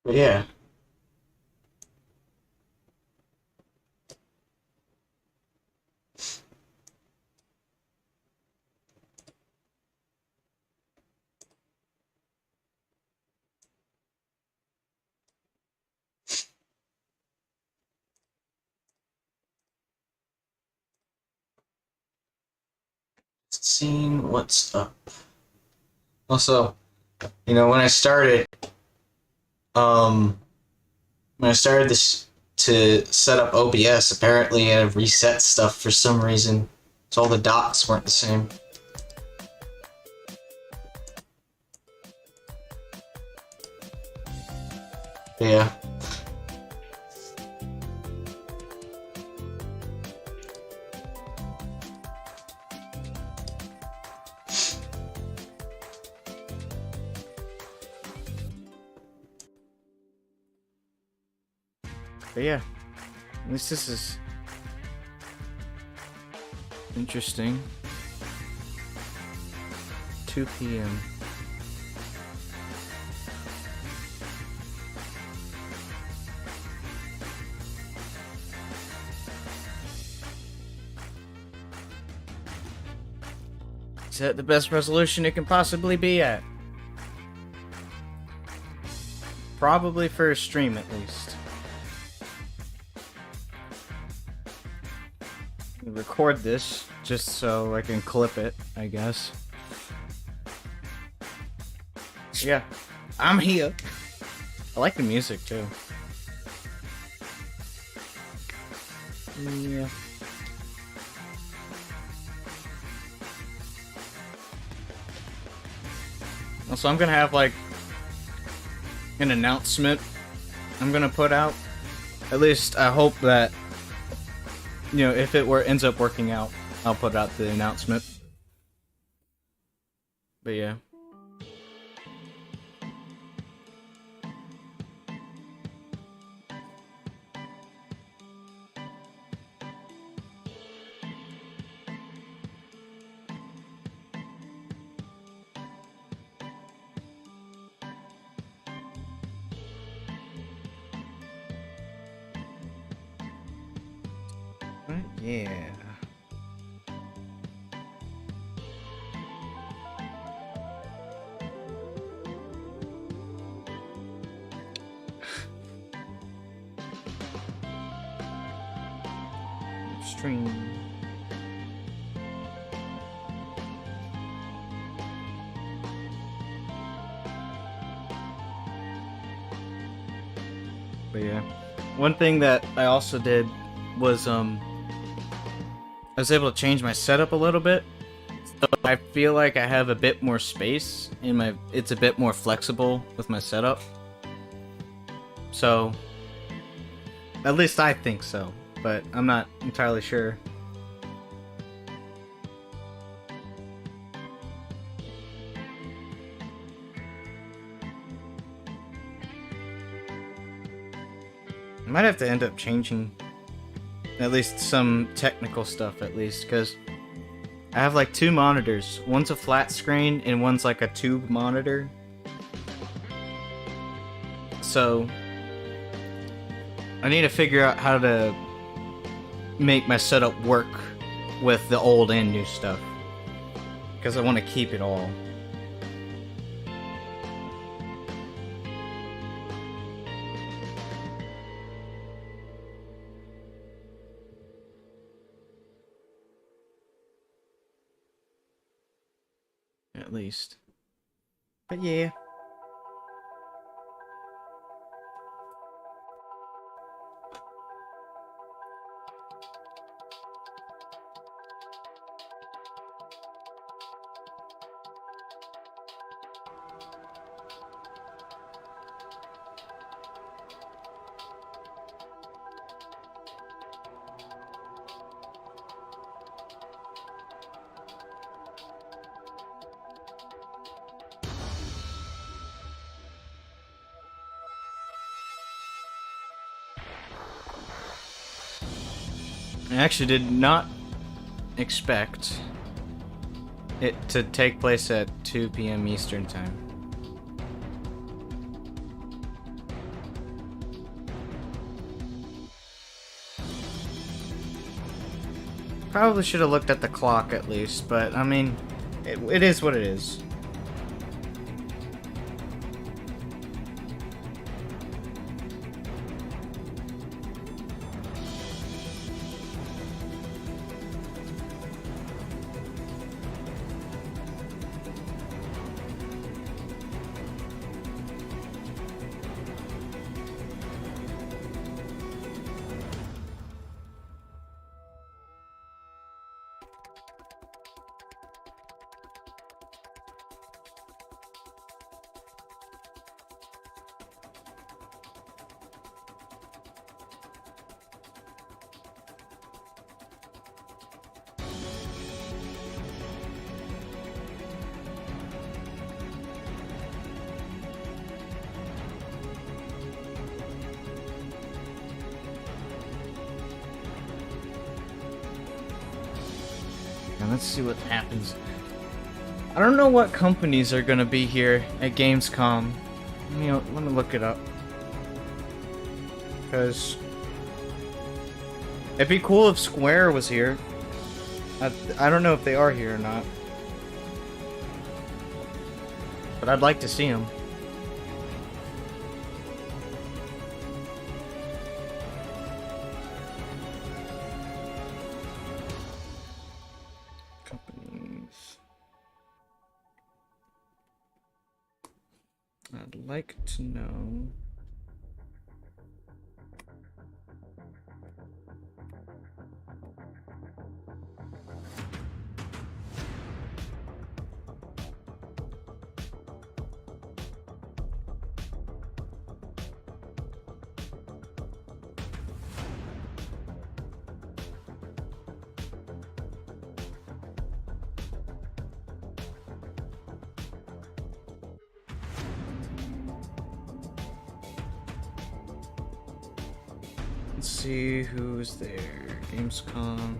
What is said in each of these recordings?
But yeah. Seeing what's up. Also, when I started, um, this to set up OBS, apparently I reset stuff for some reason, so all the dots weren't the same. But yeah. But yeah, at least this is interesting. 2 p.m. Is that the best resolution it can possibly be at? Probably for a stream, at least. Record this just so I can clip it, I guess. Yeah, I'm here. I like the music too. Yeah. Also, I'm gonna have like an announcement I'm gonna put out. At least I hope that, if it ends up working out, I'll put out the announcement. But yeah. Yeah. Stream. But yeah. One thing that I also did was I was able to change my setup a little bit. So I feel like I have a bit more space in it's a bit more flexible with my setup. So at least I think so, but I'm not entirely sure. I might have to end up changing at least some technical stuff, at least, because I have like 2 monitors. One's a flat screen and one's like a tube monitor. So I need to figure out how to make my setup work with the old and new stuff, because I want to keep it all. At least. But yeah. I actually did not expect it to take place at 2 p.m. Eastern time. Probably should have looked at the clock at least, but I mean, it is what it is. Now let's see what happens. I don't know what companies are gonna be here at Gamescom. Let me look it up. Because it'd be cool if Square was here. I don't know if they are here or not. But I'd like to see them. Companies. I'd like to know. Let's see who's there. Gamescom.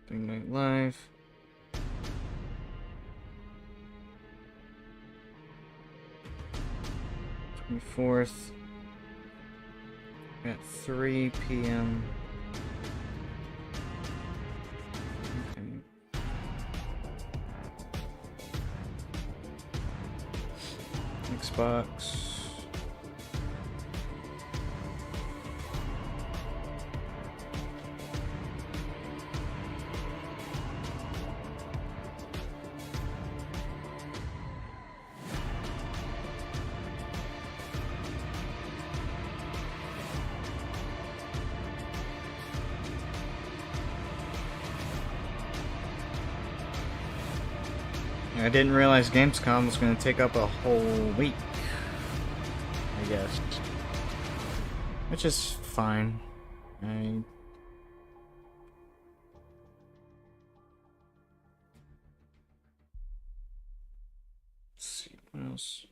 Big Night Live. Fourth at 3 p.m. Okay. Xbox. I didn't realize Gamescom was going to take up a whole week, I guess. Which is fine. Let's see, what else?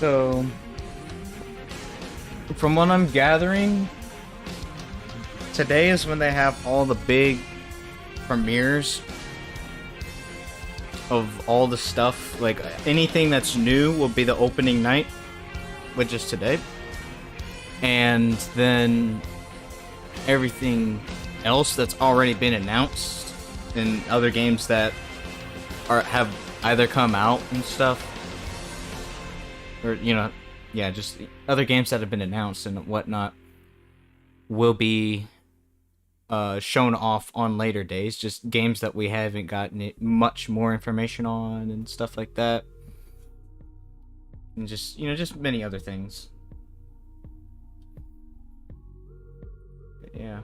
So, from what I'm gathering, today is when they have all the big premieres of all the stuff. Like, anything that's new will be the opening night, which is today. And then everything else that's already been announced, and other games that have either come out and stuff, or just other games that have been announced and whatnot, will be shown off on later days. Just games that we haven't gotten much more information on and stuff like that, and just many other things. But yeah.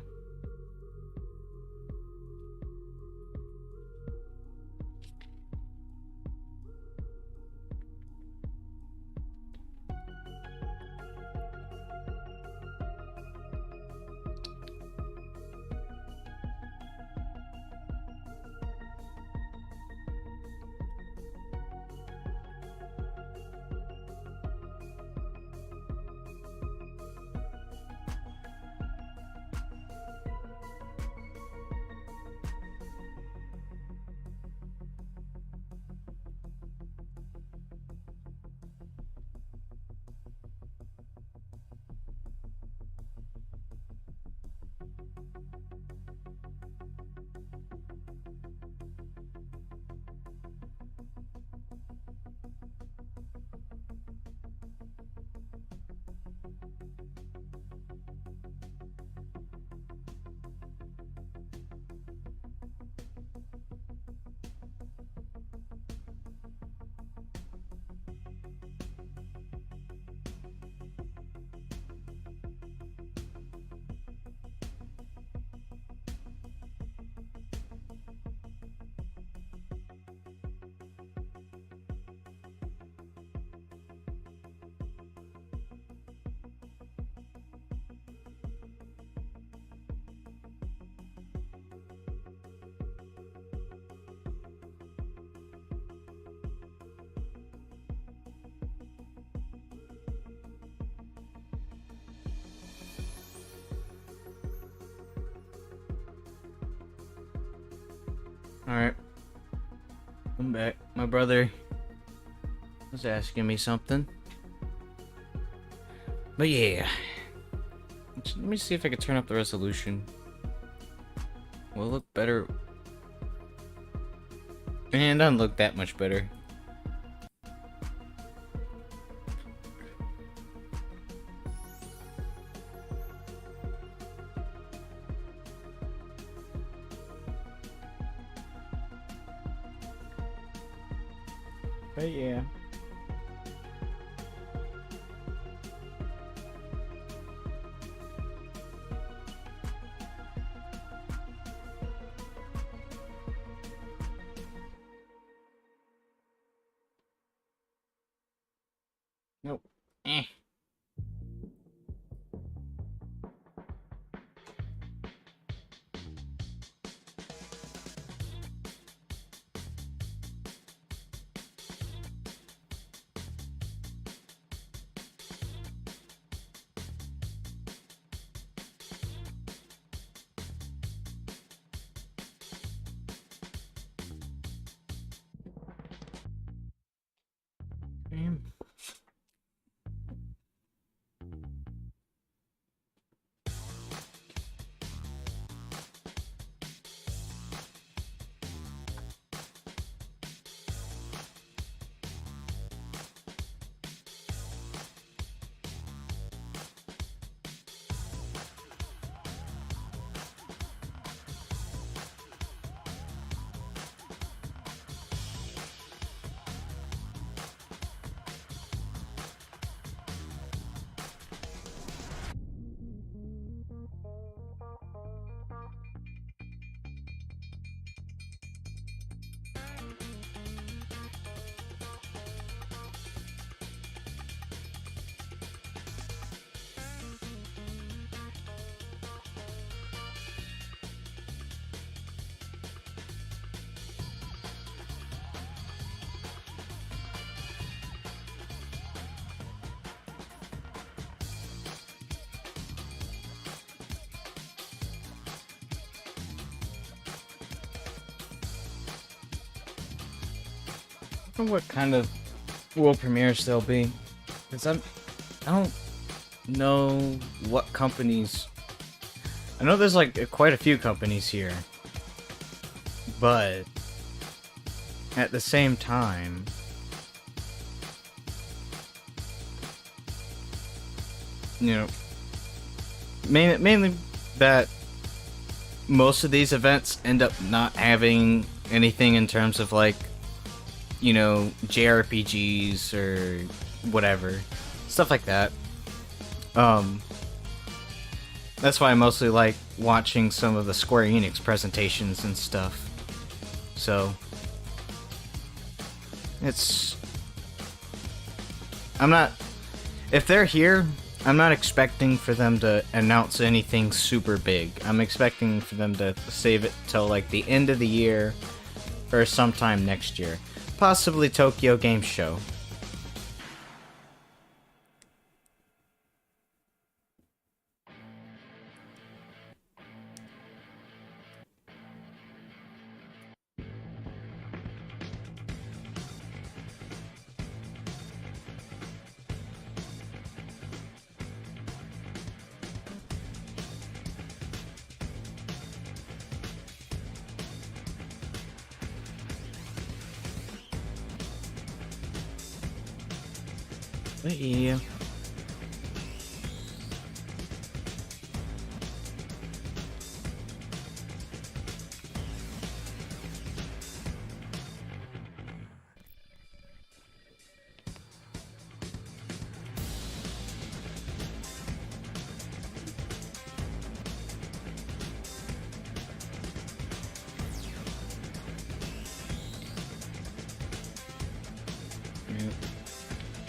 Alright. I'm back. My brother was asking me something. But yeah. Let me see if I can turn up the resolution. Will it look better? Man, it doesn't look that much better. But yeah. Nope. Eh. Damn. wonder what kind of world premieres there'll be. Because I don't know what companies... I know there's like quite a few companies here. But at the same time... You know, mainly that most of these events end up not having anything in terms of like, you know, JRPGs or whatever, stuff like that. That's why I mostly like watching some of the Square Enix presentations and stuff. So if they're here, I'm not expecting for them to announce anything super big. I'm expecting for them to save it till like the end of the year or sometime next year. Possibly Tokyo Game Show. Yeah.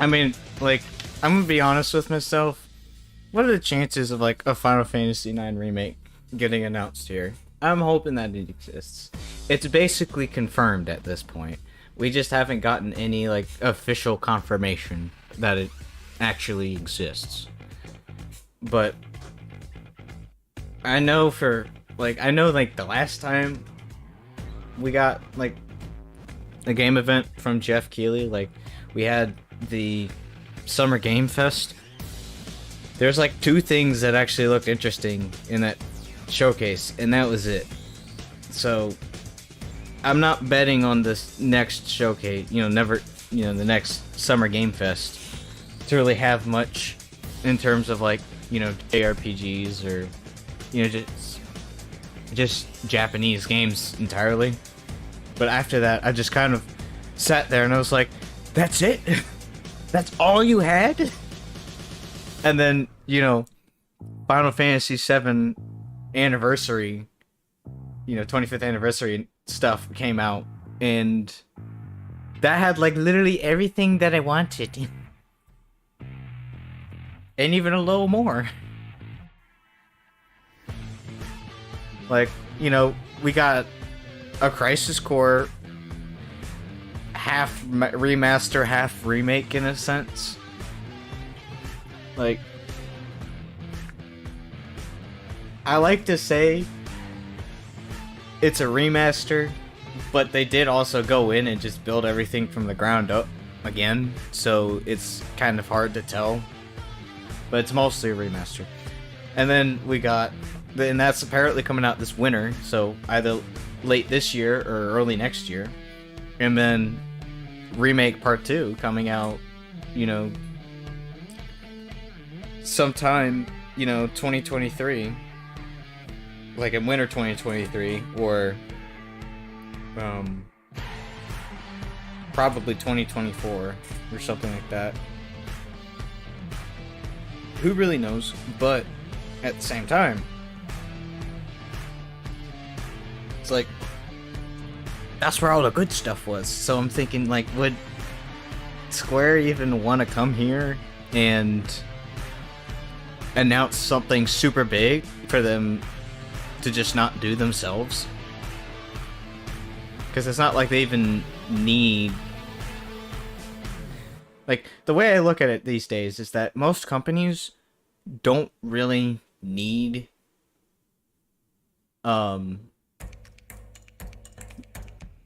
I mean, like, I'm gonna be honest with myself. What are the chances of like a Final Fantasy IX remake getting announced here? I'm hoping that it exists. It's basically confirmed at this point. We just haven't gotten any like official confirmation that it actually exists. But I know the last time we got like a game event from Jeff Keighley, like we had the Summer Game Fest. There's like two things that actually looked interesting in that showcase, and that was it. So I'm not betting on this next showcase, the next Summer Game Fest to really have much in terms of like, JRPGs or, just Japanese games entirely. But after that, I just kind of sat there and I was like, that's it? That's all you had? And then, Final Fantasy VII anniversary, 25th anniversary stuff came out, and that had like literally everything that I wanted. And even a little more. Like, we got a Crisis Core half remaster, half remake in a sense. Like, I like to say it's a remaster, but they did also go in and just build everything from the ground up again, so it's kind of hard to tell. But it's mostly a remaster. And then and that's apparently coming out this winter, so either late this year or early next year. And then Remake Part 2 coming out, sometime, 2023. Like in winter 2023, or probably 2024 or something like that. Who really knows? But at the same time, it's like that's where all the good stuff was. So I'm thinking, like, would Square even want to come here and announce something super big for them to just not do themselves? Because it's not like they even need... Like, the way I look at it these days is that most companies don't really need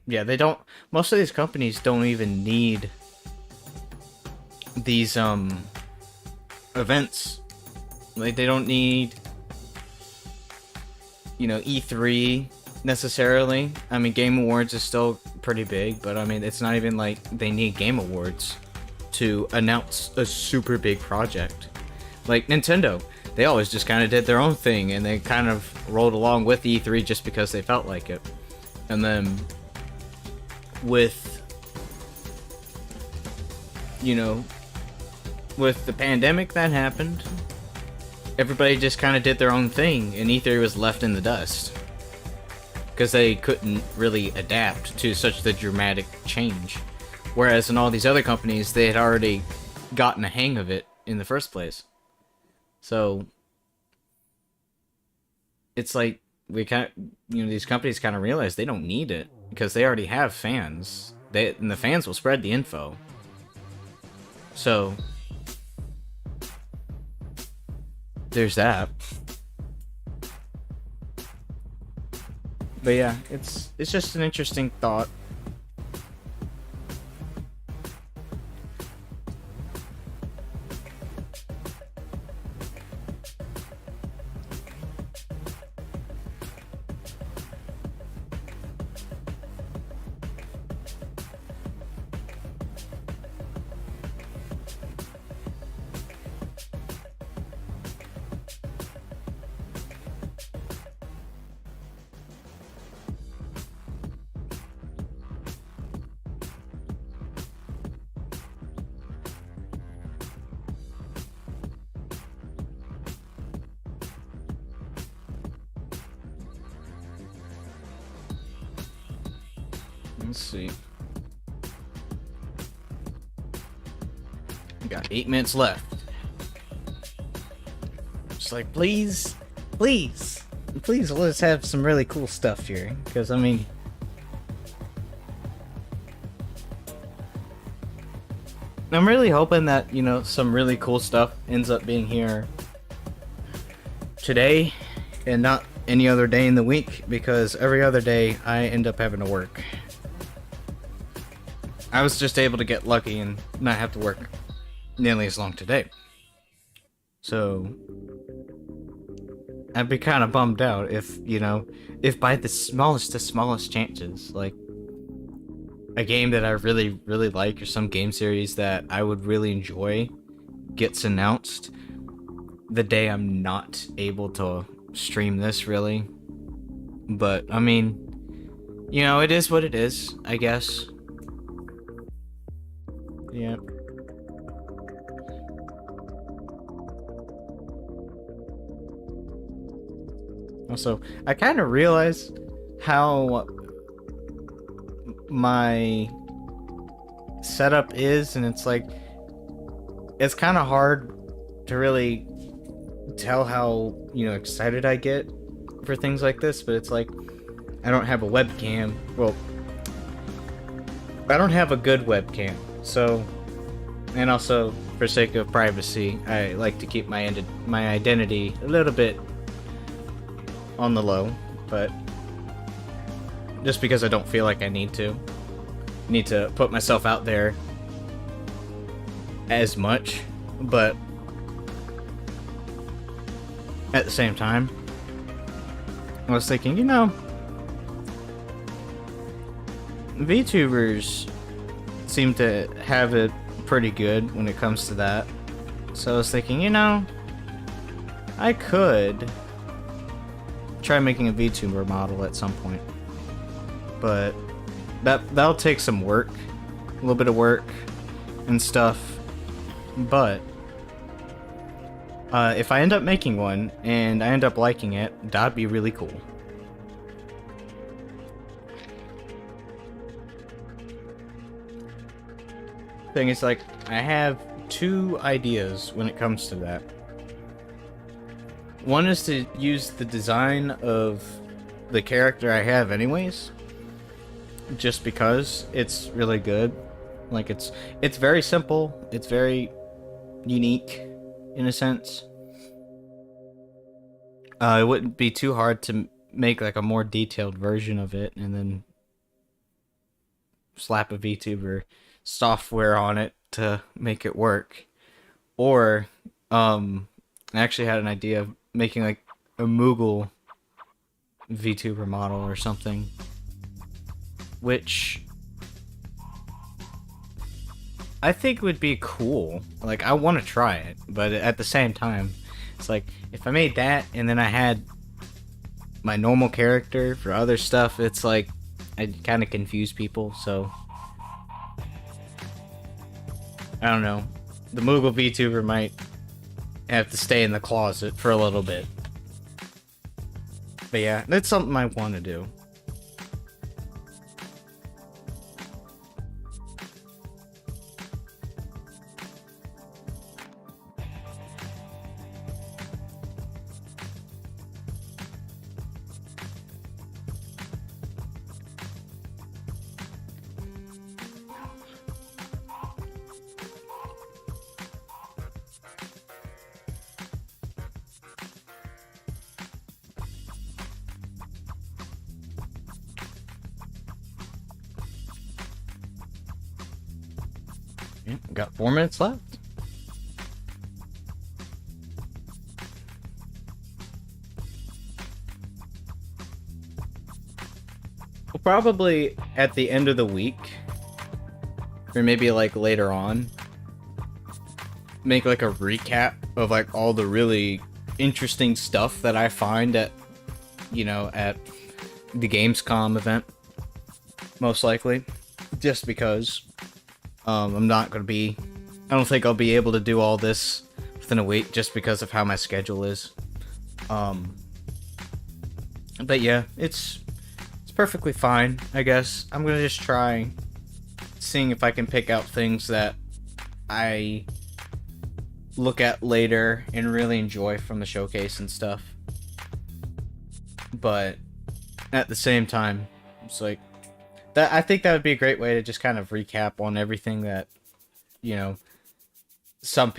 yeah, they don't. Most of these companies don't even need these events. Like they don't need, you know, E3 necessarily. I mean, Game Awards is still pretty big, but I mean, it's not even like they need Game Awards to announce a super big project. Like Nintendo, they always just kind of did their own thing, and they kind of rolled along with E3 just because they felt like it. And then with, you know, with the pandemic that happened, everybody just kind of did their own thing, and E3 was left in the dust because they couldn't really adapt to such the dramatic change. Whereas in all these other companies, they had already gotten a hang of it in the first place. So it's like we kind of, you know, these companies kind of realize they don't need it because they already have fans. And the fans will spread the info. So there's that. But yeah, it's just an interesting thought. Let's see. We got 8 minutes left. Just like, please, please, please, let's have some really cool stuff here. Because, I mean, I'm really hoping that, you know, some really cool stuff ends up being here today and not any other day in the week, because every other day I end up having to work. I was just able to get lucky and not have to work nearly as long today. So I'd be kind of bummed out if, you know, if by the smallest chances, like a game that I really, really like or some game series that I would really enjoy gets announced the day I'm not able to stream this, really. But, I mean, you know, it is what it is, I guess. Yeah. Also, I kind of realize how my setup is, and it's like, it's kind of hard to really tell how, you know, excited I get for things like this, but it's like, I don't have a webcam. Well, I don't have a good webcam. So, and also for sake of privacy, I like to keep my identity a little bit on the low, but just because I don't feel like I need to put myself out there as much, but at the same time, I was thinking, you know, VTubers seem to have it pretty good when it comes to that. So I was thinking, you know, I could try making a VTuber model at some point. But that'll take some work, a little bit of work and stuff. But if I end up making one and I end up liking it, that'd be really cool. Thing is, like, I have two ideas when it comes to that. One is to use the design of the character I have anyways, just because it's really good. Like, it's very simple, it's very unique in a sense. It wouldn't be too hard to make like a more detailed version of it and then slap a VTuber software on it to make it work. Or I actually had an idea of making like a Moogle VTuber model or something, which I think would be cool. Like, I want to try it, but at the same time, it's like, if I made that and then I had my normal character for other stuff, it's like, I'd kind of confuse people, so I don't know. The Moogle VTuber might have to stay in the closet for a little bit. But yeah, that's something I want to do. Yeah, got 4 minutes left. We'll probably at the end of the week, or maybe like later on, make like a recap of like all the really interesting stuff that I find at, you know, at the Gamescom event, most likely, just because I'm not gonna be, I don't think I'll be able to do all this within a week just because of how my schedule is. But yeah, it's perfectly fine, I guess. I'm gonna just try seeing if I can pick out things that I look at later and really enjoy from the showcase and stuff. But at the same time, it's like that, I think that would be a great way to just kind of recap on everything that, you know, some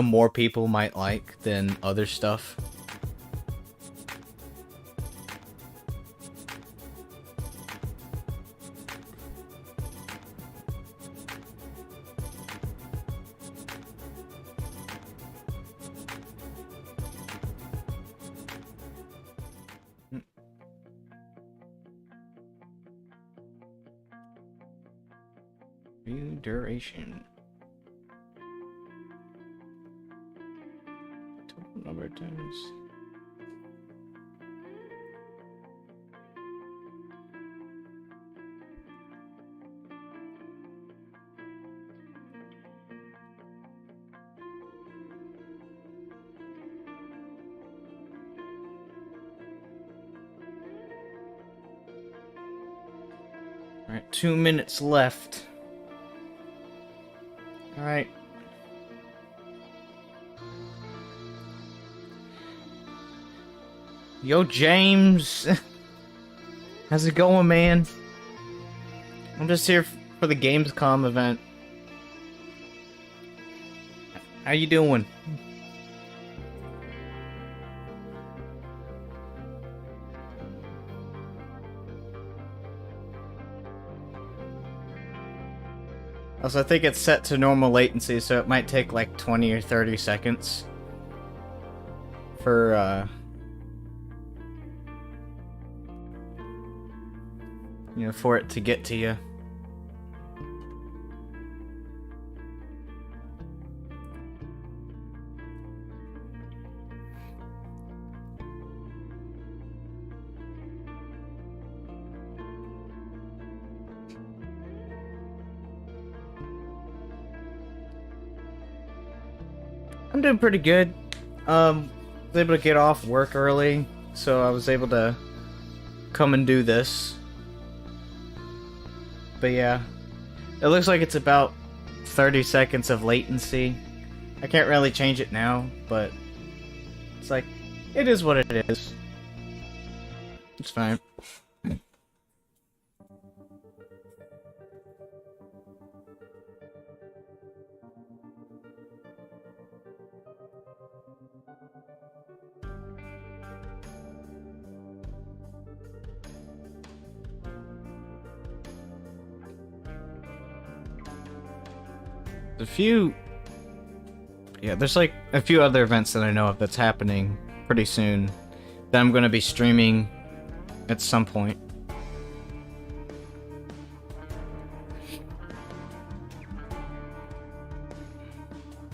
more people might like than other stuff. View duration. Total number of times. Alright, 2 minutes left. Alright. Yo, James. How's it going, man? I'm just here for the Gamescom event. How you doing? Also, I think it's set to normal latency, so it might take like 20 or 30 seconds for, you know, for it to get to you. I'm doing pretty good. Was able to get off work early, so I was able to come and do this. But yeah, it looks like it's about 30 seconds of latency. I can't really change it now, but it's like, it is what it is. It's fine. a few. Yeah, there's like a few other events that I know of that's happening pretty soon that I'm gonna be streaming at some point.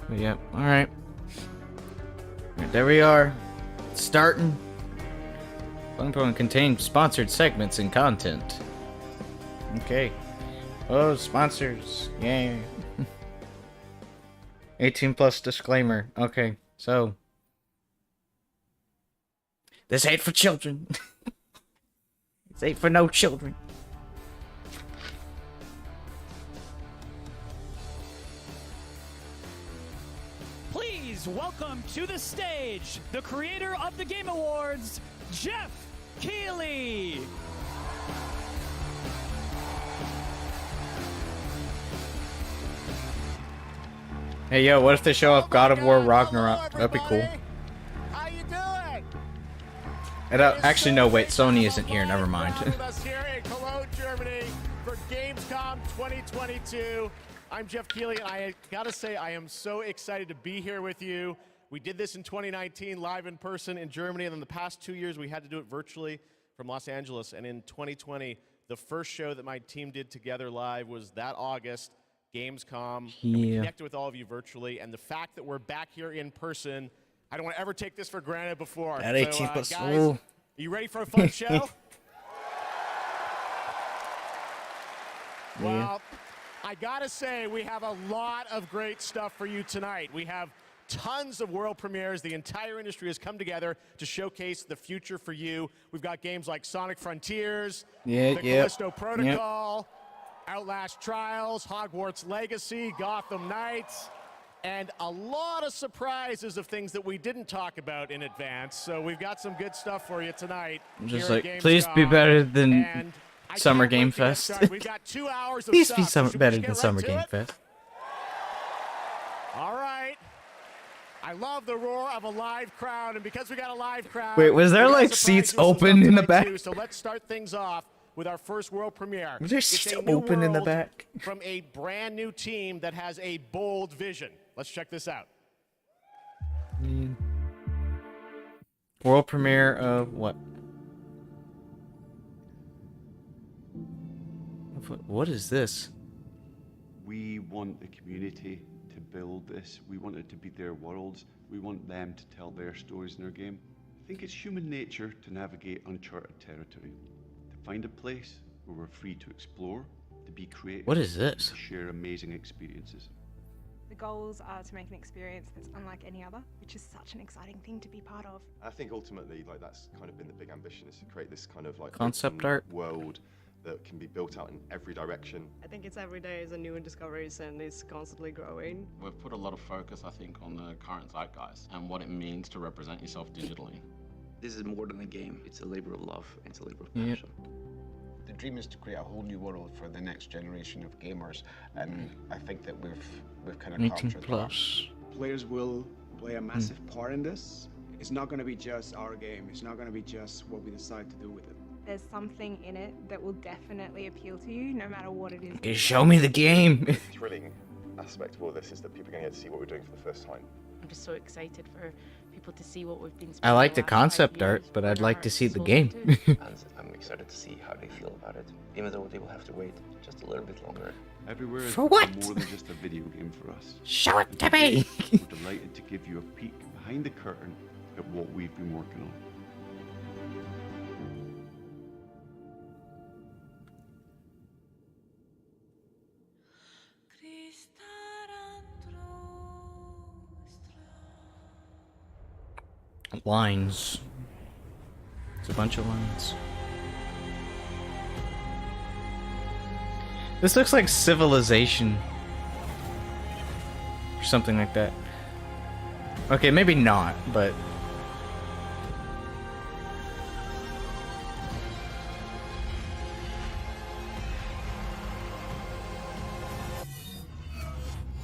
But yeah, alright. There we are. Starting. Fun Point contains sponsored segments and content. Okay. Oh, sponsors. Yay. 18 plus disclaimer. Okay, so. This ain't for children. This ain't for no children. Please welcome to the stage the creator of the Game Awards, Jeff Keighley. Hey, yo, what if they show off God of War Ragnarok? That'd be cool. How you doing? And, actually, no, wait, Sony isn't here, never mind. With us here in Cologne, Germany for Gamescom 2022. I'm Jeff Keighley, and I gotta say, I am so excited to be here with you. We did this in 2019, live in person in Germany, and in the past 2 years, we had to do it virtually from Los Angeles. And in 2020, the first show that my team did together live was that August, Gamescom. And we connected with all of you virtually, and the fact that we're back here in person, I don't want to ever take this for granted before. That 18 plus. Guys, are you ready for a fun show? Well, I gotta say, we have a lot of great stuff for you tonight. We have tons of world premieres. The entire industry has come together to showcase the future for you. We've got games like Sonic Frontiers, the Callisto Protocol, Outlast Trials, Hogwarts Legacy, Gotham Knights, and a lot of surprises of things that we didn't talk about in advance. So we've got some good stuff for you tonight. I'm just like, please be better than Summer Game Fest. We've got 2 hours of Please stuff, be so should we better just than get Summer right to Game it? Fest. All right. I love the roar of a live crowd, and because we got a live crowd, Wait, was there we got like a surprise seats with some open stuff in the tonight, back? too. So let's start things off with our first world premiere. Was there It's seats a new open in the world back? from a brand new team that has a bold vision. Let's check this out. World premiere of what? What is this? We want the community to build this. We want it to be their worlds. We want them to tell their stories in their game. I think it's human nature to navigate uncharted territory, to find a place where we're free to explore, to be creative. What is this? To share amazing experiences. The goals are to make an experience that's unlike any other, which is such an exciting thing to be part of. I think ultimately, like, that's kind of been the big ambition, is to create this kind of like Concept open art world that can be built out in every direction. I think it's every day is a new discoveries and it's constantly growing. We've put a lot of focus, I think, on the current zeitgeist and what it means to represent yourself digitally. This is more than a game. It's a labor of love. It's a labor of Yep. passion. The dream is to create a whole new world for the next generation of gamers, and I think that we've kind of 18 captured plus. Players will play a massive part in this. It's not going to be just our game. It's not going to be just what we decide to do with it. There's something in it that will definitely appeal to you, no matter what it is. Okay, show me the game. The thrilling aspect of all this is that people are going to get to see what we're doing for the first time. I'm just so excited for people to see what we've been. I like the concept art, but I'd like to see the game. And I'm excited to see how they feel about it, even though they will have to wait just a little bit longer. Everywhere is For what? more than just a video game for us. Show it to me. We're delighted to give you a peek behind the curtain at what we've been working on. Lines. It's a bunch of lines. This looks like Civilization. Or something like that. Okay, maybe not, but...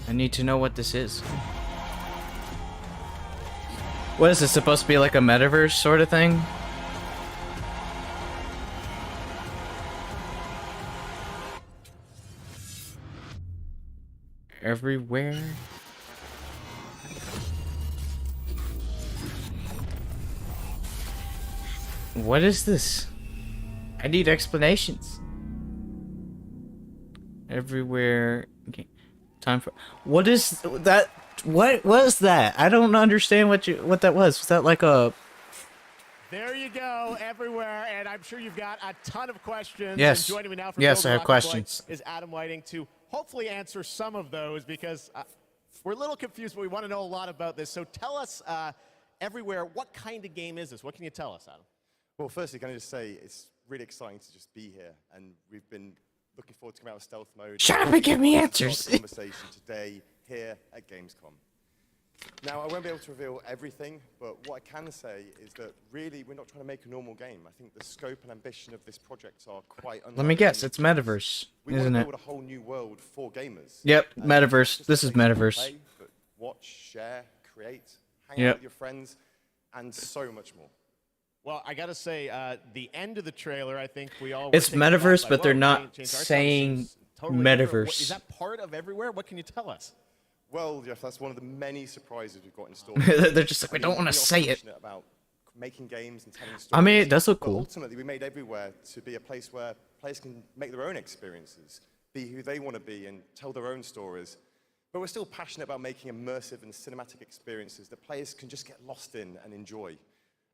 I need to know what this is. What is this, supposed to be like a metaverse sort of thing? everywhere. What is this? I need explanations. Everywhere. Okay. Time for. What is that? What was that? I don't understand what that was. Was that like a? There you go, everywhere, and I'm sure you've got a ton of questions. Yes. And joining me now from Yes, I have Rocket questions. Boy is Adam Whiting to hopefully answer some of those because we're a little confused, but we want to know a lot about this. So tell us, everywhere, what kind of game is this? What can you tell us, Adam? Well, firstly, can I just say it's really exciting to just be here, and we've been looking forward to coming out of stealth mode. Shut up and give me answers. Conversation today here at Gamescom. Now, I won't be able to reveal everything, but what I can say is that really we're not trying to make a normal game. I think the scope and ambition of this project are quite unlike. Let me guess. It's Metaverse, we isn't want it? to build a whole new world for gamers. Yep, And Metaverse. just This a is place to Metaverse. play, but watch, share, create, hang Yep. out with your friends, and so much more. Well, I gotta say, the end of the trailer, I think we all. It's were taken aback Metaverse, by, but they're whoa, not change our saying seems totally different. Metaverse. Is that part of everywhere? What can you tell us? Well, Jeff, that's one of the many surprises we've got in store. They're just like, we don't want to say it. About making games and telling stories. I mean, it does look But cool. ultimately, we made everywhere to be a place where players can make their own experiences, be who they want to be, and tell their own stories. But we're still passionate about making immersive and cinematic experiences that players can just get lost in and enjoy.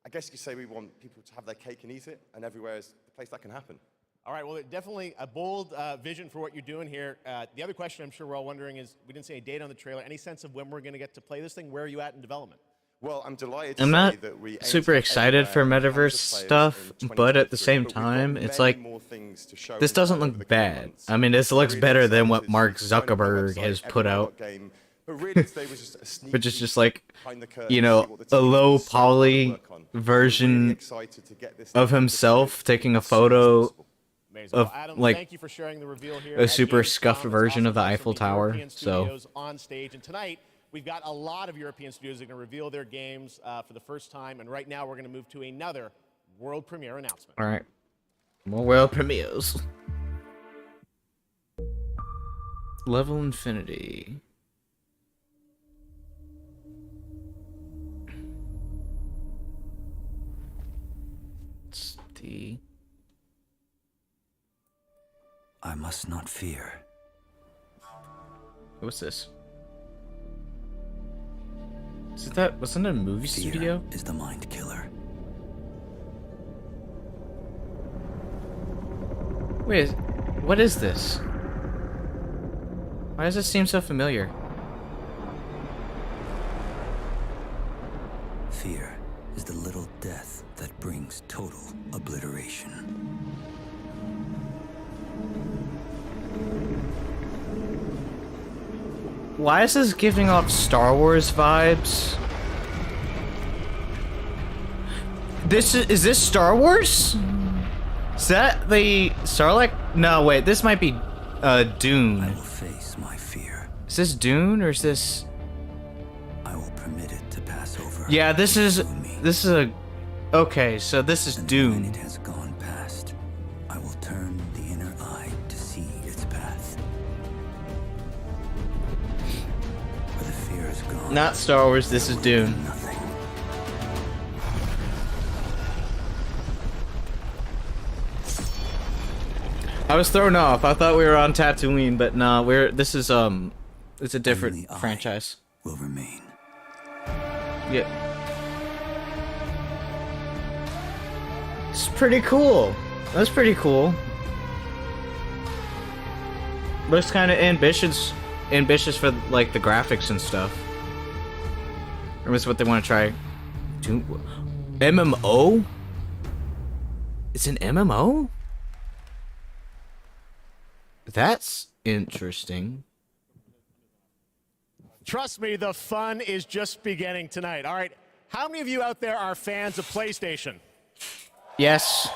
I guess you could say we want people to have their cake and eat it, and everywhere is the place that can happen. All right, well, definitely a bold vision for what you're doing here. The other question I'm sure we're all wondering is, we didn't see any date on the trailer. Any sense of when we're going to get to play this thing? Where are you at in development? Well, I'm delighted to I'm say not that we aim super to excited for everywhere, Metaverse hundreds of stuff, players in but at the 2023, same but we've got time, it's many like more things to show this and doesn't tell over look the coming bad. months. I mean, this looks Really better than excited what to Mark sign up our Zuckerberg website, has put out, everywhere.game. But really today was just a sneak which is peek just like, behind the curtain you to know, see what the a team low is so hard to poly work on. We're really version excited to get this of thing himself to taking a as soon as photo possible. Amazing. of Well, Adam, like thank you for sharing the reveal here a at super Gamescom. scuffed It's version awesome of the to have Eiffel some of the Tower. European So studios on stage, and tonight we've got a lot of European studios that are going to reveal their games for the first time. And right now we're going to move to another world premiere announcement. all right, more world premieres. Level Infinity. It's the. I must not fear. What's this? Is that wasn't it a movie Fear studio? is the mind killer. Wait, what is this? Why does this seem so familiar? Fear is the little death that brings total obliteration. Why is this giving off Star Wars vibes? Is this Star Wars? Is that the Sarlacc? No, wait, this might be Dune. I will face my fear. Is this Dune or is this? I will permit it to pass over. Yeah, this is a. Okay, so this is And when Dune. it has gone past, I will turn the inner eye to see its path. Where the fear is gone. Not Star Wars. This is Dune. Nothing. I was thrown off. I thought we were on Tatooine, but no, this is it's a different Only I franchise. will remain. Yeah. It's pretty cool. That's pretty cool. Looks kind of ambitious for like the graphics and stuff. Or is what they want to try. MMO? It's an MMO? That's interesting. Trust me, the fun is just beginning tonight. All right, how many of you out there are fans of PlayStation? Yes.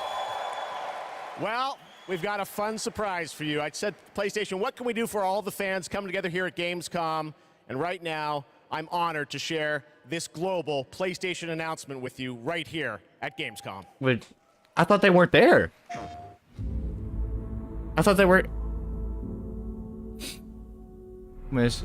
Well, we've got a fun surprise for you. I said, PlayStation, what can we do for all the fans coming together here at Gamescom? And right now, I'm honored to share this global PlayStation announcement with you right here at Gamescom. Wait, I thought they weren't there. I thought they were. Miss.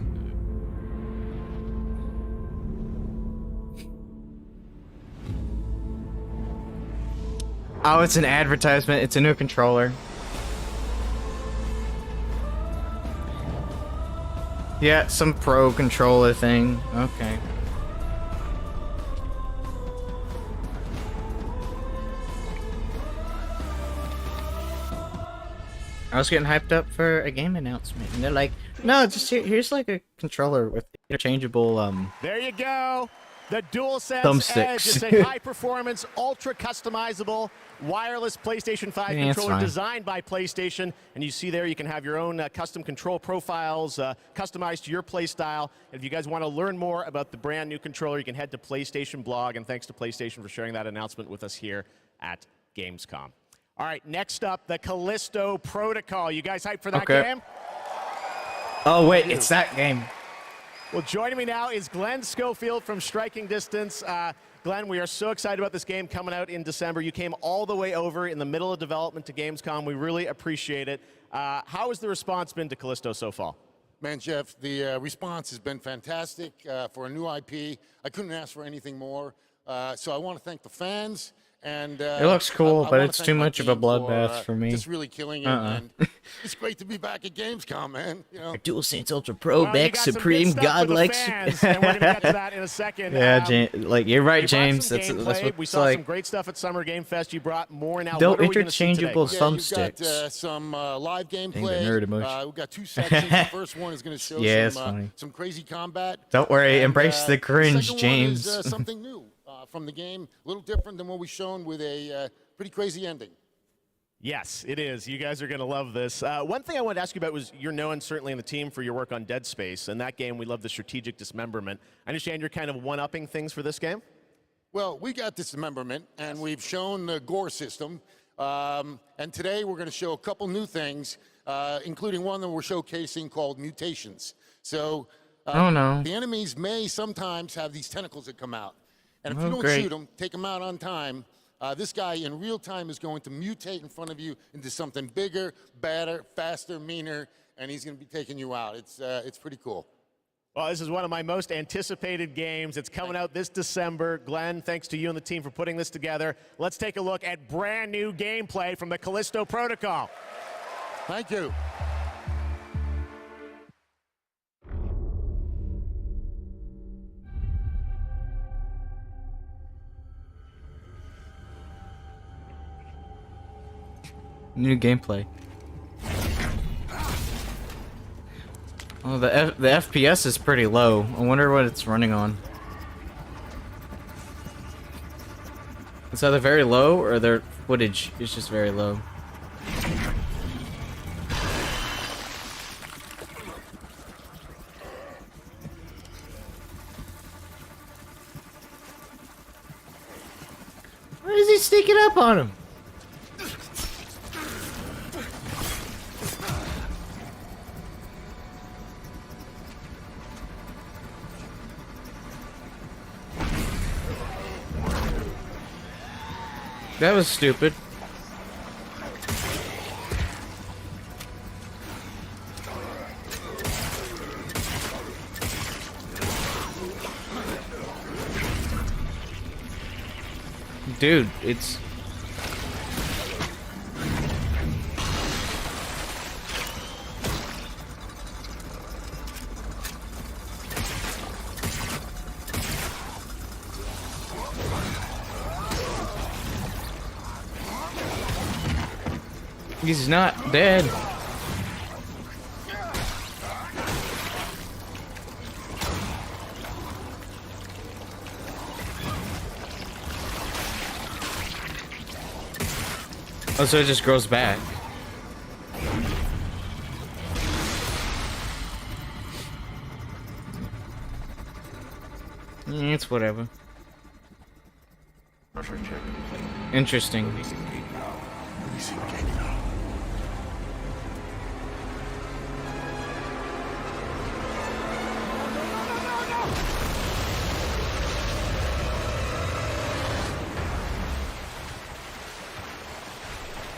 Oh, it's an advertisement. It's a new controller. Yeah, some pro controller thing. Okay. I was getting hyped up for a game announcement, and they're like, "No, just here's like a controller with interchangeable There you go. The DualSense thumbsticks." Edge is a high-performance, ultra-customizable wireless PlayStation 5 Yeah, it's controller fine. designed by PlayStation. And you see there, you can have your own custom control profiles customized to your play style. And if you guys want to learn more about the brand new controller, you can head to PlayStation blog. And thanks to PlayStation for sharing that announcement with us here at Gamescom. All right, next up, the Callisto Protocol. You guys hyped for that game? Oh wait, it's that game. Well, joining me now is Glenn Schofield from Striking Distance. Glenn, we are so excited about this game coming out in December. You came all the way over in the middle of development to Gamescom. We really appreciate it. How has the response been to Callisto so far? Man, Jeff, the response has been fantastic for a new IP. I couldn't ask for anything more. So I want to thank the fans. And It looks cool, but it's too much of a bloodbath for me. Just really killing it. And it's great to be back at Gamescom, man. You know, DualSense Ultra Pro, Well, Bex, you got some Supreme, good stuff for the Godlike. fans, and we're going to get to that in a second. Yeah, like you're right, you brought James. some That's gameplay. what We it's saw like. some great stuff at Summer Game Fest. You brought more now. They'll What are we gonna see today? interchangeable yeah, you've got thumbsticks. some live Dang, the gameplay. nerd emoji. We've got two sections. The first one is going to show Yeah, it's funny. some crazy combat. Don't worry, And, embrace the cringe, second James. One is, something new from the game, a little different than what we've shown with a pretty crazy ending. Yes, it is. You guys are going to love this. One thing I wanted to ask you about was you're known certainly in the team for your work on Dead Space. And that game, we love the strategic dismemberment. I understand you're kind of one-upping things for this game? Well, we got dismemberment, and we've shown the gore system. And today we're going to show a couple new things, including one that we're showcasing called mutations. So Oh, no. the enemies may sometimes have these tentacles that come out. And if you Oh, don't great. shoot them, take them out on time, this guy in real time is going to mutate in front of you into something bigger, badder, faster, meaner, and he's going to be taking you out. It's pretty cool. Well, this is one of my most anticipated games. It's coming out this December. Glenn, thanks to you and the team for putting this together. Let's take a look at brand new gameplay from the Callisto Protocol. Thank you. New gameplay. Oh, the FPS is pretty low. I wonder what it's running on. It's either very low or their footage is just very low. Why is he sneaking up on him? That was stupid. Dude, it's... He's not dead. Oh, so it just grows back. It's whatever. Interesting.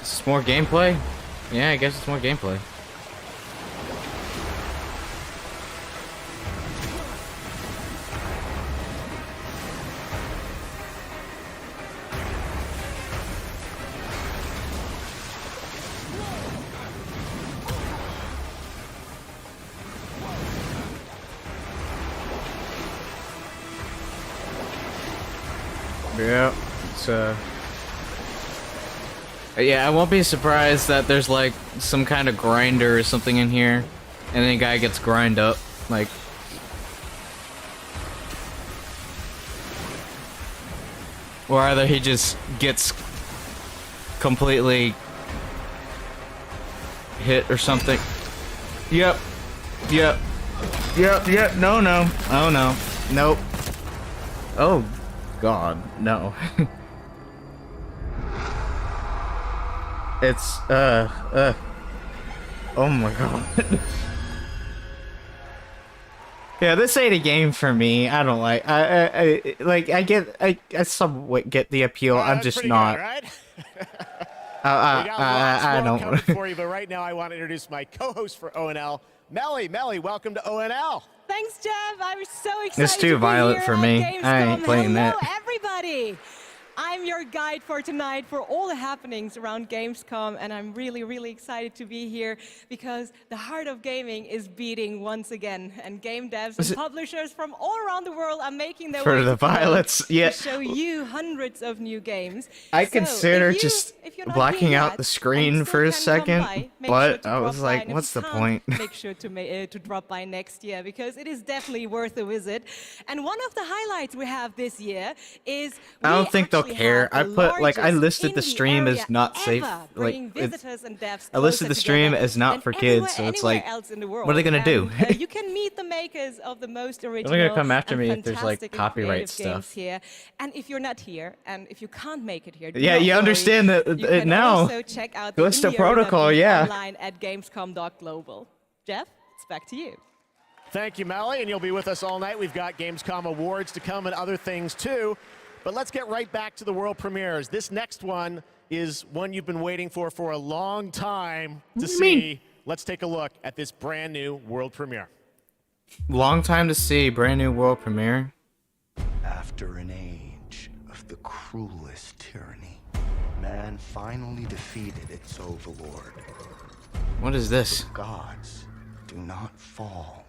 It's more gameplay? Yeah, I guess it's more gameplay. Yeah, it's yeah, I won't be surprised that there's like some kind of grinder or something in here, and then the guy gets grind up, like. Or either he just gets completely hit or something. Yep. Yep. Yep, yep, no, no. Oh, no. Nope. Oh, God, no. It's, oh my God. Yeah, this ain't a game for me. I don't like, I somewhat get the appeal. I'm just not. Good, right? I don't. Coming for you, but right now I want to introduce my co-host for ONL, Melly. Melly, welcome to ONL. Thanks, Jeff. I'm so excited. It's too violent for me. I ain't playing that. Hello, everybody. I'm your guide for tonight for all the happenings around Gamescom, and I'm really, really excited to be here because the heart of gaming is beating once again, and game devs and publishers from all around the world are making their way For the violence, yeah. to show you hundreds of new games. I So consider if you- just if you're not blacking here out yet the screen and for a still can come second, by, make but sure to I was drop by, like, and if what's you the can't, point? Make sure to drop by next year because it is definitely worth a visit. And one of the highlights we have this year is I don't we think they'll actually care. have I the put, like, I largest listed the indie stream as area not safe. ever, Like, bringing it's, visitors and devs I listed closer the stream together as not than for everywhere- kids, so it's anywhere like, else in the world. what are they gonna do? And, you can meet the makers of the most original gonna come after and me if there's, like, fantastic and copyright creative stuff. games here. And if you're not here, and if you can't make it here, do Yeah, not you worry. understand that You it can now. also check out the Callisto indie Protocol, arena yeah. online at gamescom.global. Jeff, it's back to you. Thank you, Melly, and you'll be with us all night. We've got Gamescom awards to come and other things too. But let's get right back to the world premieres. This next one is one you've been waiting for a long time to see. Let's take a look at this brand new world premiere. Long time to see, brand new world premiere. After an age of the cruelest tyranny, man finally defeated its overlord. What is this? The gods do not fall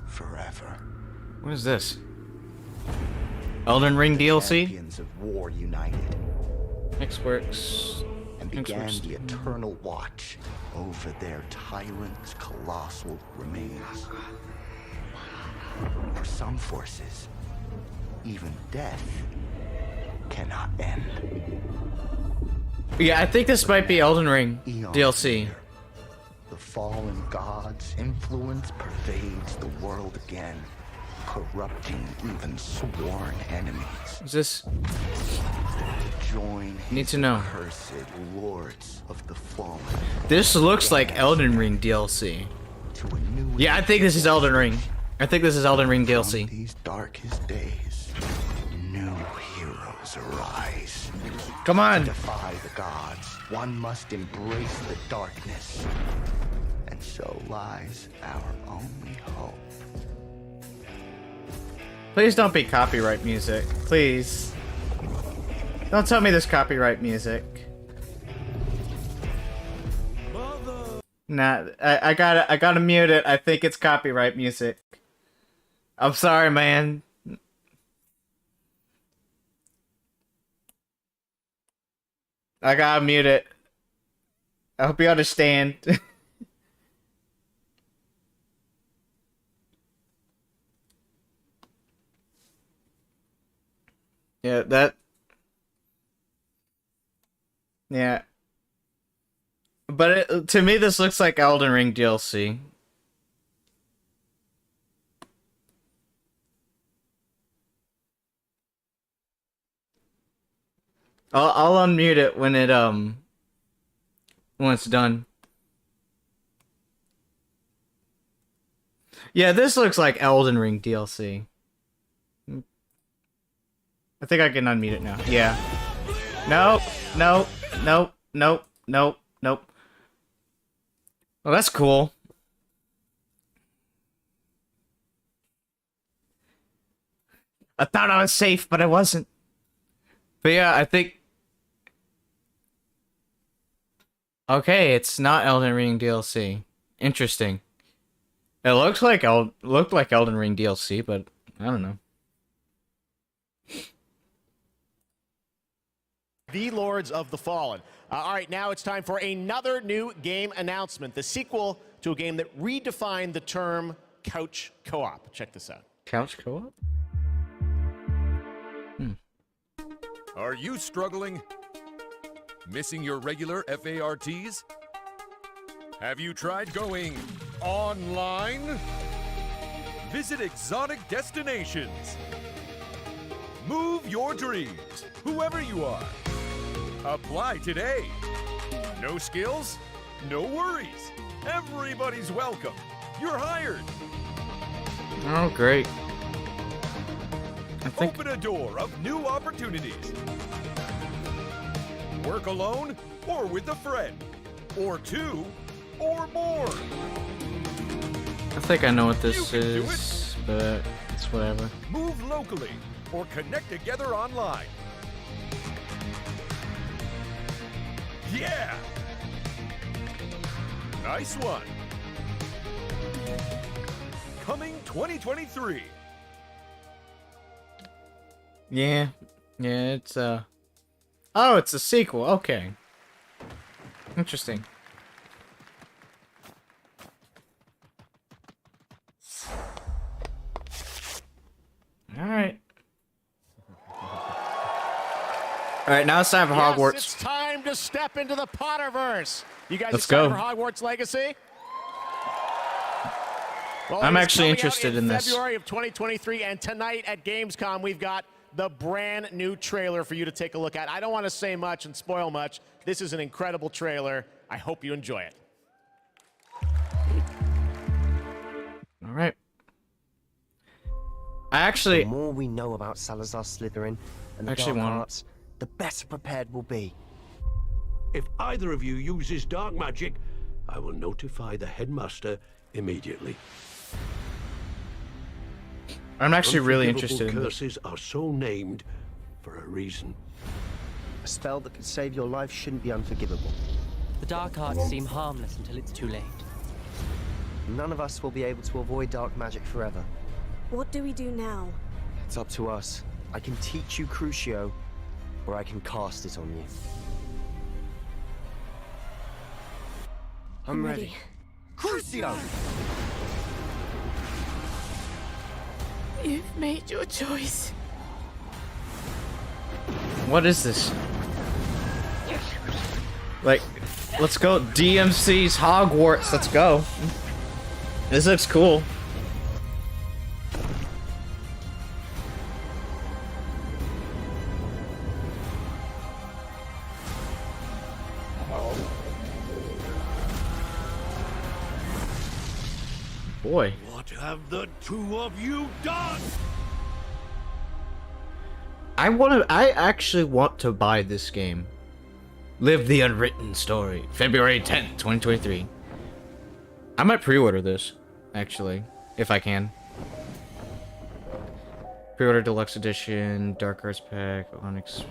forever. What is this? Elden Ring DLC? Champions of war united Xworks. and began the eternal watch over their tyrant's colossal remains. For some forces, even death cannot end. Yeah, I think this might be Elden Ring DLC. The fallen god's influence pervades the world again, corrupting even sworn enemies. Is this? Join Need to know. cursed lords of the fallen. This looks like Elden Ring DLC. To a new Yeah, I think this is Elden Ring. I think this is Elden Ring DLC. these darkest days, new heroes arise. Come on. To defy the gods, one must embrace the darkness. And so lies our only hope. Please don't be copyright music. Please. Don't tell me there's copyright music. Nah, I gotta mute it. I think it's copyright music. I'm sorry, man. I gotta mute it. I hope you understand. Yeah, that... Yeah. But to me, this looks like Elden Ring DLC. I'll unmute it when it's done. Yeah, this looks like Elden Ring DLC. I think I can unmute it now. Yeah. Nope. Nope. Nope. Nope. Nope. Nope. Well, that's cool. I thought I was safe, but I wasn't. But yeah, I think... Okay, it's not Elden Ring DLC. Interesting. It looked like Elden Ring DLC, but I don't know. The Lords of the Fallen. All right, now it's time for another new game announcement, the sequel to a game that redefined the term couch co-op. Check this out. Couch co-op? Are you struggling? Missing your regular FARTs? Have you tried going online? Visit exotic destinations. Move your dreams, whoever you are. Apply today. No skills? No worries. Everybody's welcome. You're hired. Oh, great. Open a door of new opportunities. Work alone or with a friend, or two, or more. I think I know what this is, but it's whatever. Move locally or connect together online. Yeah! Nice one. Coming 2023. Yeah, it's oh, it's a sequel. Okay, interesting. All right. All right, now it's time for Hogwarts. It's time to step into the Potterverse. You guys Let's excited go. for Hogwarts Legacy? Well, I'm it is actually coming interested out in this. February of 2023, and tonight at Gamescom, we've got the brand new trailer for you to take a look at. I don't want to say much and spoil much. This is an incredible trailer. I hope you enjoy it. All right. The more we know about Salazar Slytherin and the Actually dark want- arts, the better prepared we'll be. If either of you uses dark magic, I will notify the headmaster immediately. I'm actually really Unforgivable interested in this. curses are so named for a reason. A spell that could save your life shouldn't be unforgivable. The dark arts seem harmless until it's too late. None of us will be able to avoid dark magic forever. What do we do now? It's up to us. I can teach you Crucio, or I can cast it on you. I'm ready. Crucio! You've made your choice. What is this? Like, let's go. DMC's Hogwarts. Let's go. This looks cool. Boy. What have the two of you done? I actually want to buy this game. Live the Unwritten Story. February 10th, 2023. I might pre-order this, actually, if I can. Pre-order Deluxe Edition, Dark Arts Pack, Onyx,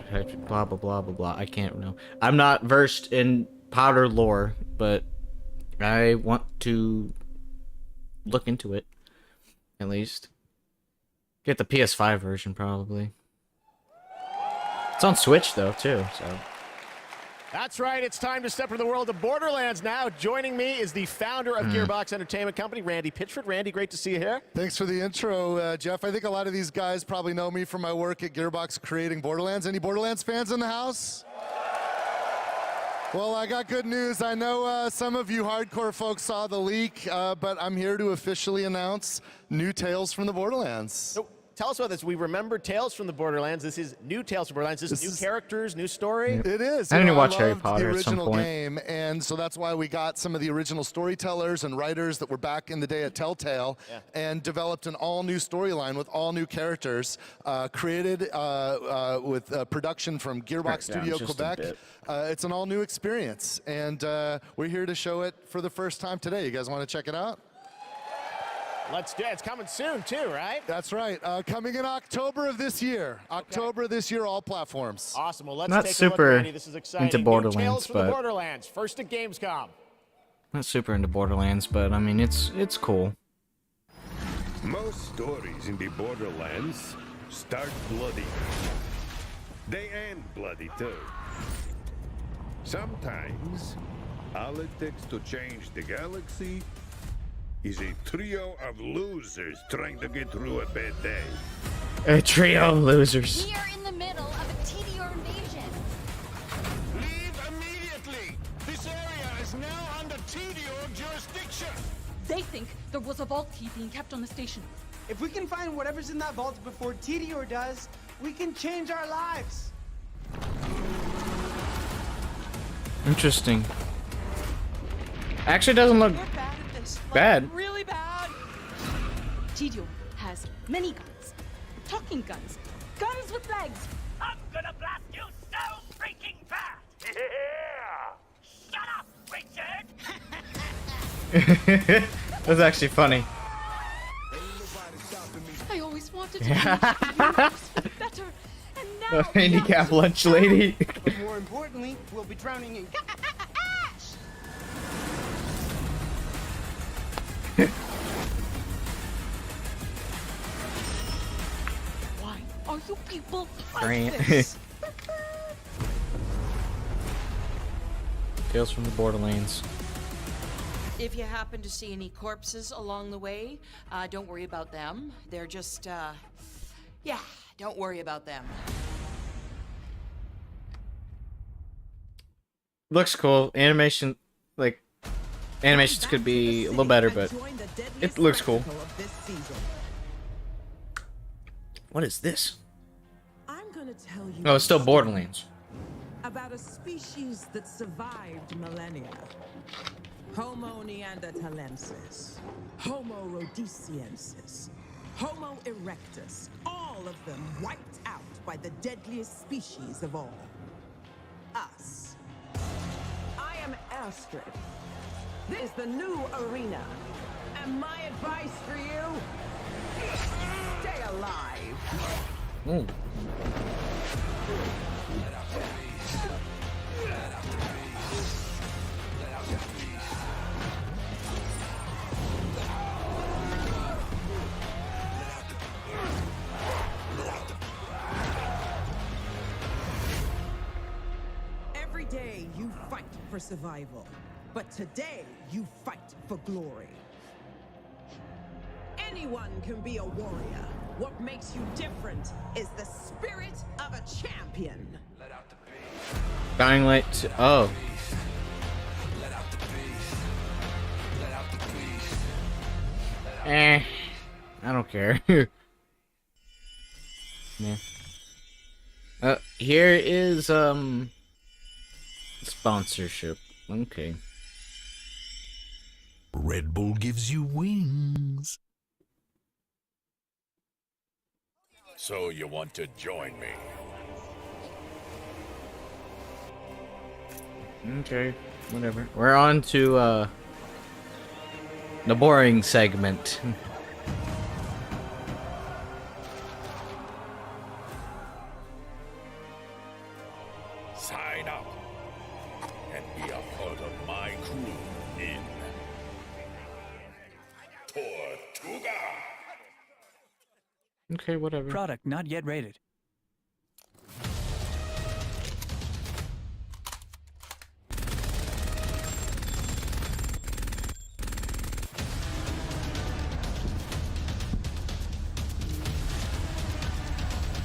blah, blah, blah, blah, blah. I can't know. I'm not versed in Potter lore, but I want to look into it, at least. Get the PS5 version, probably. It's on Switch, though, too, so... That's right, it's time to step into the world of Borderlands now. Joining me is the founder of Gearbox Entertainment Company, Randy Pitchford. Randy, great to see you here. Thanks for the intro, Jeff. I think a lot of these guys probably know me from my work at Gearbox creating Borderlands. Any Borderlands fans in the house? Well, I got good news. I know some of you hardcore folks saw the leak, but I'm here to officially announce new Tales from the Borderlands. So, tell us about this. We remember Tales from the Borderlands. This is new Tales from Borderlands. This is new characters, new story. It is. I You need to know, watch Harry loved Potter the at some original point. game, and so that's why we got some of the original storytellers and writers that were back in the day at Telltale, and developed an all-new storyline with all new characters, created with production from Gearbox Studio just a Quebec. bit. It's an all-new experience, and we're here to show it for the first time today. You guys want to check it out? Let's do it. It's coming soon, too, right? That's right. Coming in October of this year. October this year, all platforms. Awesome. Well, let's Not take a super look, Randy. This is exciting. into New Borderlands, Tales from the but- Borderlands. First at Gamescom. Not super into Borderlands, but I mean, it's cool. Most stories in the Borderlands start bloody. They end bloody too. Sometimes, all it takes to change the galaxy is a trio of losers trying to get through a bad day. A trio of losers. We are in the middle of a TDR invasion. Leave immediately! This area is now under TDO jurisdiction! They think there was a vault key being kept on the station. If we can find whatever's in that vault before TDO does, we can change our lives. Interesting. Actually, doesn't look bad. Really bad. TDO has many guns. Talking guns. Guns with legs. I'm gonna blast you so freaking fast! Yeah! Shut up, Richard! That's actually funny. I always wanted to be better, and now Handicap lunch lady. But more importantly, we'll be drowning in Why are you people Great. like this? Tales from the Borderlands. If you happen to see any corpses along the way, don't worry about them. They're just, yeah, don't worry about them. Looks cool. Animation, like, animations could be a little better, but it looks cool. What is this? I'm gonna tell you. Oh, it's still Borderlands. About a species that survived millennia. Homo neanderthalensis, Homo rhodesiensis, Homo erectus, all of them wiped out by the deadliest species of all. Us. I am Astrid. This is the new arena. And my advice for you, stay alive. Every day you fight for survival, but today you fight for glory. Anyone can be a warrior. What makes you different is the spirit of a champion. Dying Light 2. Oh. I don't care. Yeah. Here is sponsorship. Okay. Red Bull gives you wings. So you want to join me? Okay, whatever. We're on to the boring segment. Sign up and be a part of my crew in Tortuga. Okay, whatever. Product not yet rated.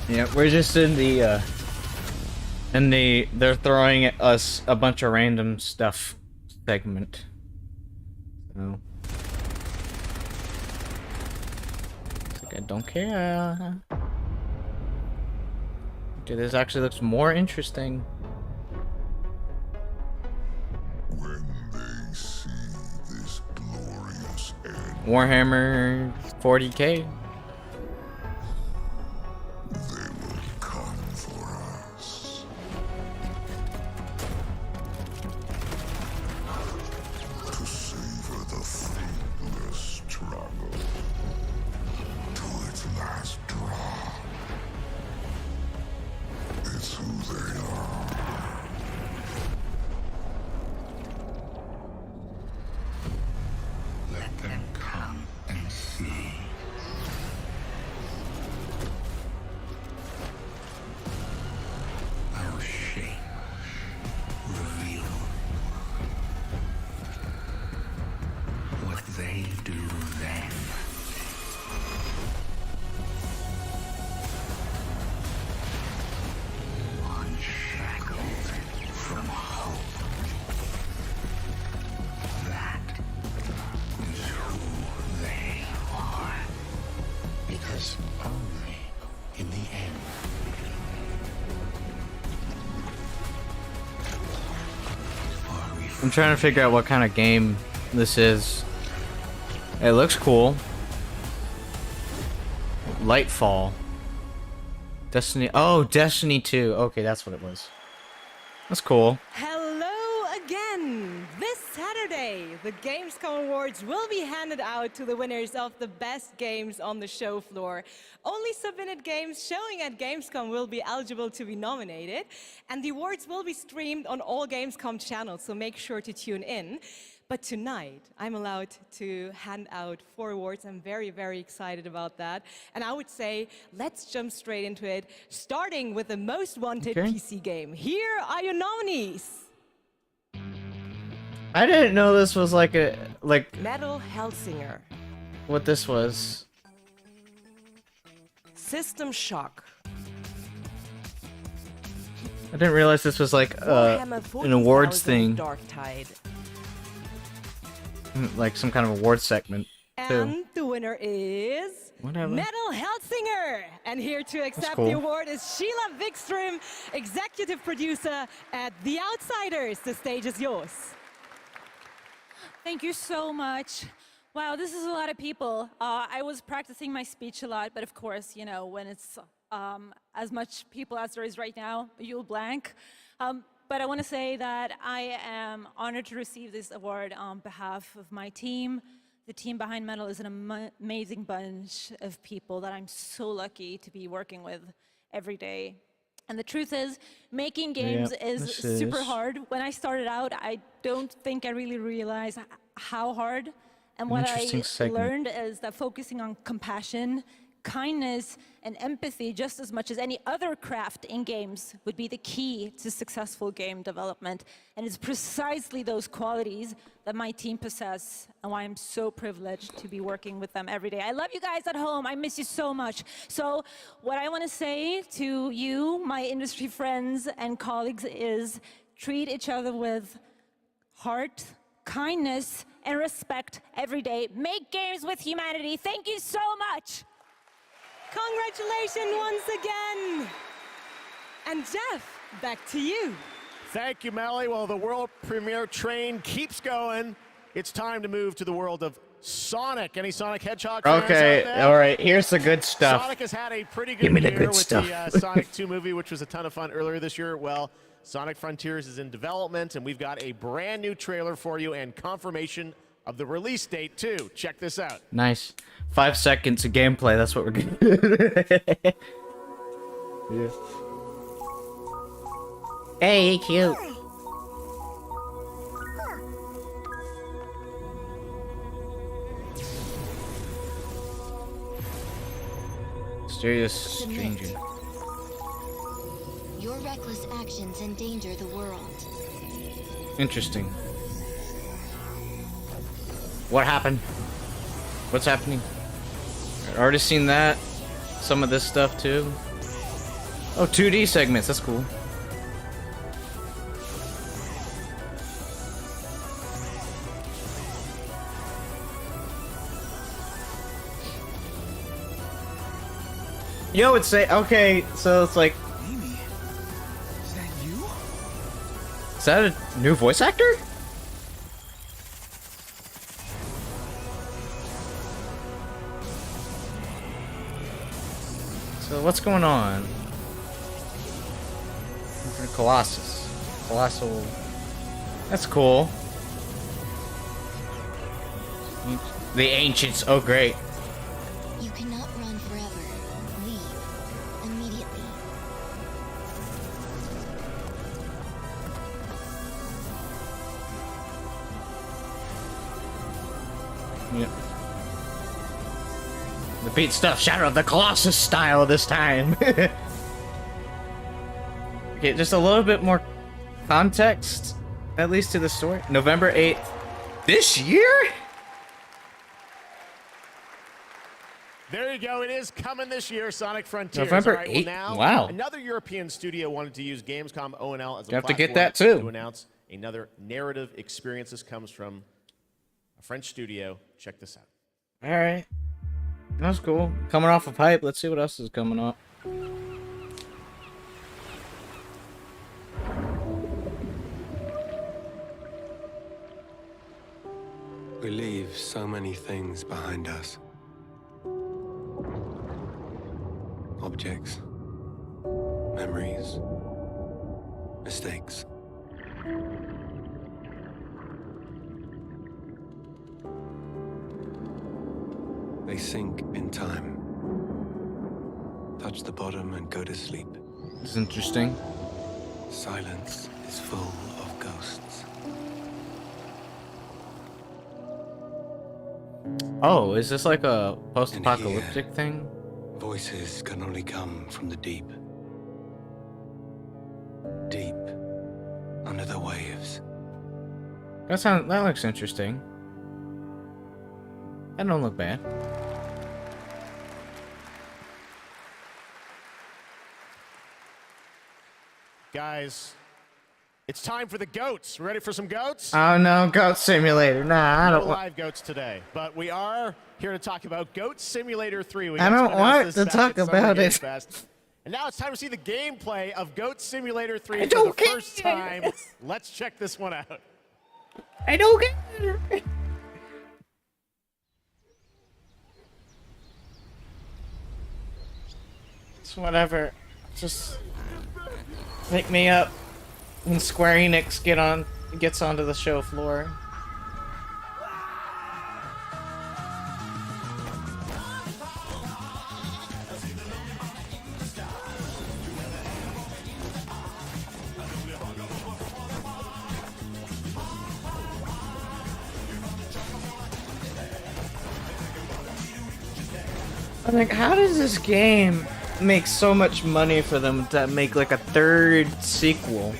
Yeah, we're just in the they're throwing at us a bunch of random stuff segment. So it's like I don't care. Okay, this actually looks more interesting. When they see this glorious end, Warhammer 40K. they will come for us. To savor the fruitless struggle to its last drop. It's who they are. Let them come and see. I'm trying to figure out what kind of game this is. It looks cool. Lightfall. Destiny. Oh, Destiny 2. Okay, that's what it was. That's cool. Hello again! This Saturday, the Gamescom Awards will be handed out to the winners of the best games on the show floor. Only submitted games showing at Gamescom will be eligible to be nominated, and the awards will be streamed on all Gamescom channels, so make sure to tune in. But tonight, I'm allowed to hand out 4 awards. I'm very, very excited about that. And I would say, let's jump straight into it, starting with the most wanted PC game. Here are your nominees. I didn't know this was like a Metal Hellsinger. what this was. System Shock. I didn't realize this was like an awards thing. Darktide. Like some kind of award segment too. And the winner is Whatever. Metal Hellsinger. And here to accept cool. the award is Sheila Wikström, executive producer at The Outsiders. The stage is yours. Thank you so much. Wow, this is a lot of people. I was practicing my speech a lot, but of course, you know, when it's as much people as there is right now, you'll blank. But I want to say that I am honored to receive this award on behalf of my team. The team behind Metal is an amazing bunch of people that I'm so lucky to be working with every day. And the truth is, making games is super hard. When I started out, I don't think I really realized how hard. And what I learned is that focusing on compassion, kindness, and empathy just as much as any other craft in games would be the key to successful game development. And it's precisely those qualities that my team possess and why I'm so privileged to be working with them every day. I love you guys at home. I miss you so much. So what I want to say to you, my industry friends and colleagues, is treat each other with heart, kindness, and respect every day. Make games with humanity. Thank you so much. Congratulations once again. And Jeff, back to you. Thank you, Melly. Well, the world premiere train keeps going. It's time to move to the world of Sonic. Any Sonic Hedgehog fans out there? All right. Here's the good stuff. Sonic has had a pretty good Give me the year good with stuff. the Sonic 2 movie, which was a ton of fun earlier this year. Well, Sonic Frontiers is in development, and we've got a brand new trailer for you and confirmation of the release date, too. Check this out. Nice. 5 seconds of gameplay. That's what we're gonna. Yeah. Hey, cute. Mysterious stranger. Your reckless actions endanger the world. Interesting. What happened? What's happening? I've already seen that. Some of this stuff too. Oh, 2D segments. That's cool. Yo, it's say okay. So it's like. Amy, is that you? Is that a new voice actor? So what's going on? Colossus. Colossal. That's cool. The Ancients. Oh, great. You cannot run forever. Leave immediately. Yep. The beat stuff, Shadow of the Colossus style this time. Okay, just a little bit more context, at least to the story. November 8th. This year? There you go. It is coming this year, Sonic Frontiers. November All right, 8th? Well, now, wow. Another European studio wanted to use Gamescom O&L as a You have to platform get that too. to announce another narrative experience. This comes from a French studio. Check this out. All right. That's cool. Coming off of hype. Let's see what else is coming up. We leave so many things behind us. Objects, memories, mistakes. They sink in time, touch the bottom and go to sleep. It's interesting. Silence is full of ghosts. Oh, is this like a post-apocalyptic thing? Voices can only come from the deep. Deep under the waves. That looks interesting. That don't look bad. Guys, it's time for the goats. Ready for some goats? Oh no, Goat Simulator. Nah, I don't No want. live goats today, but we are here to talk about Goat Simulator 3. We I got don't to want announce to this talk back at Summer about Games it. Fest. And now it's time to see the gameplay of Goat Simulator 3 I for don't the get first it. time. Let's check this one out. I don't get it. It's whatever. Just make me up when Square Enix gets onto the show floor. I'm like, how does this game make so much money for them to make like a third sequel?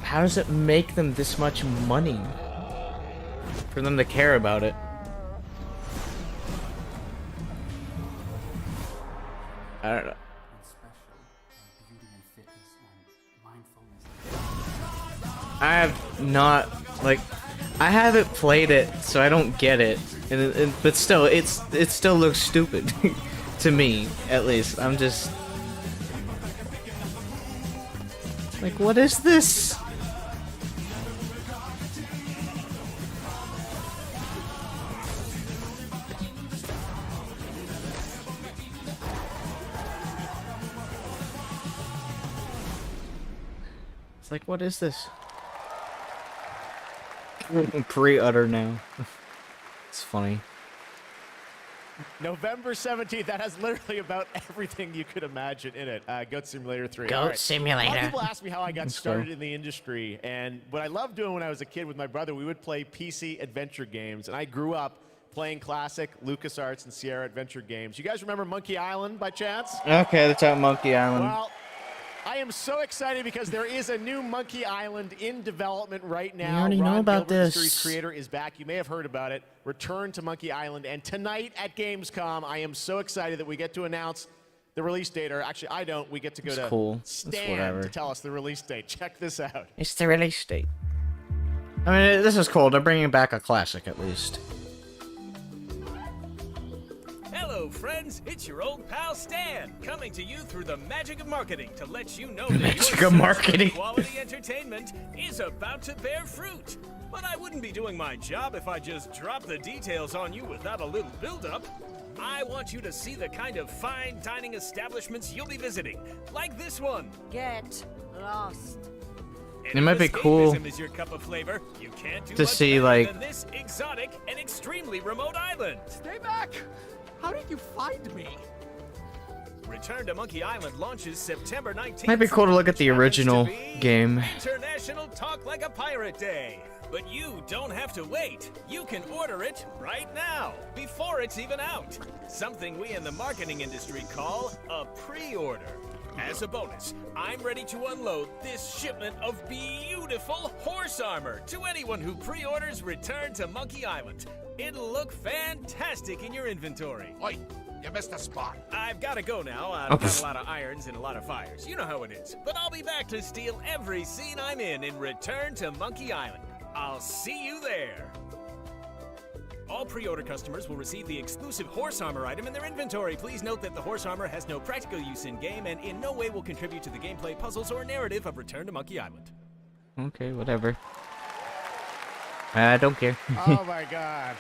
How does it make them this much money for them to care about it? I don't know. I have not, like, I haven't played it, so I don't get it. But still, it still looks stupid to me, at least. I'm just like, what is this? It's like, what is this? Pre-utter now. It's funny. November 17th, that has literally about everything you could imagine in it. Goat Simulator 3. Goat All right. Simulator. A lot of people ask me how I got Let's started go. in the industry, and what I loved doing when I was a kid with my brother, we would play PC adventure games, and I grew up playing classic LucasArts and Sierra adventure games. You guys remember Monkey Island by chance? Okay, that's out Monkey Island. Well, I am so excited because there is a new Monkey Island in development right now. We already know Ron about Gilbert, the this. series creator, is back. You may have heard about it. Return to Monkey Island. And tonight at Gamescom, I am so excited that we get to announce the release date. Or actually, I don't. We get to go It's to cool. It's Stan whatever. to tell us the release date. Check this out. It's the release date. I mean, this is cool. They're bringing back a classic, at least. Hello, friends. It's your old pal Stan, coming to you through the magic of marketing to let you know that Magic your of marketing. quality entertainment is about to bear fruit. But I wouldn't be doing my job if I just dropped the details on you without a little build-up. I want you to see the kind of fine dining establishments you'll be visiting, like this one. Get lost. It might be cool Escapism is your cup of flavor. You can't do to much see, better like- than this exotic and extremely remote island. Stay back! How did you find me? Return to Monkey Island launches September 19th. Might be cool to look at the original game. International Talk Like a Pirate Day. But you don't have to wait. You can order it right now, before it's even out. Something we in the marketing industry call a pre-order. As a bonus, I'm ready to unload this shipment of beautiful horse armor to anyone who pre-orders Return to Monkey Island. It'll look fantastic in your inventory. Oi, you missed a spot. I've got to go now. I've got a lot of irons and a lot of fires. You know how it is. But I'll be back to steal every scene I'm in Return to Monkey Island. I'll see you there. all pre-order customers will receive the exclusive horse armor item in their inventory. Please note that the horse armor has no practical use in-game and in no way will contribute to the gameplay, puzzles, or narrative of Return to Monkey Island. Okay, whatever. I don't care. Oh my god.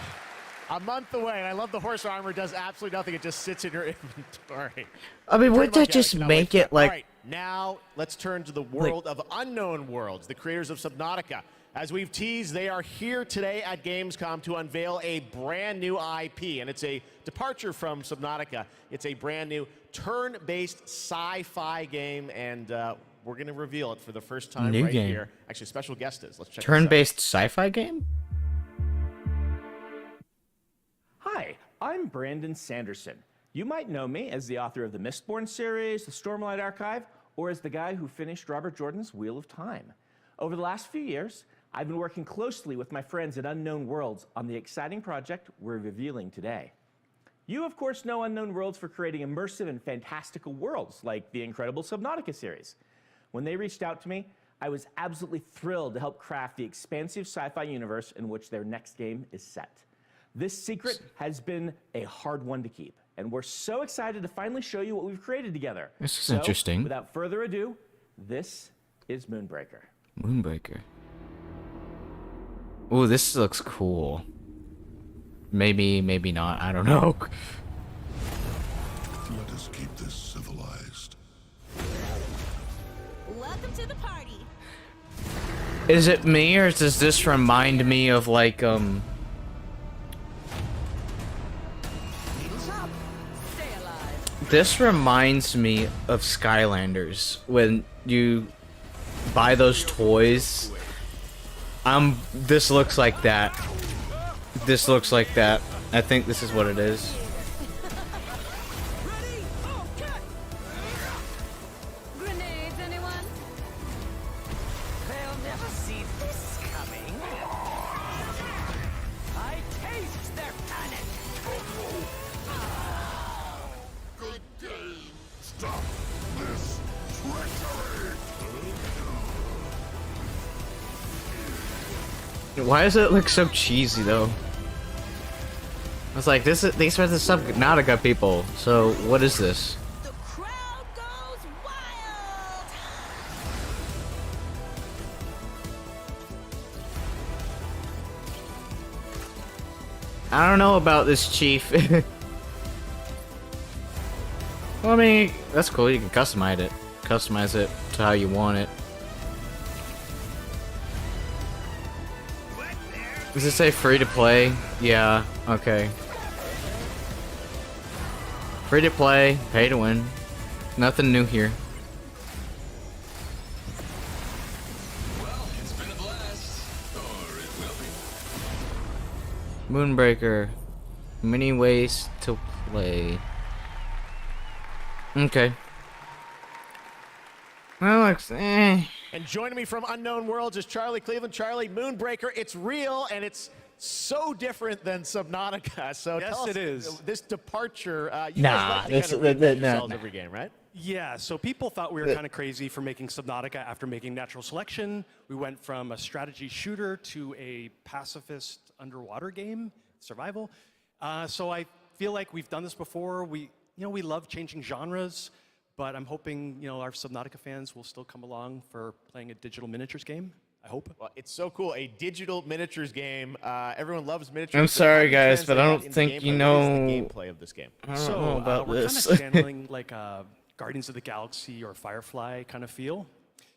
A month away, and I love the horse armor does absolutely nothing. It just sits in your inventory. I mean, wouldn't that just make it like... All right, now let's turn to the world of Unknown Worlds, the creators of Subnautica. As we've teased, they are here today at Gamescom to unveil a brand new IP, and it's a departure from Subnautica. It's a brand new turn-based sci-fi game, and we're going to reveal it for the first time New right game. here. Actually, special guest is. Let's check this out. Turn-based sci-fi game? Hi, I'm Brandon Sanderson. You might know me as the author of the Mistborn series, the Stormlight Archive, or as the guy who finished Robert Jordan's Wheel of Time. Over the last few years, I've been working closely with my friends at Unknown Worlds on the exciting project we're revealing today. You, of course, know Unknown Worlds for creating immersive and fantastical worlds like the incredible Subnautica series. When they reached out to me, I was absolutely thrilled to help craft the expansive sci-fi universe in which their next game is set. This secret has been a hard one to keep, and we're so excited to finally show you what we've created together. This is interesting. Without further ado, this is Moonbreaker. Moonbreaker. Ooh, this looks cool. Maybe, maybe not. I don't know. Let us keep this civilized. Welcome to the party. Is it me, or does this remind me of, like, This reminds me of Skylanders, when you buy those toys. This looks like that. This looks like that. I think this is what it is. Grenades, anyone? They'll never see this coming. I taste their panic. Good game. Stop this treachery. Why does it look so cheesy though? I was like, these are the Subnautica people. So what is this? The crowd goes wild. I don't know about this, Chief. Well, I mean, that's cool. You can customize it to how you want it. Does it say free to play? Yeah. Okay. Free to play, pay to win. Nothing new here. Well, it's been a blast. Or it will be. Moonbreaker. Many ways to play. Okay. Well, looks And joining me from Unknown Worlds is Charlie Cleveland. Charlie, Moonbreaker, it's real and it's so different than Subnautica. So Yes, tell us it is. This departure. You Nah, guys like to this- kind of reinvent nah. yourselves every game, right? Yeah, so people thought we were kind of crazy for making Subnautica after making Natural Selection. We went from a strategy shooter to a pacifist underwater game, survival. So I feel like we've done this before. We love changing genres, but I'm hoping, our Subnautica fans will still come along for playing a digital miniatures game. I hope. Well, it's so cool. A digital miniatures game. Everyone loves miniatures. I'm sorry, How do you guys, but I translate don't that into think gameplay? you What know. is the gameplay of this game? I don't know about we're this. kind of channeling like a Guardians of the Galaxy or Firefly kind of feel.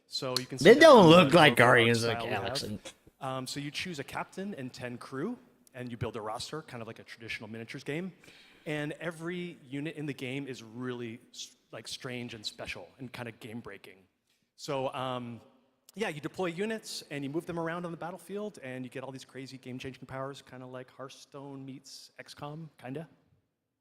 So you can. They see don't that look like Overwatch Guardians of the style we have. Galaxy. So you choose a captain and 10 crew, and you build a roster, kind of like a traditional miniatures game. And every unit in the game is really like strange and special and kind of game breaking. So yeah, you deploy units and you move them around on the battlefield, and you get all these crazy game-changing powers, kind of like Hearthstone meets XCOM, kinda.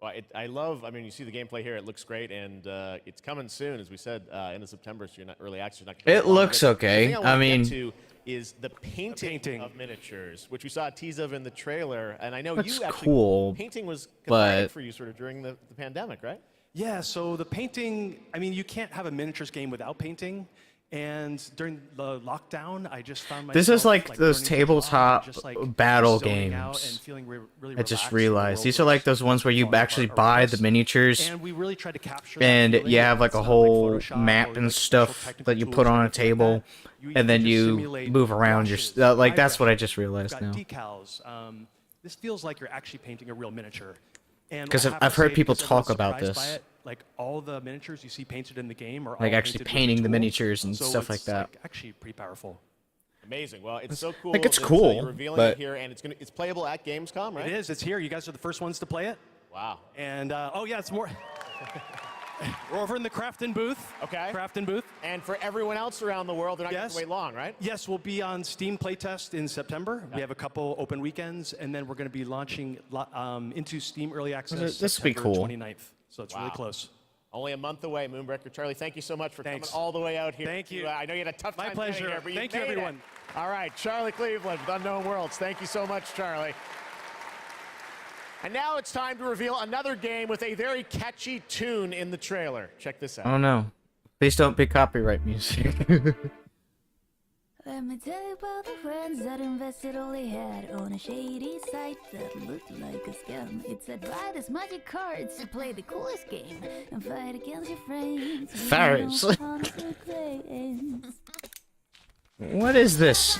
Well, I mean, you see the gameplay here. It looks great, and it's coming soon, as we said, end of September. So you're not early access. You're not gonna It be long, looks but okay. The thing I wanna get mean- to is the painting of miniatures, which we saw a tease of in the trailer. And I know Looks you actually cool, painting was but- cathartic for you sort of during the pandemic, right? Yeah, so the painting, I mean, you can't have a miniatures game without painting. And during the lockdown, I just found myself. This is like those learning to draw tabletop and just, like, battle zoning out games. and feeling really I just relaxed, and the realized world these are was like those ones where you falling actually apart buy around the us. miniatures, And we really tried to capture that and feeling. you have like a It's not whole Photoshop map or, and like, stuff special technical that you tools put or on a anything like table, that. and then just you simulate move around. brushes, Like that's what I just We've realized got now. decals. This feels like you're actually painting a real miniature. And 'Cause I have I've to heard say, people because talk everyone's about surprised by this. it, like all the miniatures you see painted in the game are Like all actually painted with painting the tool, miniatures and so stuff like it's, that. actually pretty powerful. Amazing. Well, it's so cool. like, it's that, cool, you're revealing but- it here, and it's playable at Gamescom, right? It is. It's here. You guys are the first ones to play it. Wow. And oh yeah, it's more. We're over in the Crafton booth. Okay. Crafton booth. And for everyone else around the world, they're not going to wait long, right? Yes, we'll be on Steam playtest in September. We have a couple open weekends, and then we're going to be launching into Steam Early Access This would be September cool. 29th. So it's really close. Only a month away, Moonbreaker. Charlie, thank you so much for Thanks. coming all the way out here. Thank you. I know you had a tough My time pleasure. getting here, but Thank you you, made everyone. It. All right, Charlie Cleveland with Unknown Worlds. Thank you so much, Charlie. And now it's time to reveal another game with a very catchy tune in the trailer. Check this out. Oh no! Please don't pick copyright music. Let me tell you about the friends that invested all they had on a shady site that looked like a scam. It said buy this magic cards to play the coolest game and fight against your friends. Ferrets. What is this?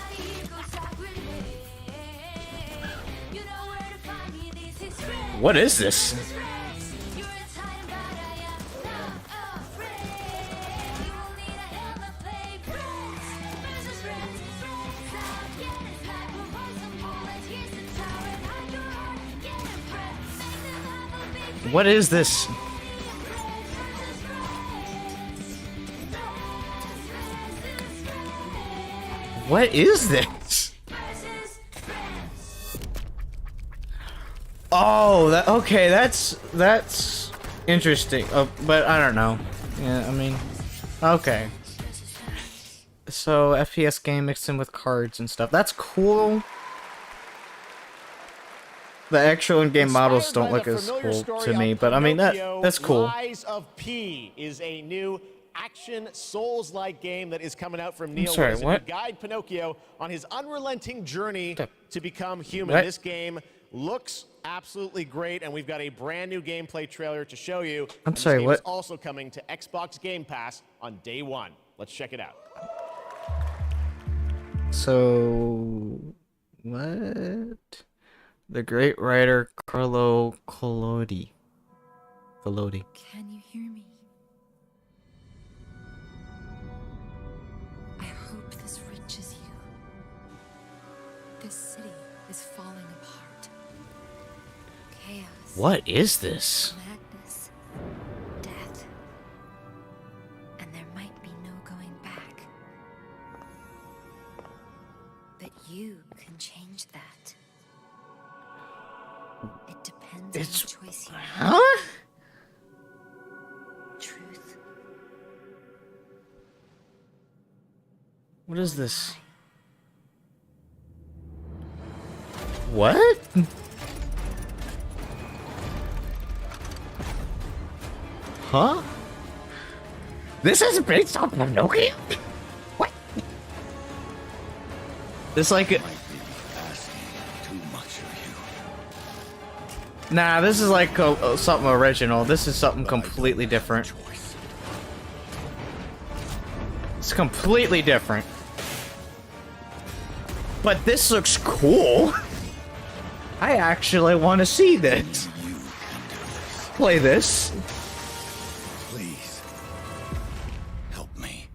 What is this? What is this? What is this? Oh, that okay. That's interesting. Oh, but I don't know. Yeah, I mean, okay. So FPS game mixed in with cards and stuff. That's cool. The actual in-game models don't look as cool to me, but I mean that's cool. Lies of P is a new action Souls-like game that is coming out from Neil. sorry, what? Guide Pinocchio on his unrelenting journey to become human. What? This game looks absolutely great, and we've got a brand new gameplay trailer to show you. I'm And sorry, this game what? is also coming to Xbox Game Pass on day one. Let's check it out. So what? The great writer Carlo Collodi. Can you hear me? I hope this reaches you. This city is falling apart. Chaos. What is this? Madness. Death. And there might be no going back. But you can change that. It depends on the choice you make. Huh? Truth. What is this? What? Huh? This is based on Pinocchio? What? This like Nah, this is like something original. This is something completely different. It's completely different. But this looks cool. I actually want to see this. Play this. Please. Help me.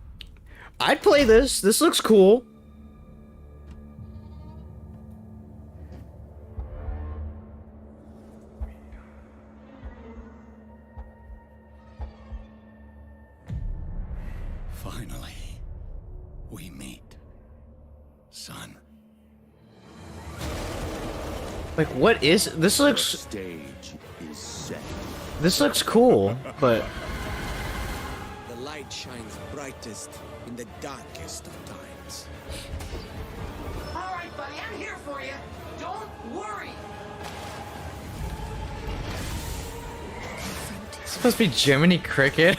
I'd play this. This looks cool. Finally, we meet. Son. Like, what is this? Looks Stage is set. this looks cool, but The light shines brightest in the darkest of times. All right, buddy, I'm here for you. Don't worry. it's supposed to be Jiminy Cricket.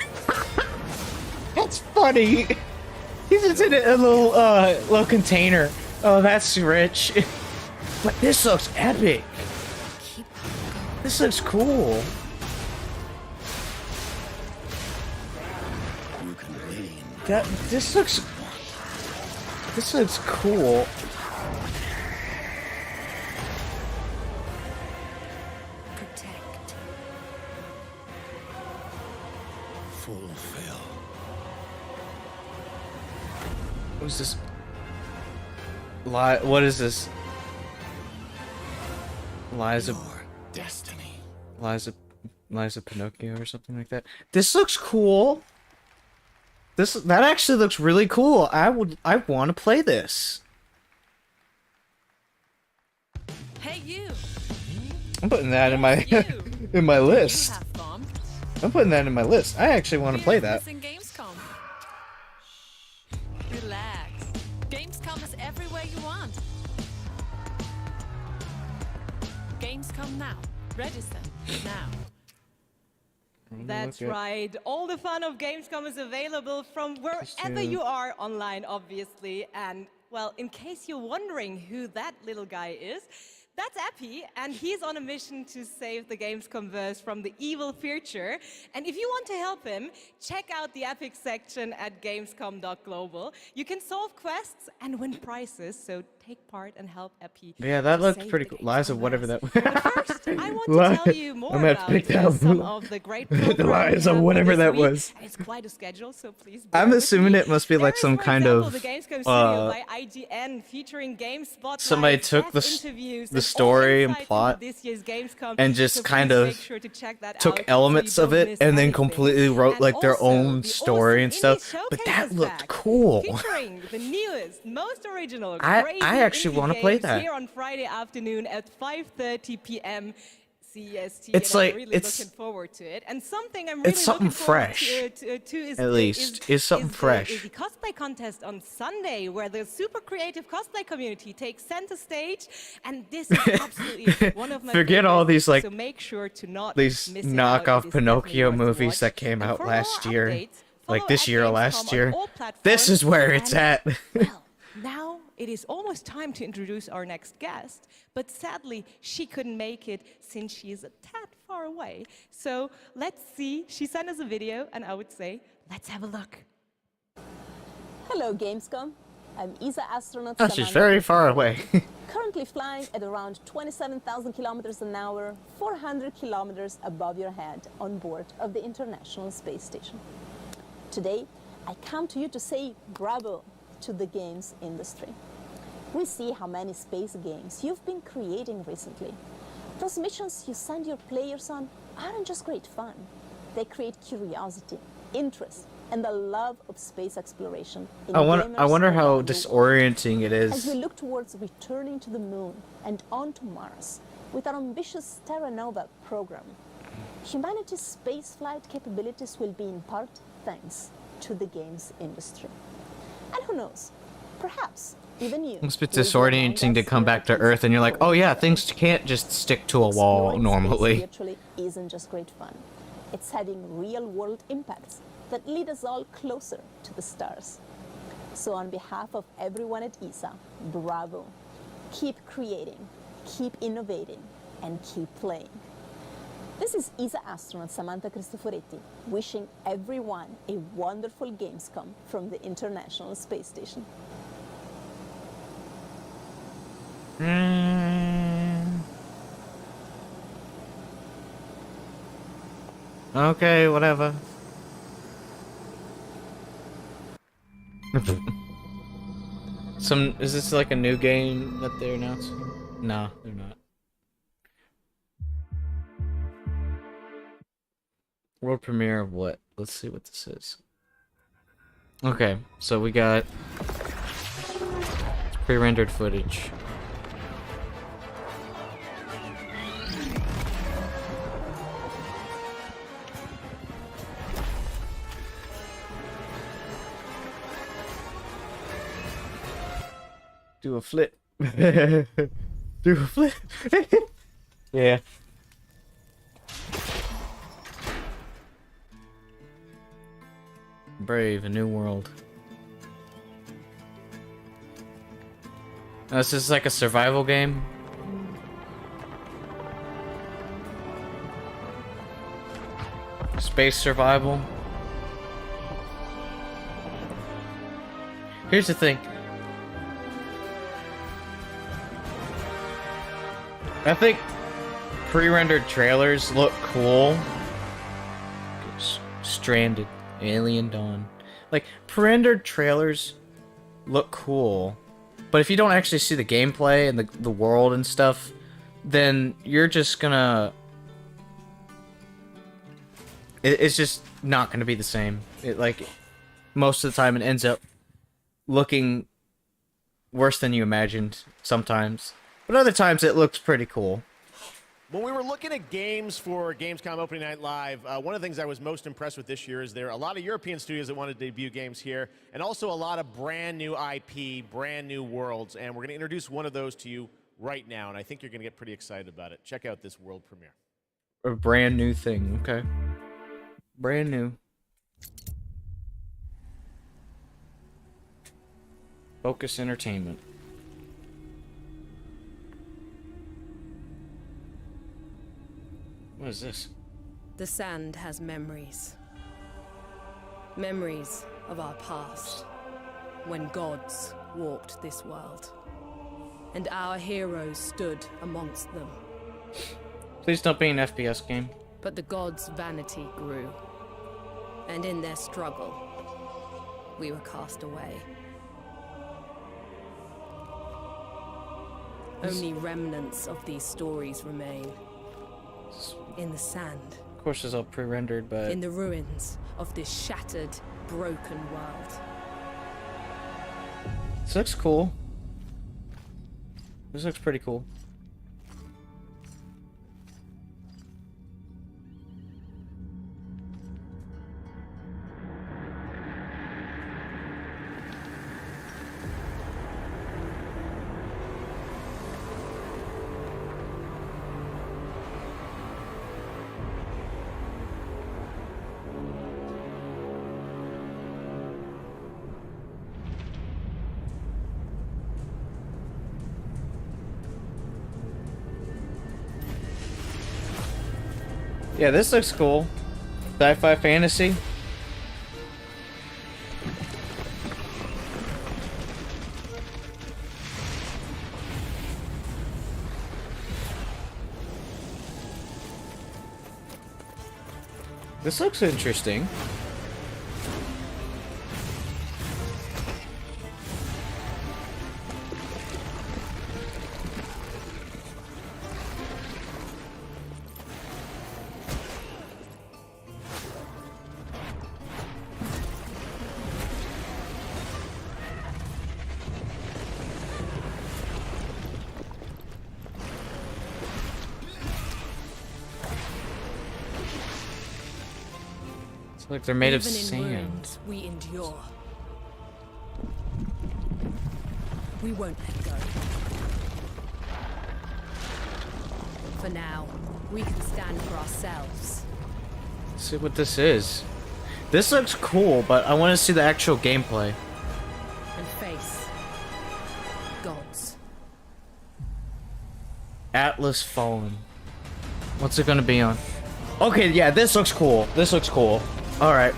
That's funny. He's just in a little container. Oh, that's rich. But this looks epic. This looks cool. This looks cool. Protect. Fulfill. What's this? What is this? Liza. Destiny. Liza Pinocchio or something like that. This looks cool. That actually looks really cool. I want to play this. Hey, you. I'm putting that in my in my list. I'm putting that in my list. I actually want to play that. Gamescom. Relax. Gamescom is everywhere you want. Gamescom now. Register now. That's right. All the fun of Gamescom is available from wherever you are online, obviously. And, well, in case you're wondering who that little guy is, that's Epi, and he's on a mission to save the Gamescomverse from the evil future. And if you want to help him, check out the Epic section at gamescom.global. You can solve quests and win prizes, so take part and help Epi. Yeah, that looked pretty cool. Liza, whatever that was. First, I want to tell you more about some of the great Liza, whatever that was. It's quite a schedule, so please. I'm assuming it must be like some kind of the Gamescom studio by IGN featuring GameSpot. Somebody took the story and plot and just kind of took elements of it and then completely wrote like their own story and stuff. But that looked cool. Featuring the newest, most original, I actually want to play that. Here on Friday afternoon at 5:30 p.m. CEST. It's like really looking forward to it, and something I'm really it's something looking forward fresh. To is, at least is something fresh. Is the cosplay contest on Sunday, where the super creative cosplay community takes center stage, and this is absolutely one of my Forget all these like so make sure to not these knockoff Pinocchio movies that came out last year, like this year or last year. This is where it's at. Now it is almost time to introduce our next guest, but sadly she couldn't make it since she is a tad far away. So let's see, she sent us a video and I would say, let's have a look. Hello Gamescom, I'm ESA astronaut Oh, she's very far away. currently flying at around 27,000 kilometers an hour, 400 kilometers above your head on board of the International Space Station. Today, I come to you to say bravo to the games industry. We see how many space games you've been creating recently. Those missions you send your players on aren't just great fun. They create curiosity, interest, and the love of space exploration. I wonder how disorienting it as we is. look towards returning to the moon and on to Mars with our ambitious Terra Nova program. Humanity's spaceflight capabilities will be in part thanks to the games industry. And who knows, perhaps even you. It's a bit disorienting to come back to Earth and you're like, oh yeah, things can't just stick to a wall normally. Virtually isn't just great fun. It's having real-world impacts that lead us all closer to the stars. So on behalf of everyone at ESA, bravo. Keep creating, keep innovating, and keep playing. This is ESA astronaut Samantha Cristoforetti, wishing everyone a wonderful Gamescom from the International Space Station. Okay, whatever. Is this like a new game that they're announcing? No, they're not. World premiere of what? Let's see what this is. Okay, so we got pre-rendered footage. Do a flip. Do a flip. Yeah. Brave, a new world. This is like a survival game. Space survival. Here's the thing. I think pre-rendered trailers look cool. Stranded, Alien Dawn. Like, pre-rendered trailers look cool, but if you don't actually see the gameplay and the world and stuff, then you're just gonna... It's just not gonna be the same. Like, most of the time it ends up looking worse than you imagined sometimes. But other times it looks pretty cool. When we were looking at games for Gamescom Opening Night Live, one of the things I was most impressed with this year is there are a lot of European studios that wanted to debut games here, and also a lot of brand new IP, brand new worlds, and we're going to introduce one of those to you right now, and I think you're going to get pretty excited about it. Check out this world premiere. A brand new thing, okay. Brand new. Focus Entertainment. What is this? The sand has memories. Memories of our past, when gods walked this world, and our heroes stood amongst them. Please don't be an FPS game. But the gods' vanity grew, and in their struggle, we were cast away. Only remnants of these stories remain. In the sand. Of course, it's all pre-rendered, but... In the ruins of this shattered, broken world. This looks cool. This looks pretty cool. Yeah, this looks cool. Sci-fi fantasy. This looks interesting. Like they're made of sand. Ruins, we endure. We won't let go. For now, we can stand for ourselves. Let's see what this is. This looks cool, but I want to see the actual gameplay. And face gods. Atlas Fallen. What's it gonna be on? Okay, yeah, this looks cool. This looks cool. Alright.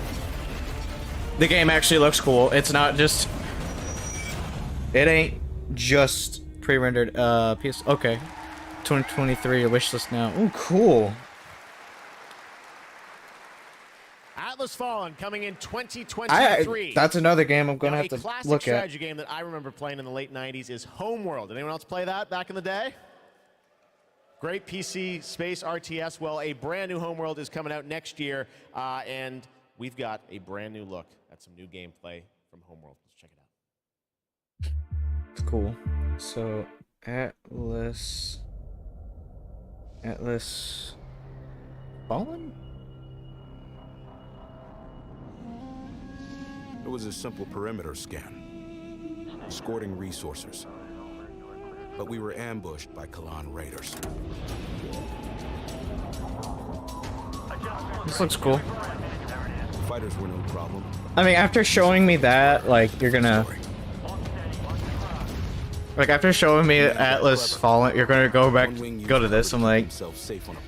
The game actually looks cool. It's not just... It ain't just pre-rendered PS... Okay. 2023, a wishlist now. Ooh, cool. Atlas Fallen coming in 2023. That's another game I'm gonna have to look at. A classic strategy game that I remember playing in the late 90s is Homeworld. Did anyone else play that back in the day? Great PC space RTS. Well, a brand new Homeworld is coming out next year, and we've got a brand new look at some new gameplay from Homeworld. Let's check it out. It's cool. So, Atlas Fallen? It was a simple perimeter scan, escorting resources. But we were ambushed by Kalan raiders. This looks cool. Fighters were no problem. I mean, after showing me that, like, you're gonna... Like after showing me Atlas Fallen, you're gonna go to this. I'm like,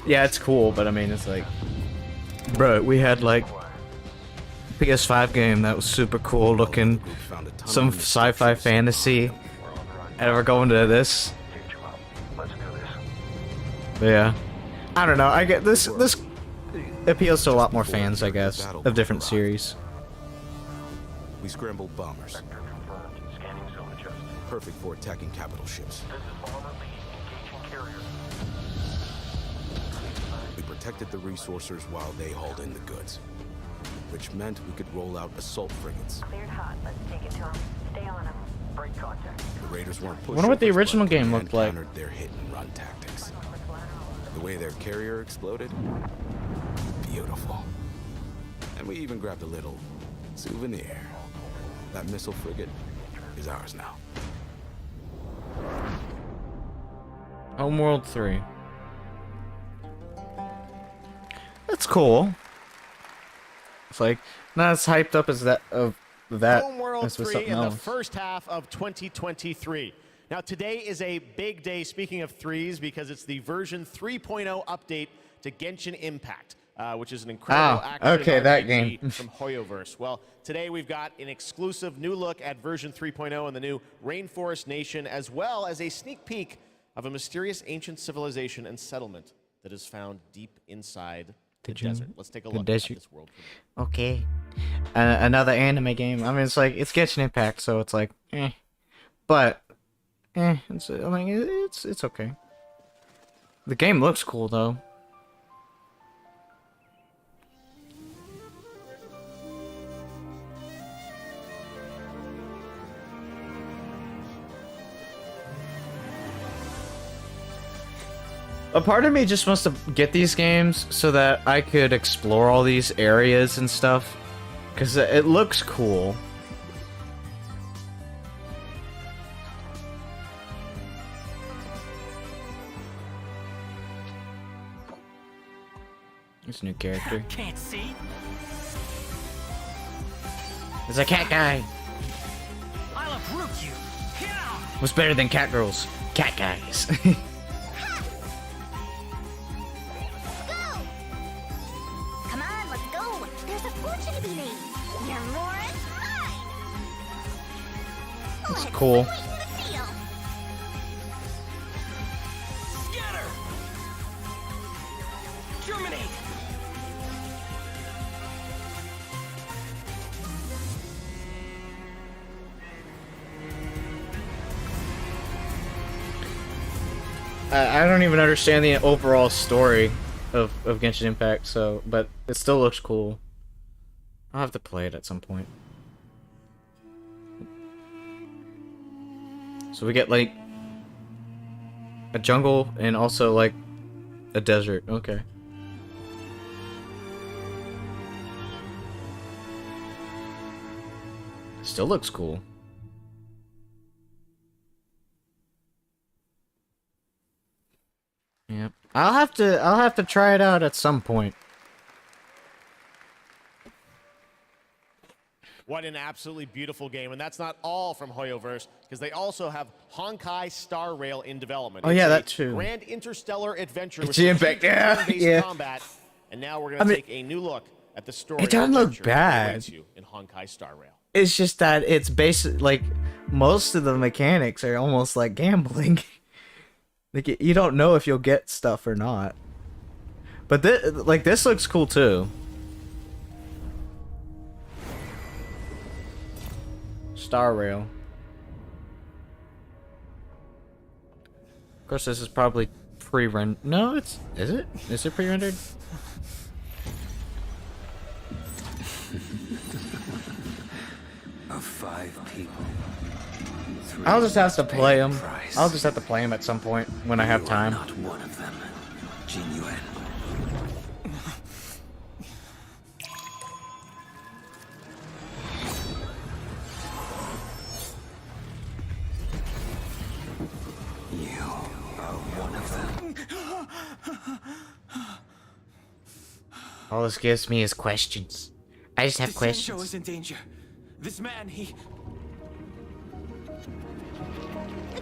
yeah, it's cool, but I mean, it's like, bro, we had like PS5 game that was super cool looking, some sci-fi fantasy, and we're going to this. But yeah, I don't know. I get this. This appeals to a lot more fans, I guess, of different series. We scrambled bombers. Perfect for attacking capital ships. We protected the resourcers while they hauled in the goods, which meant we could roll out assault frigates. Cleared hot. Let's take it to them. Stay on them. Break contact. The raiders weren't pushed. I wonder what the original game looked like. Countered their hit-and-run tactics. The way their carrier exploded, beautiful. And we even grabbed a little souvenir. That missile frigate is ours now. Homeworld 3. That's cool. It's like not as hyped up as that Homeworld as with 3 something in else. the first half of 2023. Now today is a big day, speaking of threes, because it's the version 3.0 update to Genshin Impact, which is an incredible action okay, that RPG game. from Hoyoverse. Well, today we've got an exclusive new look at version 3.0 and the new Rainforest Nation, as well as a sneak peek of a mysterious ancient civilization and settlement that is found deep inside the desert. Let's take a look at this world. Okay. Another anime game. I mean, it's like, it's Genshin Impact, so it's like, eh. But, it's, I mean, it's okay. The game looks cool, though. A part of me just wants to get these games so that I could explore all these areas and stuff, because it looks cool. This new character. Can't see. There's a cat guy. I'll uproot you. What's better than cat girls? Cat guys. Come on, let's go. There's a fortune to be made. You're more than mine. It's cool. Scatter. Germinate. I don't even understand the overall story of Genshin Impact, so, but it still looks cool. I'll have to play it at some point. So we get like a jungle and also like a desert. Okay. Still looks cool. Yep. I'll have to try it out at some point. What an absolutely beautiful game, and that's not all from Hoyoverse, because they also have Honkai Star Rail in development. Oh, yeah, It's a that too. Grand interstellar adventure It's with Impact, yeah, turn-based yeah. combat, and now we're gonna take a new look at the story. It doesn't look adventure that bad. awaits you in Honkai Star Rail. It's just that it's basic, like most of the mechanics are almost like gambling. Like you don't know if you'll get stuff or not. But this looks cool too. Star Rail. Of course, this is probably pre-rendered. No, is it? Is it pre-rendered? Of 5 people. I'll just have to play them. I'll just have to play them at some point when I have time. Not one of them. Genuine. You are one of them. All this gives me is questions. I just have This questions. Sancho is in danger. This man, he...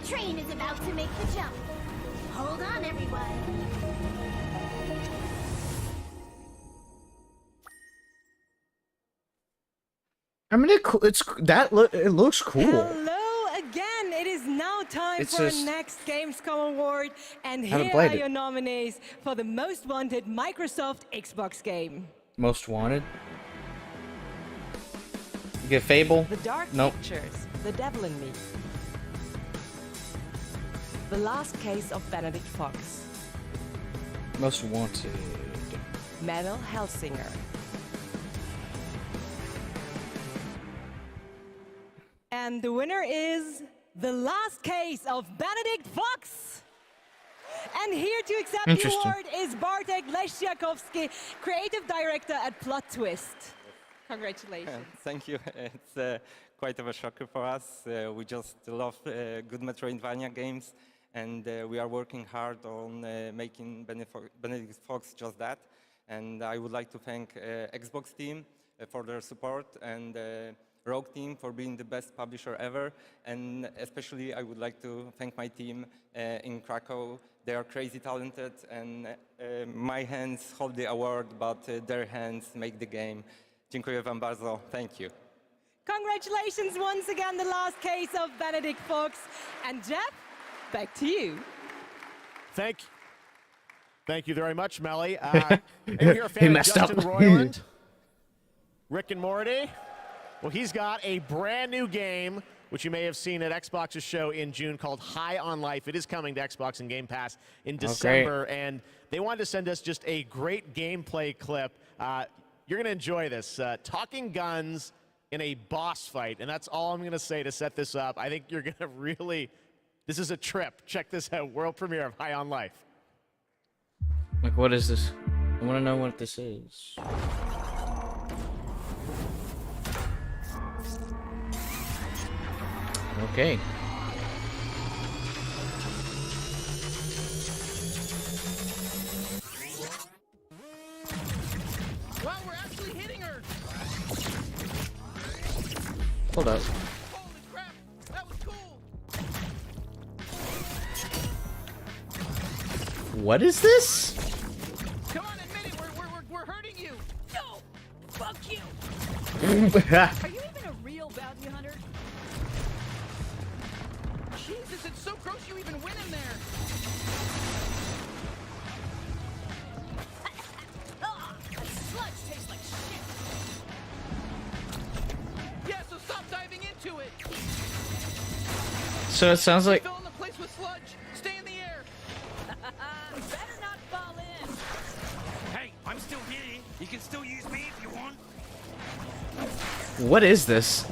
train is about to make the jump. Hold on, everyone. I mean, it looks cool. Hello again. It is now time It's for just- our next Gamescom award, and Haven't here played are it. your nominees for the most wanted Microsoft Xbox game. Most wanted. You get Fable. The Dark Nope. Pictures, The Devil in Me. The Last Case of Benedict Fox. Most wanted. Metal Hellsinger. And the winner is The Last Case of Benedict Fox. And here to accept the Interesting. award is Bartek Leszczakowski, creative director at Plot Twist. Congratulations. Thank you. It's quite of a shocker for us. We just love good Metroidvania games, and we are working hard on making Benedict Fox just that. And I would like to thank Xbox team for their support, and Rogue team for being the best publisher ever. And especially I would like to thank my team in Krakow. They are crazy talented, and my hands hold the award, but their hands make the game. Dziękuję wam bardzo. Thank you. Congratulations once again, The Last Case of Benedict Fox. And Jeff, back to you. Thank you very much, Melly. And you're a fan He of messed Justin up. Roiland, Rick and Morty. Well, he's got a brand new game, which you may have seen at Xbox's show in June, called High on Life. It is coming to Xbox and Game Pass in December, and they wanted to send us just a great gameplay clip. You're going to enjoy this. Talking guns in a boss fight, and that's all I'm going to say to set this up. I think you're going to really, this is a trip. Check this out, world premiere of High on Life. Like, what is this? I want to know what this is. Okay. Wow, we're actually hitting her! Hold up. Holy crap! That was cool! What is this? Come on, admit it! We're hurting you! No! Fuck you! Are you even a real bounty hunter? Jesus, it's so gross you even went in there! That sludge tastes like shit. Yeah, so stop diving into it! So it sounds like Fill in the place with sludge! Stay in the air! Better not fall in. Hey, I'm still here. You can still use me if you want. what is this?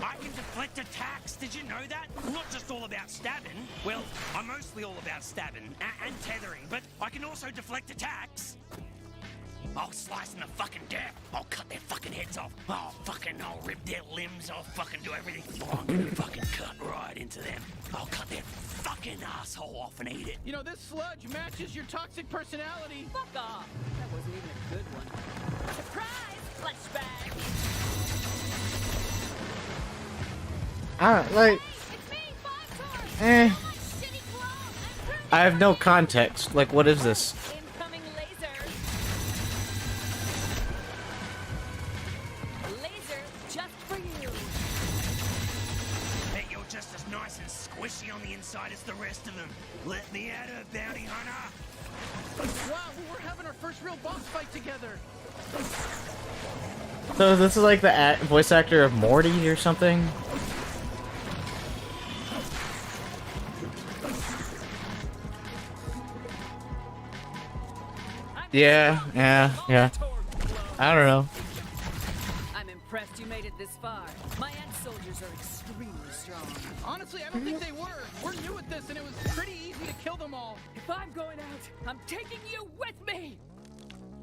I can deflect attacks. Did you know that? I'm not just all about stabbing. Well, I'm mostly all about stabbing and tethering, but I can also deflect attacks. I'll slice them to fucking death. I'll cut their fucking heads off. I'll rip their limbs. I'll fucking do everything. I'm gonna fucking cut right into them. I'll cut their fucking asshole off and eat it. You know, this sludge matches your toxic personality. Fuck off. That wasn't even a good one. Surprise! Clutch bag. Like, I have no context. Like, what is this? Incoming laser. Laser just for you. Bet you're just as nice and squishy on the inside as the rest of them. Let me at her, bounty hunter. Wow, we're having our first real boss fight together. So this is like the voice actor of Morty or something? Yeah. I don't know. I'm impressed you made it this far. My ant soldiers are extremely strong. Honestly, I don't think they were. We're new at this, and it was pretty easy to kill them all. If I'm going out, I'm taking you with me.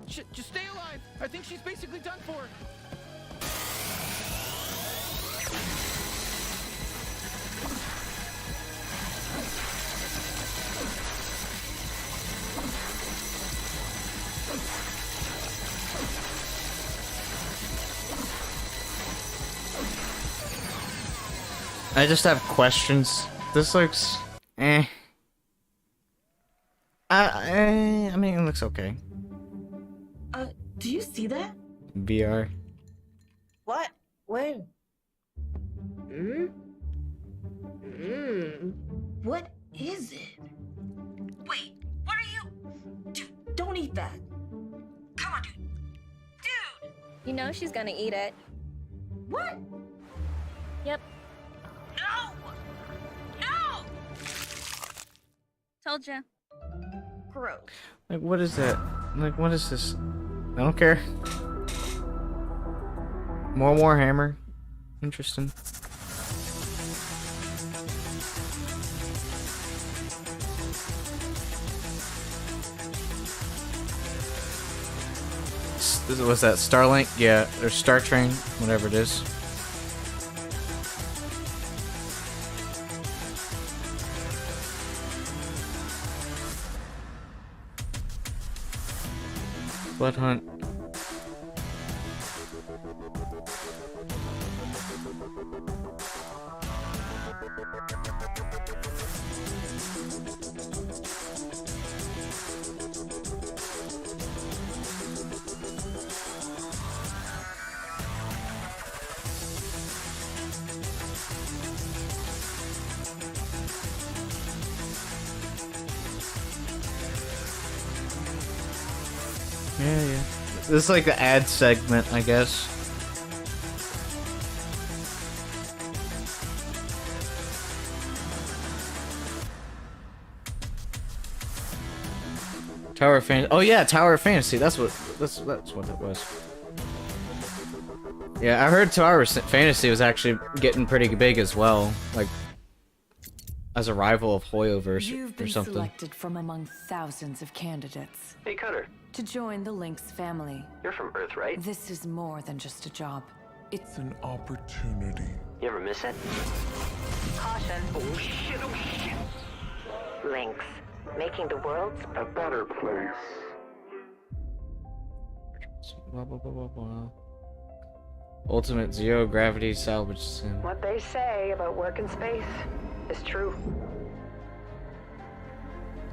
Just stay alive. I think she's basically done for. I just have questions. This looks Eh. I mean, it looks okay. Do you see that? VR. What? Where? What is it? Wait, what are you? Dude, don't eat that. Come on, dude. Dude! You know she's gonna eat it. What? Yep. No! No! Told ya. Gross. Like, what is that? Like, what is this? I don't care. More Warhammer. Interesting. Was that Starlink? Yeah, or Star Train, whatever it is. Blood Hunt. Yeah, yeah. This is like the ad segment, I guess. Tower of Fantasy. Oh yeah, Tower of Fantasy. That's what it was. Yeah, I heard Tower of Fantasy was actually getting pretty big as well, like as a rival of Hoyoverse You've or been something. selected from among thousands of candidates. Hey, Cutter. To join the Lynx family. You're from Earth, right? This is more than just a job. It's an opportunity. You ever miss it? Caution. Oh shit, oh shit. Lynx. Making the world a better place. Blah, blah, blah, blah, blah. Ultimate zero gravity salvage sim. What they say about work in space is true.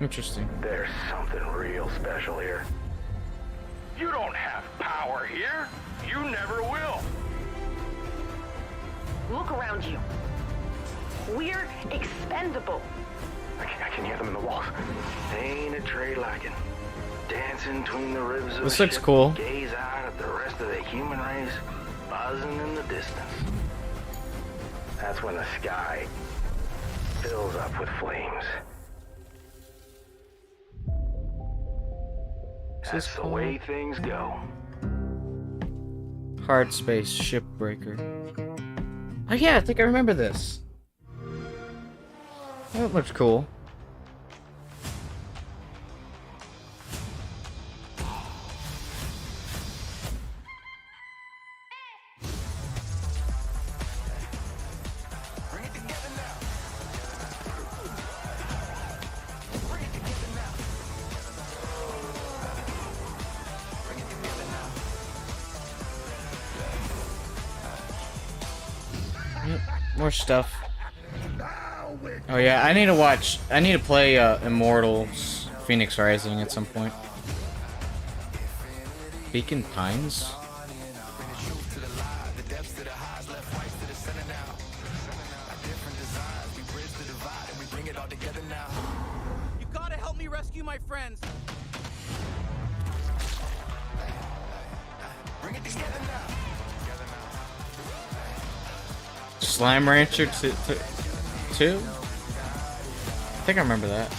Interesting. There's something real special here. You don't have power here. You never will. Look around you. We're expendable. I can hear them in the walls. Ain't a trade like it. Dancing between the ribs of This the looks ship, cool. Gaze out at the rest of the human race buzzing in the distance. That's when the sky fills up with flames. That's the way things go. Hard Space Shipbreaker. Oh yeah, I think I remember this. That looks cool. Yep, more stuff. Oh yeah, I need to play Immortals Phoenix Rising at some point. Beacon Pines? You gotta help me rescue my friends. Slime Rancher 2? I think I remember that.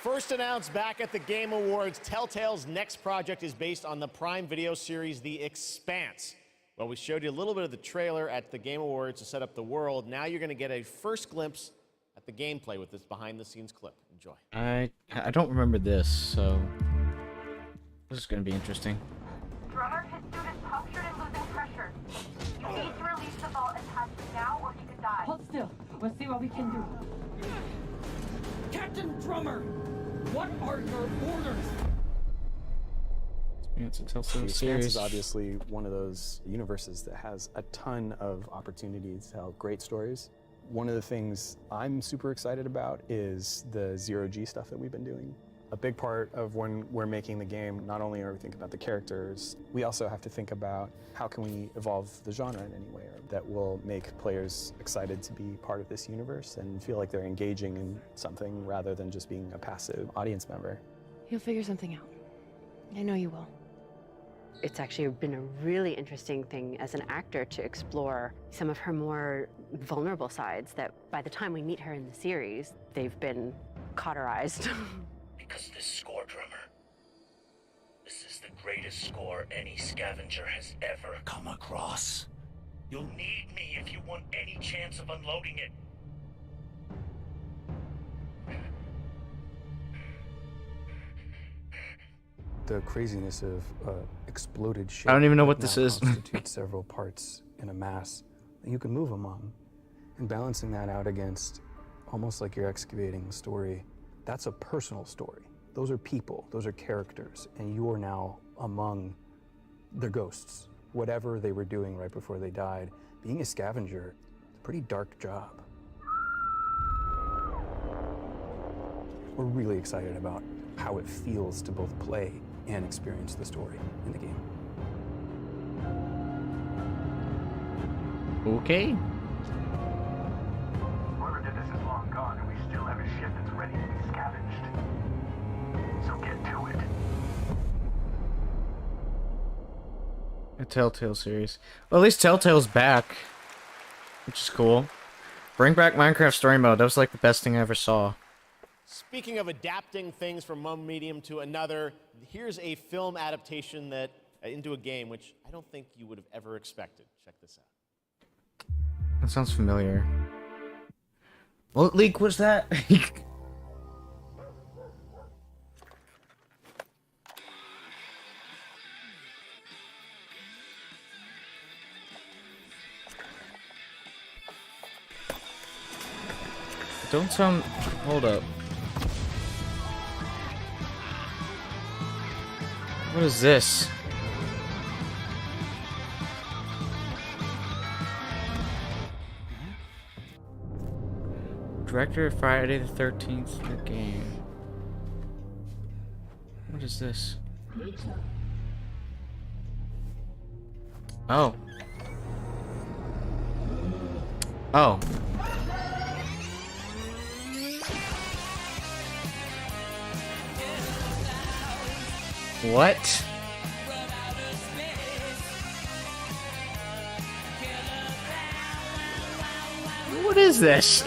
First announced back at the Game Awards, Telltale's next project is based on the Prime Video series The Expanse. Well, we showed you a little bit of the trailer at the Game Awards to set up the world. Now you're going to get a first glimpse at the gameplay with this behind-the-scenes clip. Enjoy. I don't remember this, so this is going to be interesting. Drummer, his suit is punctured and losing pressure. You need to release the vault attached now or he could die. Hold still. We'll see what we can do. Captain Drummer, what are your orders? It's a Telltale The Expanse series. is obviously one of those universes that has a ton of opportunities to tell great stories. One of the things I'm super excited about is the zero-G stuff that we've been doing. A big part of when we're making the game, not only are we thinking about the characters, we also have to think about how can we evolve the genre in any way that will make players excited to be part of this universe and feel like they're engaging in something rather than just being a passive audience member. You'll figure something out. I know you will. It's actually been a really interesting thing as an actor to explore some of her more vulnerable sides that by the time we meet her in the series, they've been cauterized. Because this score, Drummer, this is the greatest score any scavenger has ever come across. You'll need me if you want any chance of unloading it. The craziness of exploded shape. I don't even know what that this now is. constitutes several parts in a mass that you can move among, and balancing that out against almost like you're excavating a story. That's a personal story. Those are people. Those are characters, and you are now among their ghosts. Whatever they were doing right before they died, being a scavenger, it's a pretty dark job. We're really excited about how it feels to both play and experience the story in the game. Okay. Whoever did this is long gone, and we still have a ship that's ready to be scavenged. So get to it. A Telltale series. Well, at least Telltale's back, which is cool. Bring back Minecraft Story Mode. That was like the best thing I ever saw. Speaking of adapting things from one medium to another, here's a film adaptation that into a game, which I don't think you would have ever expected. Check this out. That sounds familiar. What leak was that? Don't sound... Hold up. What is this? Director of Friday the 13th, the game. What is this? Oh. Oh. What? What is this?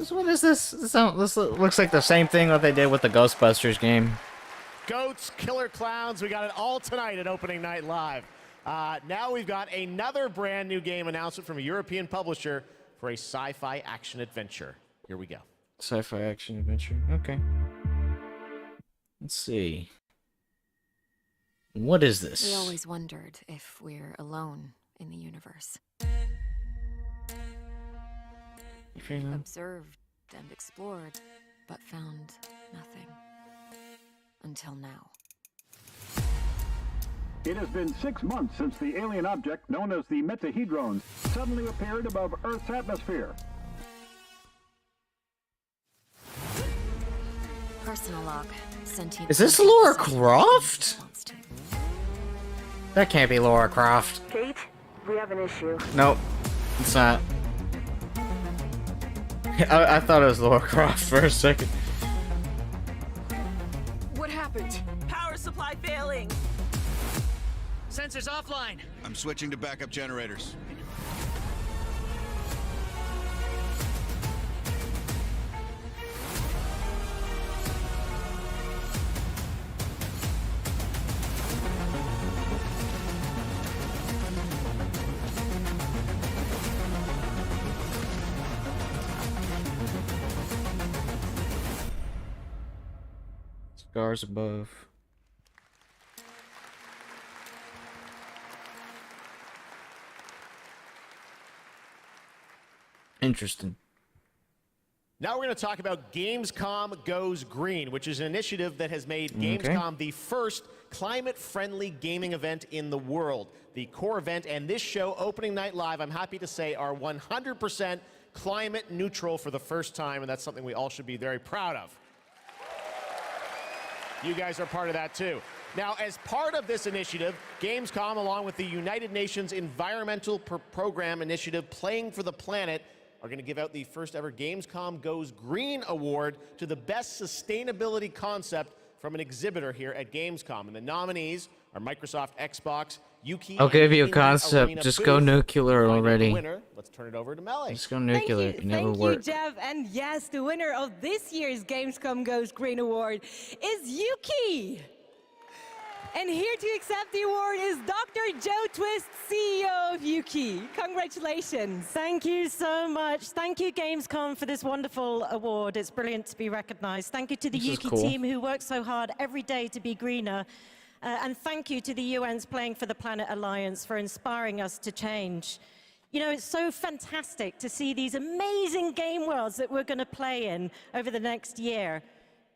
What is this? This looks like the same thing that they did with the Ghostbusters game. Goats, killer clowns, we got it all tonight at Opening Night Live. Now we've got another brand new game announcement from a European publisher for a sci-fi action adventure. Here we go. Sci-fi action adventure. Okay. Let's see. What is this? We always wondered if we're alone in the universe. Observed and explored, but found nothing. Until now. It has been 6 months since the alien object known as the Metahedron suddenly appeared above Earth's atmosphere. Personal log. Sentient. Is this Lara Croft? That can't be Lara Croft. Kate, we have an issue. Nope, it's not. I thought it was Lara Croft for a second. What happened? Power supply failing. Sensors offline. I'm switching to backup generators. Scars above. Interesting. Now we're going to talk about Gamescom Goes Green, which is an initiative that has made Okay. Gamescom the first climate-friendly gaming event in the world. The core event and this show, Opening Night Live, I'm happy to say, are 100% climate neutral for the first time, and that's something we all should be very proud of. You guys are part of that too. Now, as part of this initiative, Gamescom, along with the United Nations Environmental Program Initiative Playing for the Planet, are going to give out the first ever Gamescom Goes Green Award to the best sustainability concept from an exhibitor here at Gamescom. And the nominees are Microsoft, Xbox, Yuki. I'll give you a Indie concept. Arena Just Booth. go nuclear To find out the already. winner, let's turn it over to Melly. Just go nuclear. It never worked. Thank you, Jeff. And yes, the winner of this year's Gamescom Goes Green Award is Yuki. And here to accept the award is Dr. Joe Twist, CEO of Yuki. Congratulations. Thank you so much. Thank you, Gamescom, for this wonderful award. It's brilliant to be recognized. Thank you to the This is Yuki cool. team who works so hard every day to be greener. And thank you to the UN's Playing for the Planet Alliance for inspiring us to change. You know, it's so fantastic to see these amazing game worlds that we're going to play in over the next year.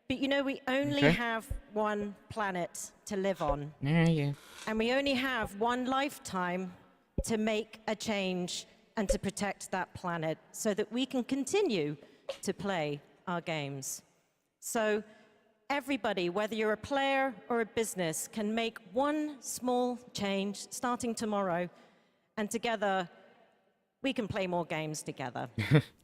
But you know, we only Okay. have one planet to live on. Yeah. And we only have one lifetime to make a change and to protect that planet so that we can continue to play our games. So everybody, whether you're a player or a business, can make one small change starting tomorrow, and together we can play more games together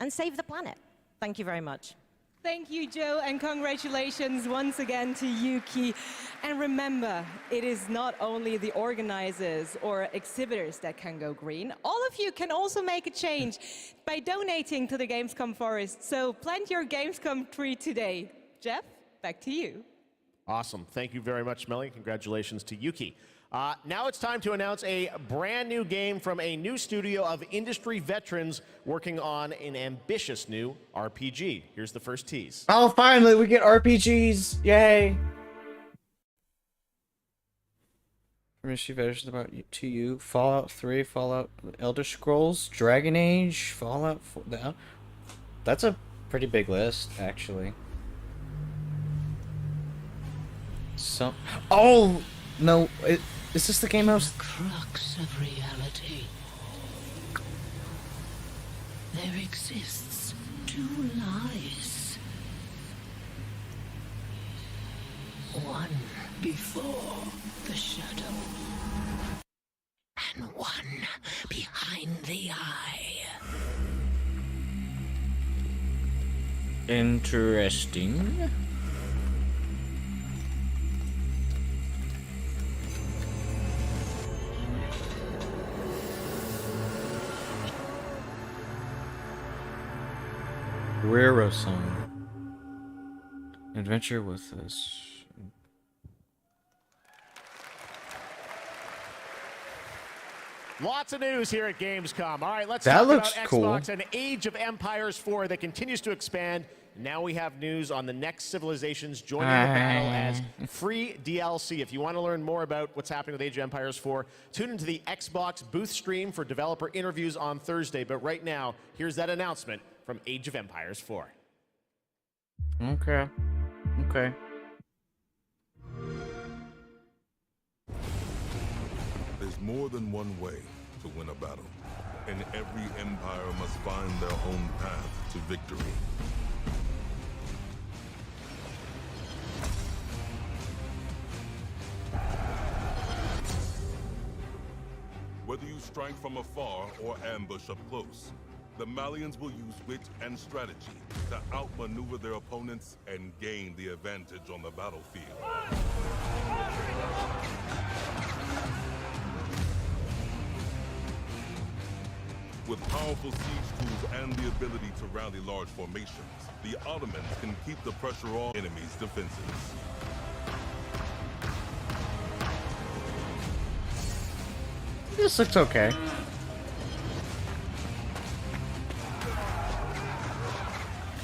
and save the planet. Thank you very much. Thank you, Joe, and congratulations once again to Yuki. And remember, it is not only the organizers or exhibitors that can go green. All of you can also make a change by donating to the Gamescom Forest. So plant your Gamescom tree today. Jeff, back to you. Awesome. Thank you very much, Melly. Congratulations to Yuki. Now it's time to announce a brand new game from a new studio of industry veterans working on an ambitious new RPG. Here's the first tease. Oh, finally, we get RPGs. Yay. Mystery Veterans about to you. Fallout 3, Fallout Elder Scrolls, Dragon Age, Fallout 4. That's a pretty big list, actually. So, oh no, is this the game I was? Crux of reality. There exists two lies. One before the shadow, and one behind the eye. Interesting. Rero song. Adventure with us. Lots of news here at Gamescom. All right, let's That talk looks about cool. Xbox and Age of Empires 4 that continues to expand. Now we have news on the next civilizations joining the battle as free DLC. If you want to learn more about what's happening with Age of Empires 4, tune into the Xbox booth stream for developer interviews on Thursday. But right now, here's that announcement from Age of Empires 4. Okay. Okay. There's more than one way to win a battle, and every empire must find their own path to victory. Whether you strike from afar or ambush up close, the Malians will use wit and strategy to outmaneuver their opponents and gain the advantage on the battlefield. With powerful siege tools and the ability to rally large formations, the Ottomans can keep the pressure on enemies' defenses. This looks okay.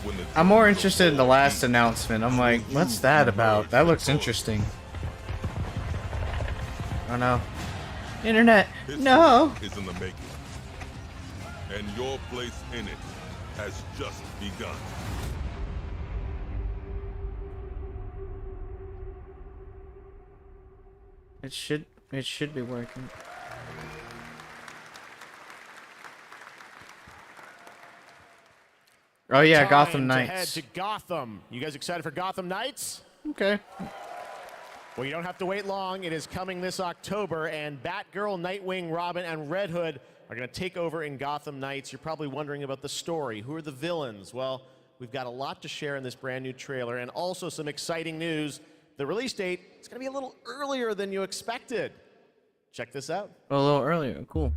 when the I'm more interested in the last announcement. I'm like, what's that about? That looks interesting. Oh no. Internet, no! is in the making. And your place in it has just begun. It should be working. Oh yeah, Time Gotham to Knights. head to Gotham. You guys excited for Gotham Knights? Okay. Well, you don't have to wait long. It is coming this October, and Batgirl, Nightwing, Robin, and Red Hood are going to take over in Gotham Knights. You're probably wondering about the story. Who are the villains? Well, we've got a lot to share in this brand new trailer, and also some exciting news. The release date is going to be a little earlier than you expected. Check this out. Oh, a little earlier. Cool.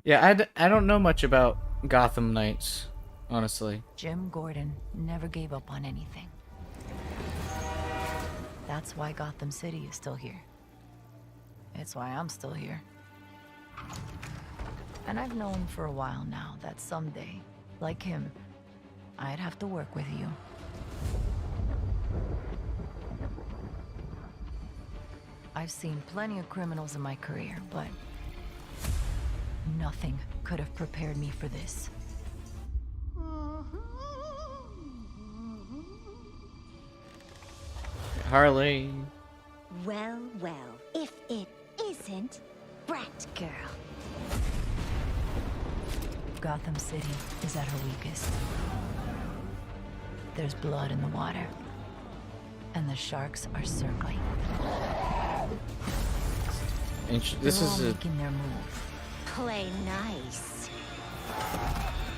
Yeah, I don't know much about Gotham Knights, honestly. Jim Gordon never gave up on anything. That's why Gotham City is still here. It's why I'm still here. And I've known for a while now that someday, like him, I'd have to work with you. I've seen plenty of criminals in my career, but nothing could have prepared me for this. Harley. Well, well, if it isn't Bratgirl. Gotham City is at her weakest. There's blood in the water, and the sharks are circling. This is They're all making their move. Play nice.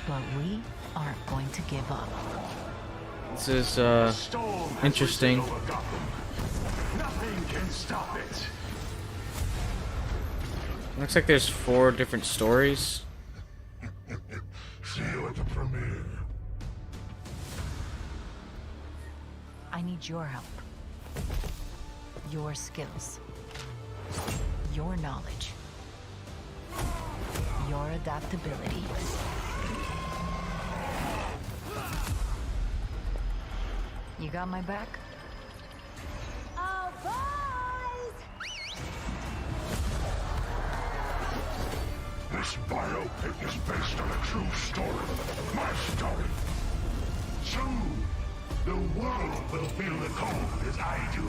But we aren't going to give up. This is interesting. Nothing can stop it. Looks like there's 4 different stories. See you at the premiere. I need your help. Your skills. Your knowledge. Your adaptability. You got my back? Oh, boys! This biopic is based on a true story. My story. Soon, the world will feel the cold as I do.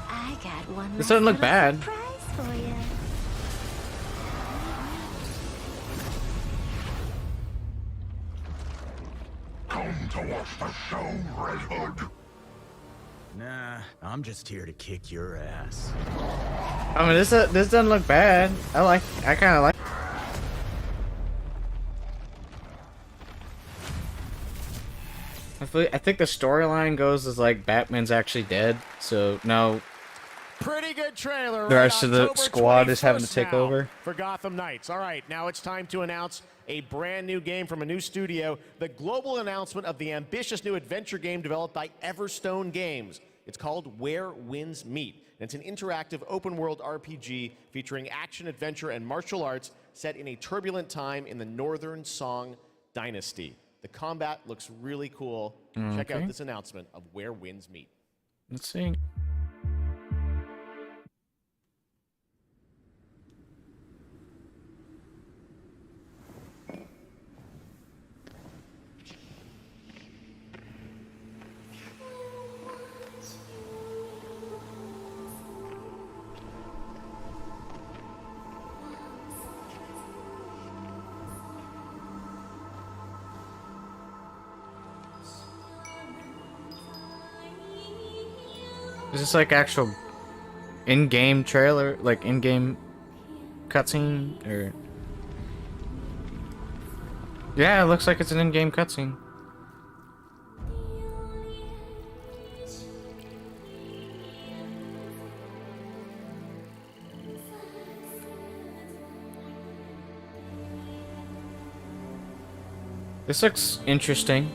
I got one. This doesn't look bad. Surprise for you. Come to watch the show, Red Hood. Nah, I'm just here to kick your ass. I mean, this doesn't look bad. I kind of like. I think the storyline goes as like Batman's actually dead, so now Pretty good trailer. the rest of the October squad is having to 21st take now over. for Gotham Knights. All right, now it's time to announce a brand new game from a new studio. The global announcement of the ambitious new adventure game developed by Everstone Games. It's called Where Winds Meet. And it's an interactive open-world RPG featuring action, adventure, and martial arts set in a turbulent time in the Northern Song Dynasty. The combat looks really cool. Check out Okay. this announcement of Where Winds Meet. Let's see. Is this like actual in-game trailer, like in-game cutscene, or? Yeah, it looks like it's an in-game cutscene. This looks interesting.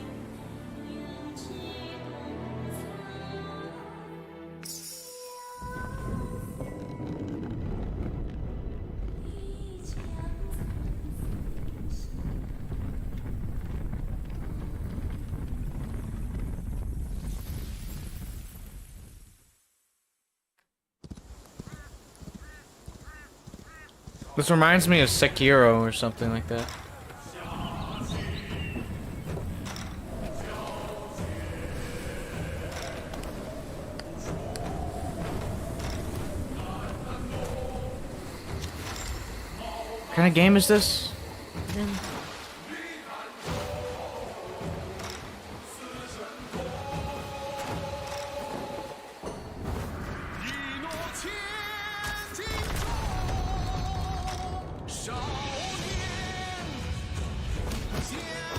This reminds me of Sekiro or something like that. What kind of game is this?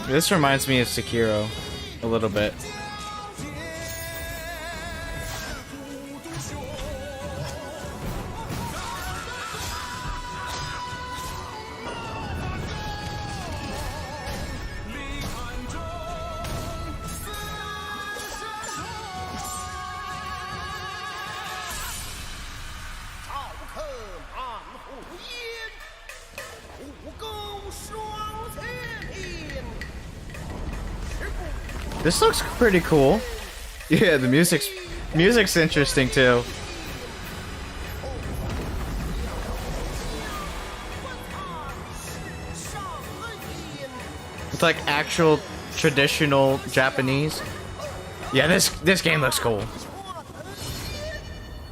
This reminds me of Sekiro a little bit. This looks pretty cool. Yeah, the music's interesting too. It's like actual traditional Japanese. Yeah, this game looks cool.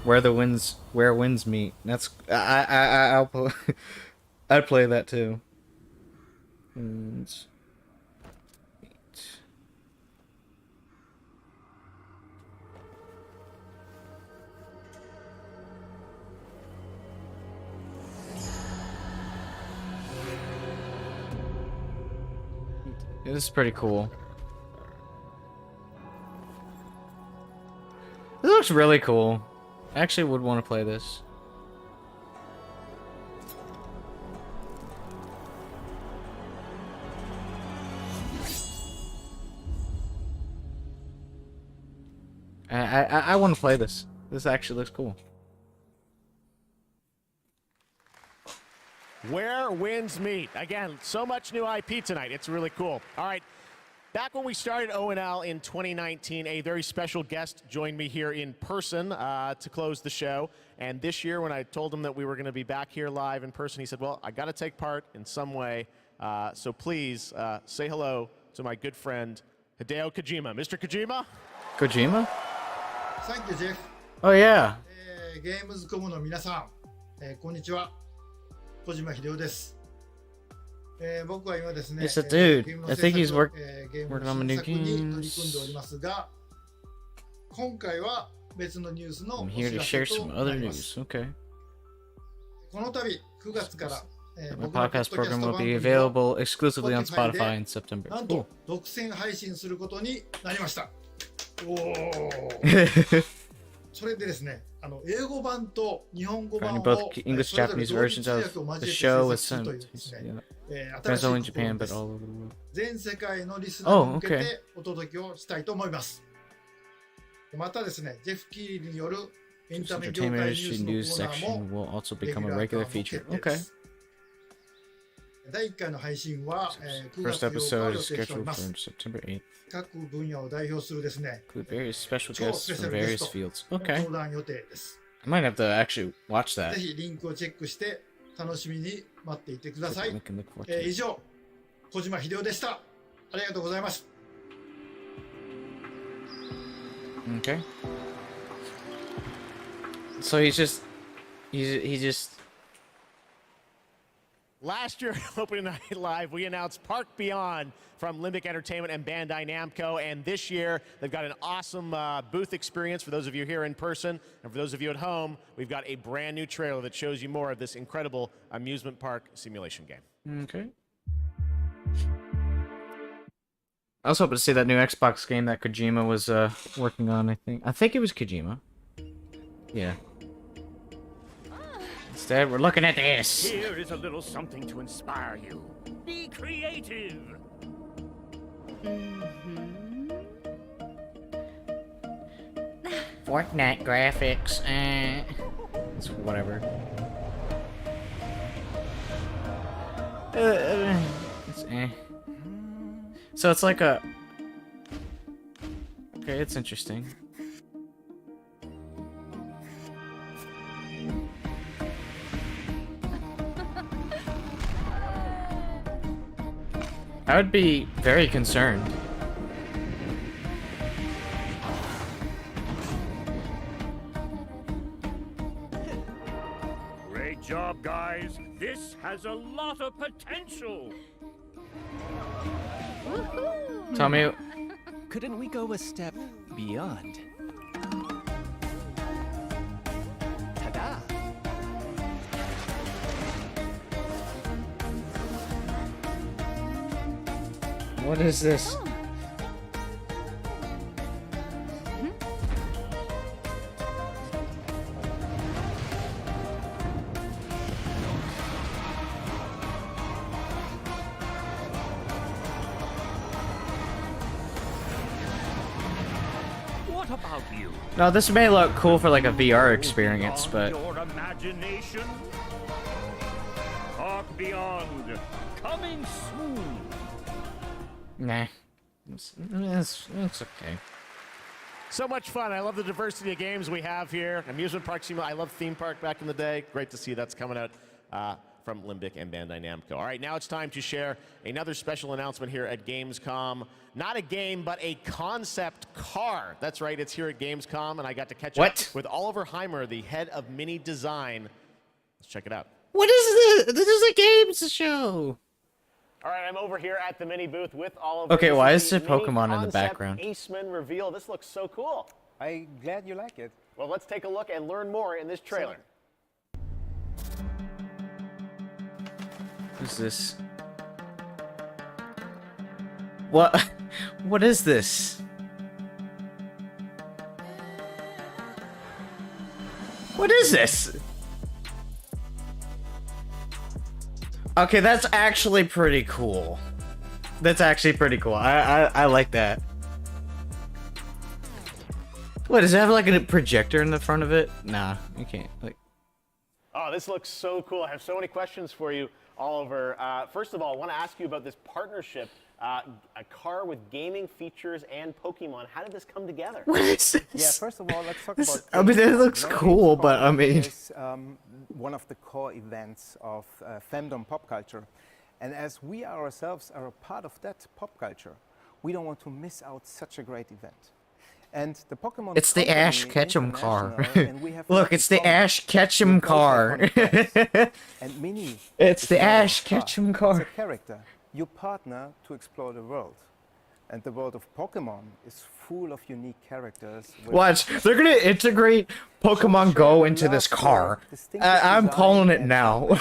Where winds meet. That's I'd play that too. Yeah, this is pretty cool. This looks really cool. I actually would want to play this. I want to play this. This actually looks cool. Where winds meet. Again, so much new IP tonight. It's really cool. All right. Back when we started ONL in 2019, a very special guest joined me here in person to close the show. And this year, when I told him that we were going to be back here live in person, he said, well, I got to take part in some way. So please say hello to my good friend, Hideo Kojima. Mr. Kojima? Kojima? Thank you, Jeff. Oh, yeah. Gamescom の皆さん、こんにちは。小島秀夫です。僕は今ですね、 It's a dude. ゲーム I の制 think 作 he's と working on 新 new 作に取り組んでお games. りますが、今回は別のニュースの I'm お here 知 to ら share せと some な other ります。 news. Okay. この度9月から、 My 僕のポッ podcast ドキャス program ト will 番 be 組を available exclusively on Spotify Spotify in September. なん Cool. と独占配信することになりました。おー。それでですね、英語版と日本語版 Finding を both それ English ぞれ Japanese 同時 versions 通 of 訳を交 the えて show 制 with 作する some というですね、 friends 新しい only in 試 Japan みで but す。 all over the world. 全世界のリスナーに向け Oh, okay. てお届けをしたいと思います。またですね、ジェフ・キーリによるエンタメ業界 Entertainment ニュー industry スの news コーナー section も will also レギ become ュ a ラー regular 化も feature. 決定で Okay. す。第1回の配信は、9 First 月8日を episode 予 is 定しており scheduled ま for す。 September 8th. 各分野を代表するですね、 Include various special 超 guests スペ from シャルゲ various スト fields. の Okay. 登壇予定です。 I might have to actually watch ぜ that. ひリンクをチェックして楽しみに待っていてくださ Look い。 and look forward to 以 it. 上、小島秀夫でした。ありがとうございます。Okay. So he just Last year, opening night live, we announced Park Beyond from Limbic Entertainment and Bandai Namco. And this year, they've got an awesome booth experience for those of you here in person. And for those of you at home, we've got a brand new trailer that shows you more of this incredible amusement park simulation game. Okay. I was hoping to see that new Xbox game that Kojima was working on. I think it was Kojima. Yeah. Instead, we're looking at this. Here is a little something to inspire you. Be creative. Fortnite graphics. It's whatever. It's So it's like a... Okay, it's interesting. I would be very concerned. Great job, guys. This has a lot of potential. Tell me. Couldn't we go a step beyond? Ta-da! What is this? What about you? No, this may look cool for like a VR experience, but Your imagination? Talk beyond. Coming soon. nah, it's okay. So much fun. I love the diversity of games we have here. Amusement Park Simulator. I love Theme Park back in the day. Great to see that's coming out from Limbic and Bandai Namco. All right, now it's time to share another special announcement here at Gamescom. Not a game, but a concept car. That's right, it's here at Gamescom, and I got to catch up with Oliver Heimer, the head of Mini Design. Let's check it out. What is this? This is a games show. All right, I'm over here at the Mini booth with Oliver. Okay, why is the there Pokemon in the background? Aceman reveal. This looks so cool. I'm glad you like it. Well, let's take a look and learn more in this trailer. Who's this? What? What is this? What is this? Okay, that's actually pretty cool. That's actually pretty cool. I like that. What, does it have like a projector in the front of it? Nah, you can't. Like. Oh, this looks so cool. I have so many questions for you, Oliver. First of all, I want to ask you about this partnership. A car with gaming features and Pokemon. How did this come together? What is this? Yeah, first of all, let's talk about. I mean, it looks cool, but I mean. It's one of the core events of fandom pop culture. And as we ourselves are a part of that pop culture, we don't want to miss out such a great event. And the Pokemon. It's the Ash Ketchum car. And we have Look, it's the Ash Ketchum car. And Mini. It's the Ash Ketchum car. It's a character. You partner to explore the world. And the world of Pokemon is full of unique characters. Watch, they're gonna integrate Pokemon Go into this car. I'm calling it now.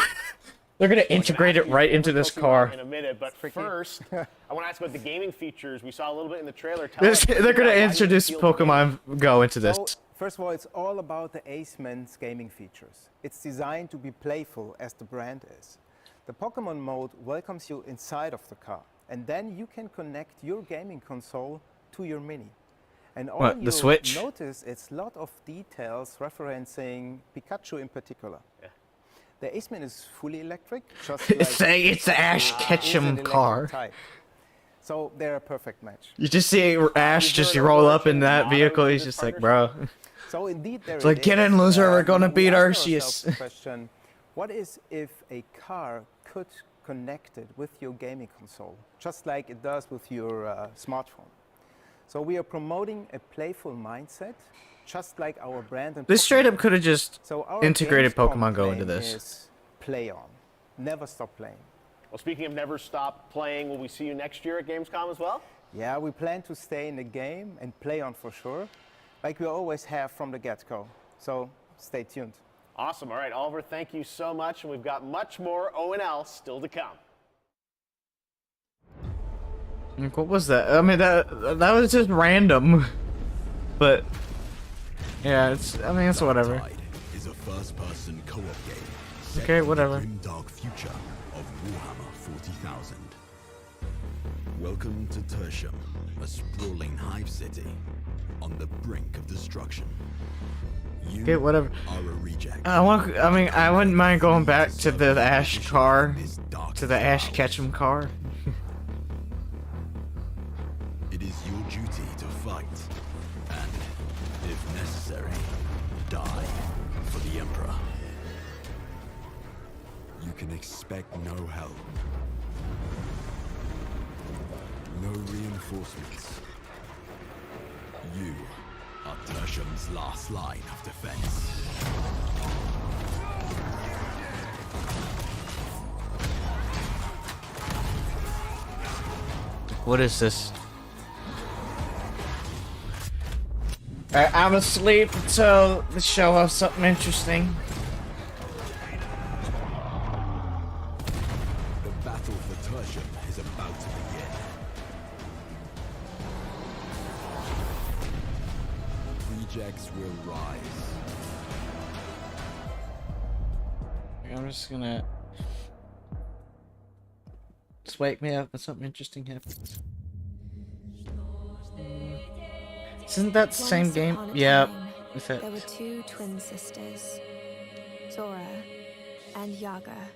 They're gonna integrate it right into this car. In a minute, but first, I want to ask about the gaming features. We saw a little bit in the trailer. They're gonna introduce Pokemon Go into this. So, first of all, it's all about the Aceman's gaming features. It's designed to be playful, as the brand is. The Pokemon mode welcomes you inside of the car, and then you can connect your gaming console to your Mini. And all What, the Switch? Notice it's a lot of details referencing Pikachu in particular. Yeah. The Aceman is fully electric, just like it's the Ash Ketchum car. Type. So they're a perfect match. You just see Ash just roll up in that vehicle. He's just like, bro. So indeed, there it's like, get in, loser. We're gonna beat Arceus. Question: what is if a car could connect it with your gaming console, just like it does with your smartphone? So we are promoting a playful mindset, just like our brand. And This straight up could have just our integrated Gamescom Pokemon Go into claim this. is play on, never stop playing. Well, speaking of never stop playing, will we see you next year at Gamescom as well? Yeah, we plan to stay in the game and play on for sure, like we always have from the get-go. So stay tuned. Awesome. All right, Oliver, thank you so much. And we've got much more O&L still to come. What was that? I mean, that was just random. But yeah, it's. I mean, it's whatever. Is a first-person co-op game. Okay, whatever. In the dark future of Warhammer 40,000. Welcome to Tertium, a sprawling hive city on the brink of destruction. You Okay, whatever. are a reject. I wouldn't mind going back to the Ash car, to the Ash Ketchum car. It is your duty to fight, and, if necessary, die for the Emperor. You can expect no help. reinforcements. You are Tertium's last line of defense. What is this? I'm asleep until the show has something interesting. The battle for Tertium is about to begin. Rejects will rise. I'm just gonna... Just wake me up when something interesting happens. Isn't that the same game? Yeah. There were two twin sisters, Zora and Yaga.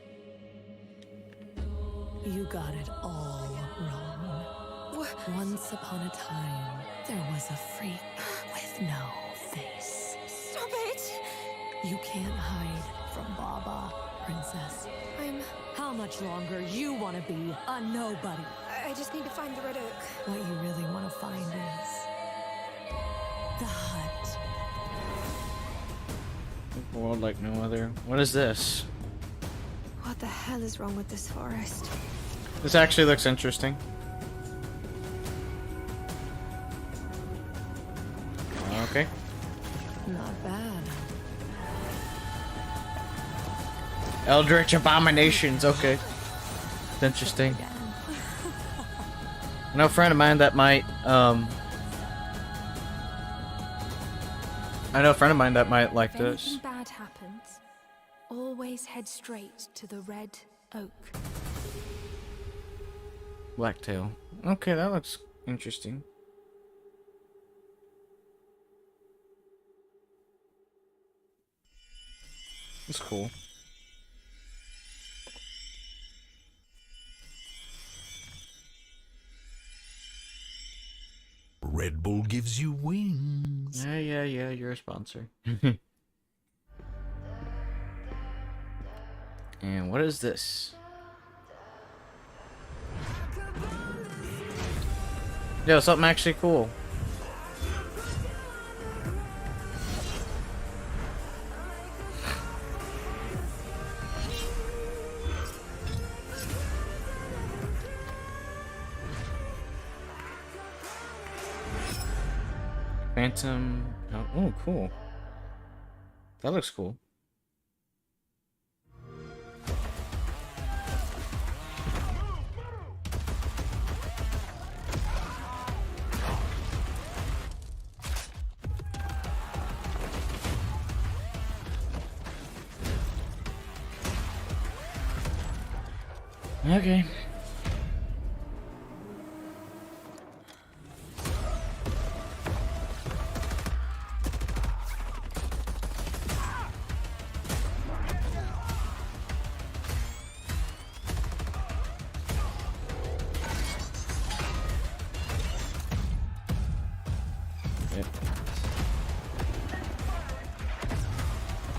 You got it all wrong. Once upon a time, there was a freak with no face. Stop it! You can't hide from Baba, princess. How much longer you want to be a nobody? I just need to find the Red Oak. What you really want to find is the hut. A world like no other. What is this? What the hell is wrong with this forest? This actually looks interesting. Okay. Not bad. Eldritch abominations. Okay. It's interesting. I know a friend of mine that might like if this. anything bad happens, always head straight to the Red Oak. Blacktail. Okay, that looks interesting. That's cool. Red Bull gives you wings. Yeah, you're a sponsor. And what is this? Yo, something actually cool. Phantom. Oh, cool. That looks cool. Okay.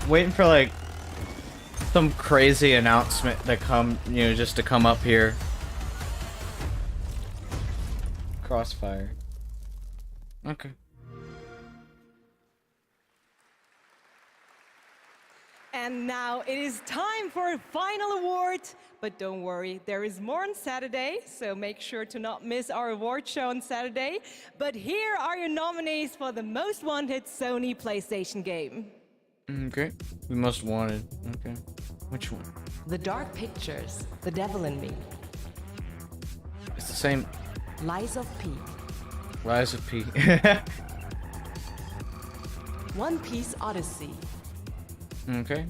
Waiting for like some crazy announcement to come, you know, just to come up here. Crossfire. Okay. And now it is time for a final award. But don't worry, there is more on Saturday, so make sure to not miss our award show on Saturday. But here are your nominees for the most wanted Sony PlayStation game. Okay. The most wanted. Okay. Which one? The Dark Pictures, The Devil in Me. It's the same. Lies of P. Lies of P. One Piece Odyssey. Okay.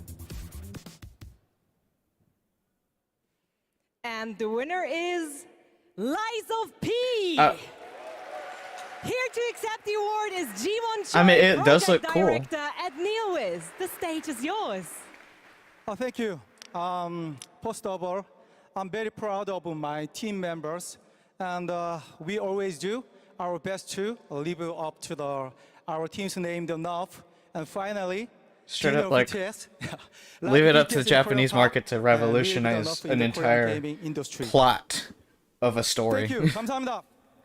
And the winner is Lies of P. Here to accept the award is G1 Choi, I mean, it does look cool. Director at Neowiz. The stage is yours. Oh, thank you. First of all, I'm very proud of my team members, and we always do our best to live up to our team's name enough. And finally, straight up, like, leave it up to the Japanese market to revolutionize an entire plot of a story. Thank you. 감사합니다.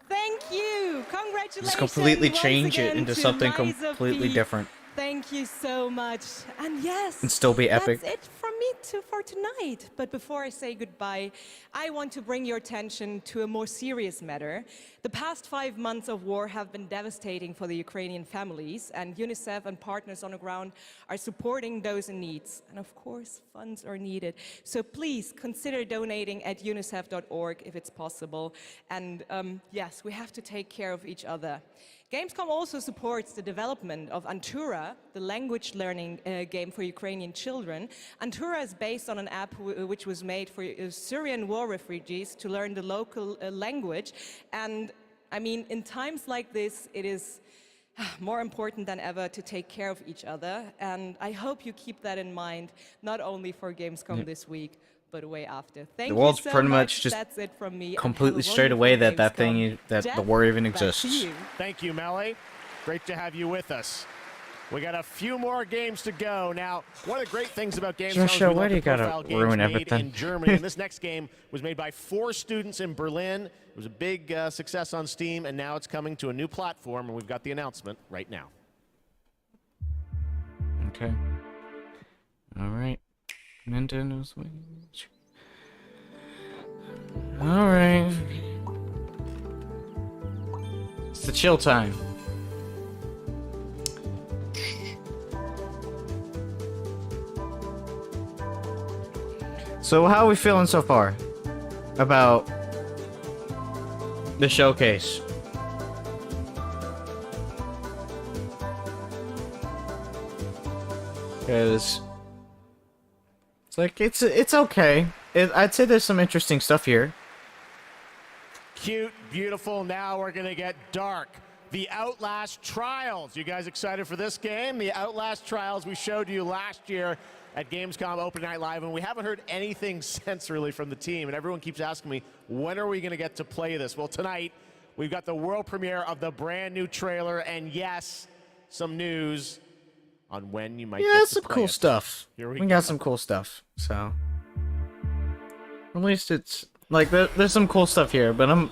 Thank you. Congratulations. Just completely once change it again into to something Liza completely P. different. Thank you so much. And yes, And still be epic. that's it from me for tonight. But before I say goodbye, I want to bring your attention to a more serious matter. The past 5 months of war have been devastating for the Ukrainian families, and UNICEF and partners on the ground are supporting those in need. And of course, funds are needed. So please consider donating at unicef.org if it's possible. And yes, we have to take care of each other. Gamescom also supports the development of Antura, the language learning game for Ukrainian children. Antura is based on an app which was made for Syrian war refugees to learn the local language. And I mean, in times like this, it is more important than ever to take care of each other. And I hope you keep that in mind, not only for Gamescom this week, but way after. Thank The you world's so pretty much. much just That's it from me. completely straight away that the war even exists. Thank you, Melly. Great to have you with us. We got a few more games to go. Now, one of the great things about Gamescom is we why love do you to gotta profile games ruin made everything? in Germany. And this next game was made by 4 students in Berlin. It was a big success on Steam, and now it's coming to a new platform, and we've got the announcement right now. Okay. All right. Nintendo Switch. All right. It's the chill time. So how are we feeling so far about the showcase? Because it's like it's okay. I'd say there's some interesting stuff here. Cute, beautiful. Now we're going to get dark. The Outlast Trials. You guys excited for this game? The Outlast Trials we showed you last year at Gamescom Open Night Live, and we haven't heard anything since really from the team, and everyone keeps asking me, when are we going to get to play this? Well, tonight, we've got the world premiere of the brand new trailer, and yes, some news on when you might get to some play cool it. stuff. Here we We go. got some cool stuff. So at least it's like there's some cool stuff here, but I'm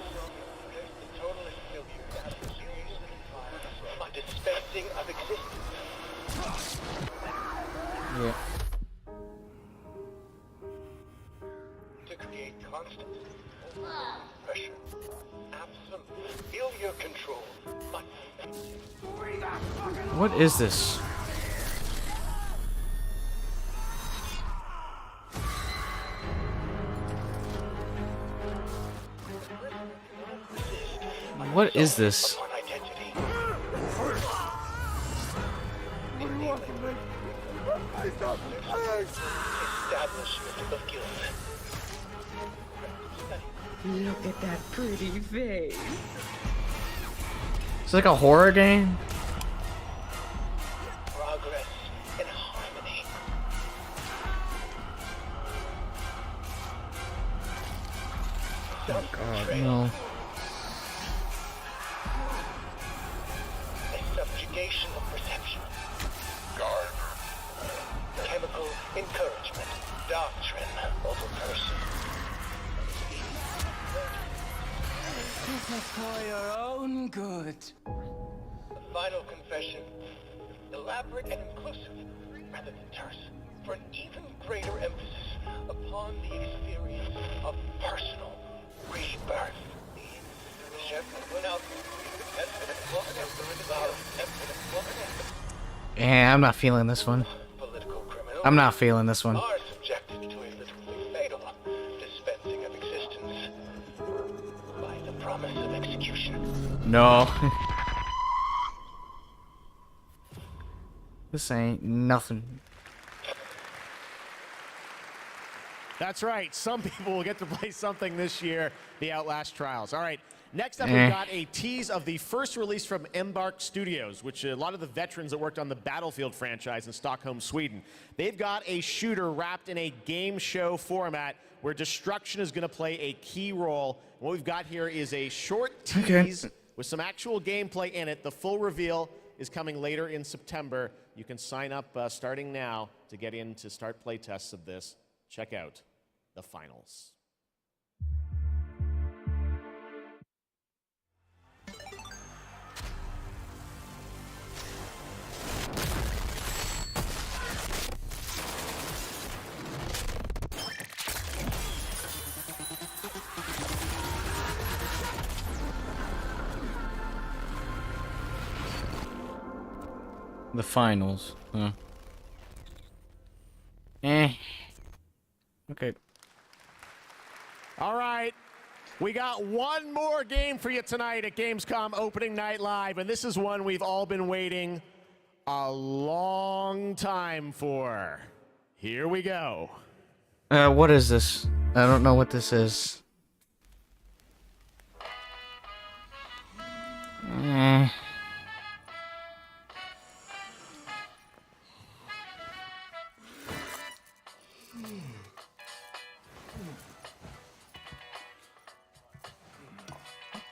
yeah. To create constant pressure. Absolute failure control. What is this? What is this? Establishment of guild. Look at that pretty face. It's like a horror game. Progress and harmony. Oh God, no. A subjugation of perception. Guard. Chemical encouragement. Doctrine over person. This is for your own good. The final confession. Elaborate and inclusive, rather than terse, for an even greater emphasis upon the experience of personal rebirth. Yeah, I'm not feeling this one. I'm not feeling this one. Are subjected to a literally fatal dispensing of existence by the promise of execution. No. This ain't nothing. That's right. Some people will get to play something this year, the Outlast Trials. All right. Next up, Eh. we've got a tease of the first release from Embark Studios, which a lot of the veterans that worked on the Battlefield franchise in Stockholm, Sweden. They've got a shooter wrapped in a game show format where destruction is going to play a key role. What we've got here is a short tease with some actual gameplay in it. The full reveal is coming later in September. You can sign up starting now to get in to start play tests of this. Check out the finals. The finals. Huh. Eh. Okay. All right. We got one more game for you tonight at Gamescom Opening Night Live, and this is one we've all been waiting a long time for. Here we go. What is this? I don't know what this is.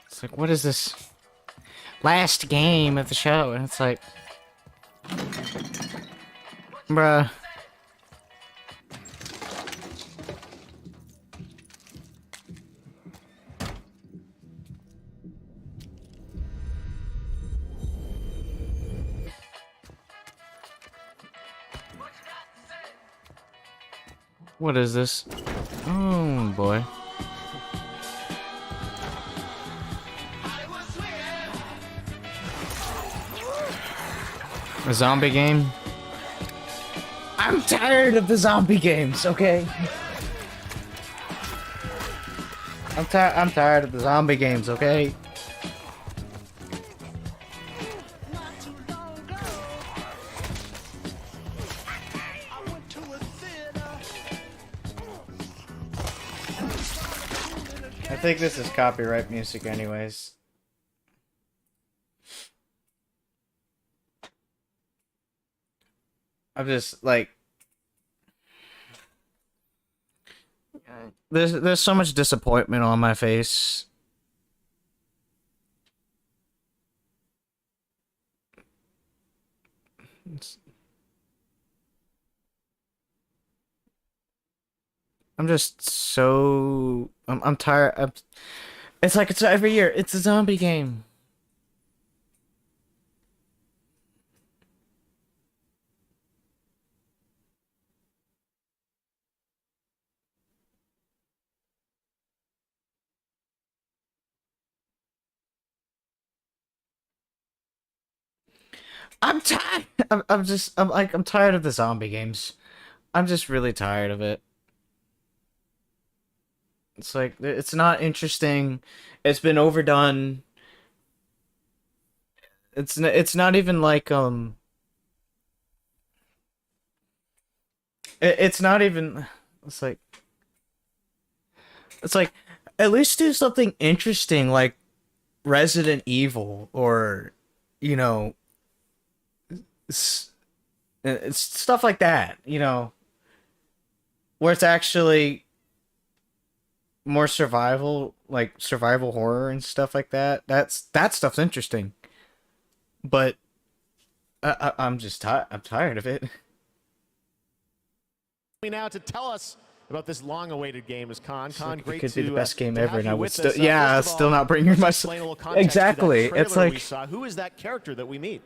It's like, what is this? Last game of the show, and it's like, bruh. What is this? Oh boy. A zombie game? I'm tired of the zombie games, okay? I'm tired of the zombie games, okay? I think this is copyright music anyways. I'm just like, there's so much disappointment on my face. I'm just so I'm tired. It's like it's every year. It's a zombie game. I'm tired. I'm tired of the zombie games. I'm just really tired of it. It's like, it's not interesting. It's been overdone. It's not even like, it's not even, it's like, at least do something interesting like Resident Evil or, you know, it's stuff like that, you know, where it's actually more survival, like survival horror and stuff like that. That stuff's interesting. But I'm just I'm tired of it. Now to tell us about this long-awaited game is Con. Con, It great could be the best game to ever, have and I you would with still, us. yeah, First of still all, not bringing let's myself. explain a little context Exactly, to that it's trailer we like, saw. Who is that character that we meet?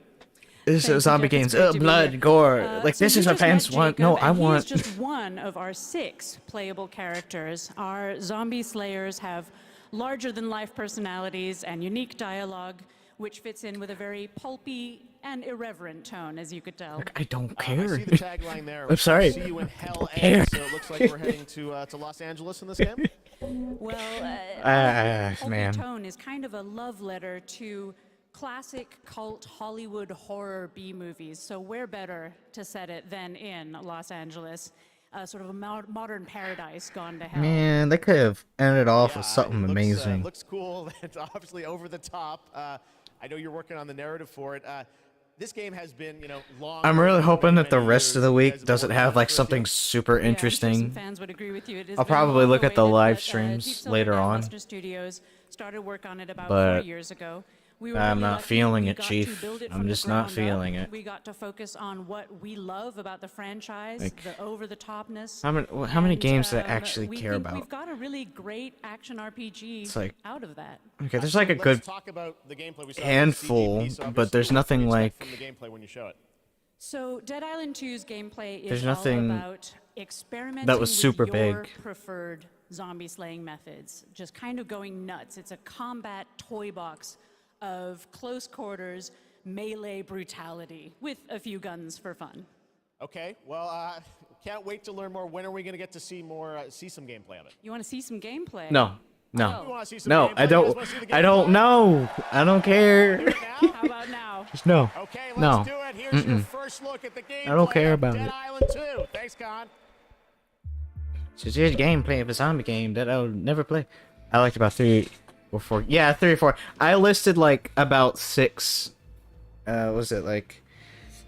this is zombie Jeff. It's games. great to be Blood, here. gore. Like, So this you is what just met fans want. Jacob, No, I and want. He's just one of our 6 playable characters. Our zombie slayers have larger-than-life personalities and unique dialogue, which fits in with a very pulpy and irreverent tone, as you could tell. I don't care. I see the tagline there. I'm sorry. See you in hell. Care. So it looks like we're heading to Los Angeles in this game. Well, pulpy man. tone is kind of a love letter to classic cult Hollywood horror B movies. So where better to set it than in Los Angeles? Sort of a modern paradise gone to hell. Man, they could have ended off with something amazing. Looks cool. It's obviously over the top. I know you're working on the narrative for it. This game has been, you know, long. I'm really hoping that the rest of the week doesn't have like something super interesting. Fans would agree with you. It has I'll been probably look at the long-awaited, live but, streams Deep Silver later on. Bandmaster Studios started work on it about But 4 years ago. We were I'm really not lucky. feeling We it, got to Chief. build it I'm from the just not ground up. feeling it. We got to focus on what we love about the franchise, Like, the over-the-topness. How many games do I And, actually we care think about? We've got a really great action RPG It's like- out of that. Okay, there's like a good talk about the gameplay we saw. handful, but there's nothing like. From the gameplay when you show it. So Dead Island 2's gameplay is There's nothing all about experimenting that was super with your big. preferred zombie slaying methods, just kind of going nuts. It's a combat toy box of close quarters melee brutality with a few guns for fun. Okay, well, can't wait to learn more. When are we going to get to see more, see some gameplay of it? You want to see some gameplay? No. We No. wanna see some No, gameplay. I You guys don't. wanna see the I don't gameplay? know. I don't care. How about now? Just no. Okay, No. let's do it. Here's your Mm-mm. first look at the gameplay I don't care of about Dead it. Island 2. Thanks, Con. So here's gameplay of a zombie game that I would never play. I liked about 3 or 4. Yeah, 3 or 4. I listed like about 6. Was it like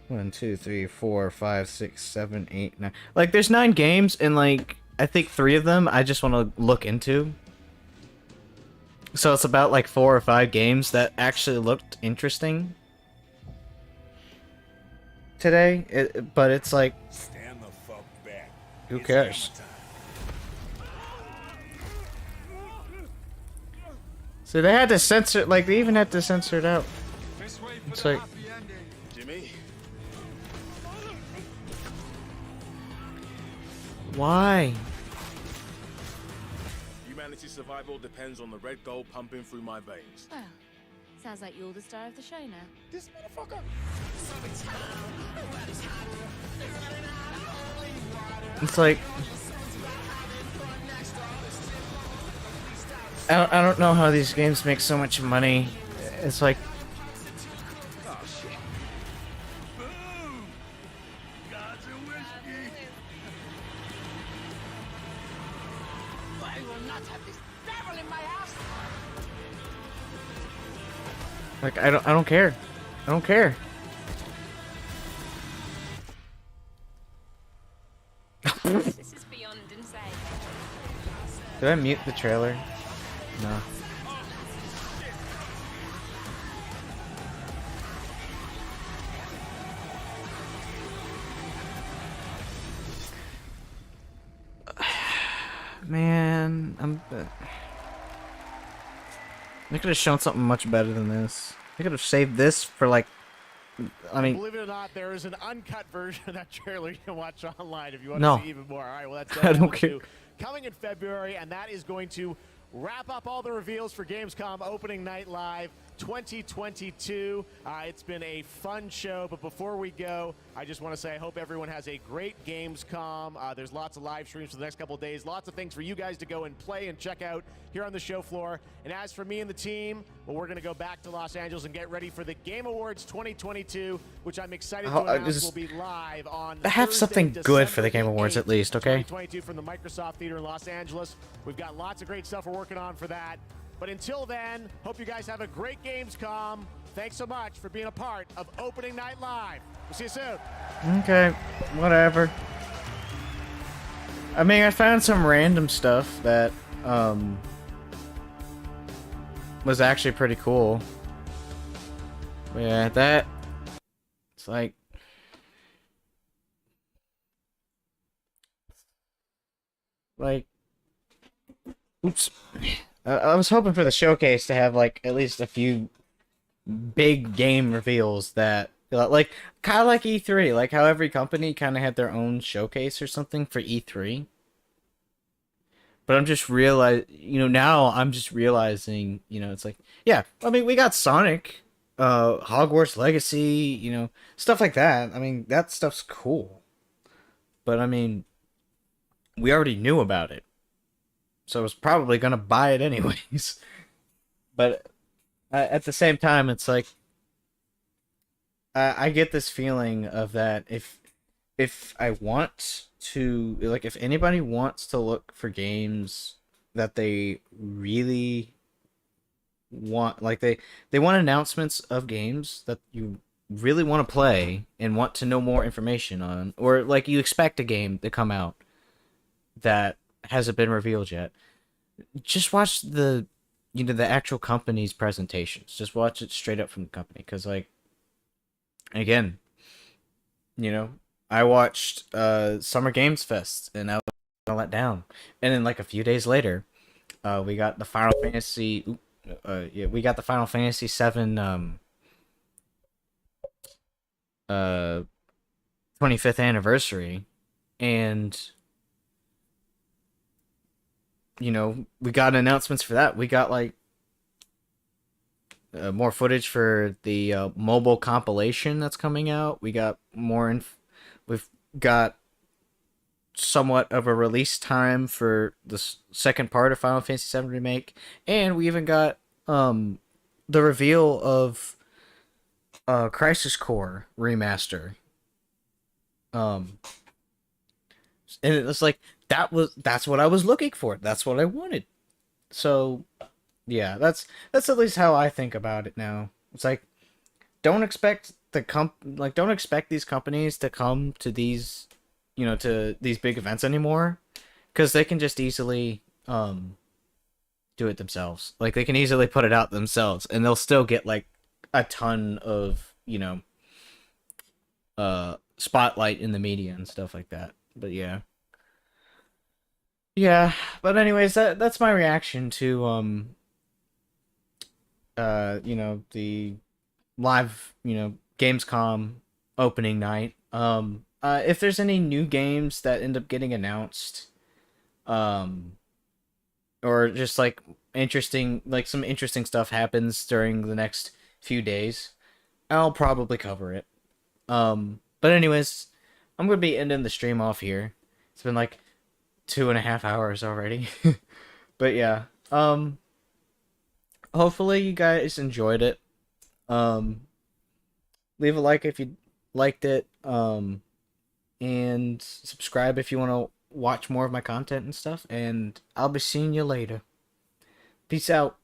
1, 2, 3, 4, 5, 6, 7, 8, 9? Like there's 9 games, and like I think 3 of them I just want to look into. So it's about like 4 or 5 games that actually looked interesting today. But it's like, Stand the fuck back. who cares? So they had to censor, like they even had to censor it out. It's like, Jimmy? why? Humanity's survival depends on the red gold pumping through my veins. Well, sounds like you're the star of the show now. This motherfucker. It's like, I don't know how these games make so much money. It's like, I will not have this devil in my house. I don't care. I don't care. This is beyond insane. Did I mute the trailer? No. Man, they could have shown something much better than this. They could have saved this for like, I mean, Believe it or not, there is an uncut version of that trailer you can watch online if you want No. to see even more. All right, well, that's I don't Dead Island care. 2 coming in February, and that is going to wrap up all the reveals for Gamescom Opening Night Live 2022. It's been a fun show, but before we go, I just want to say I hope everyone has a great Gamescom. There's lots of live streams for the next couple of days, lots of things for you guys to go and play and check out here on the show floor. And as for me and the team, well, we're going to go back to Los Angeles and get ready for the Game Awards 2022, which I'm excited to announce will be live on have Thursday, something good for the December Game Awards 8th, at least, okay? 2022 from the Microsoft Theater in Los Angeles. We've got lots of great stuff we're working on for that. But until then, hope you guys have a great Gamescom. Thanks so much for being a part of Opening Night Live. We'll see you soon. Okay, whatever. I mean, I found some random stuff that, was actually pretty cool. But yeah, it's like, oops. I was hoping for the showcase to have, like, at least a few big game reveals that, like, kind of like E3, like how every company kind of had their own showcase or something for E3. But I'm just now I'm just realizing, it's like, yeah, I mean, we got Sonic, Hogwarts Legacy, stuff like that. I mean, that stuff's cool. But I mean, we already knew about it. So I was probably going to buy it anyways. But at the same time, it's like, I get this feeling of that if I want to, like, if anybody wants to look for games that they really want, like, they want announcements of games that you really want to play and want to know more information on, or like you expect a game to come out that hasn't been revealed yet, just watch the actual company's presentations. Just watch it straight up from the company, because, like, again, I watched Summer Games Fest and I was let down. And then, like, a few days later, we got the Final Fantasy we got the Final Fantasy 7 25th anniversary, and we got announcements for that. We got, like, more footage for the mobile compilation that's coming out. We got we've got somewhat of a release time for the second part of Final Fantasy VII Remake, and we even got the reveal of Crisis Core remaster. And it's like that's what I was looking for. That's what I wanted. So yeah, that's at least how I think about it now. It's like don't expect don't expect these companies to come to these to these big events anymore, because they can just easily do it themselves. Like they can easily put it out themselves and they'll still get like a ton of spotlight in the media and stuff like that. But yeah, but anyways, that's my reaction to the live Gamescom opening night. If there's any new games that end up getting announced, or just like some interesting stuff happens during the next few days, I'll probably cover it. But anyways, I'm gonna be ending the stream off here. It's been like 2.5 hours already. But yeah, hopefully you guys enjoyed it. Leave a like if you liked it. And subscribe if you want to watch more of my content and stuff. And I'll be seeing you later. Peace out.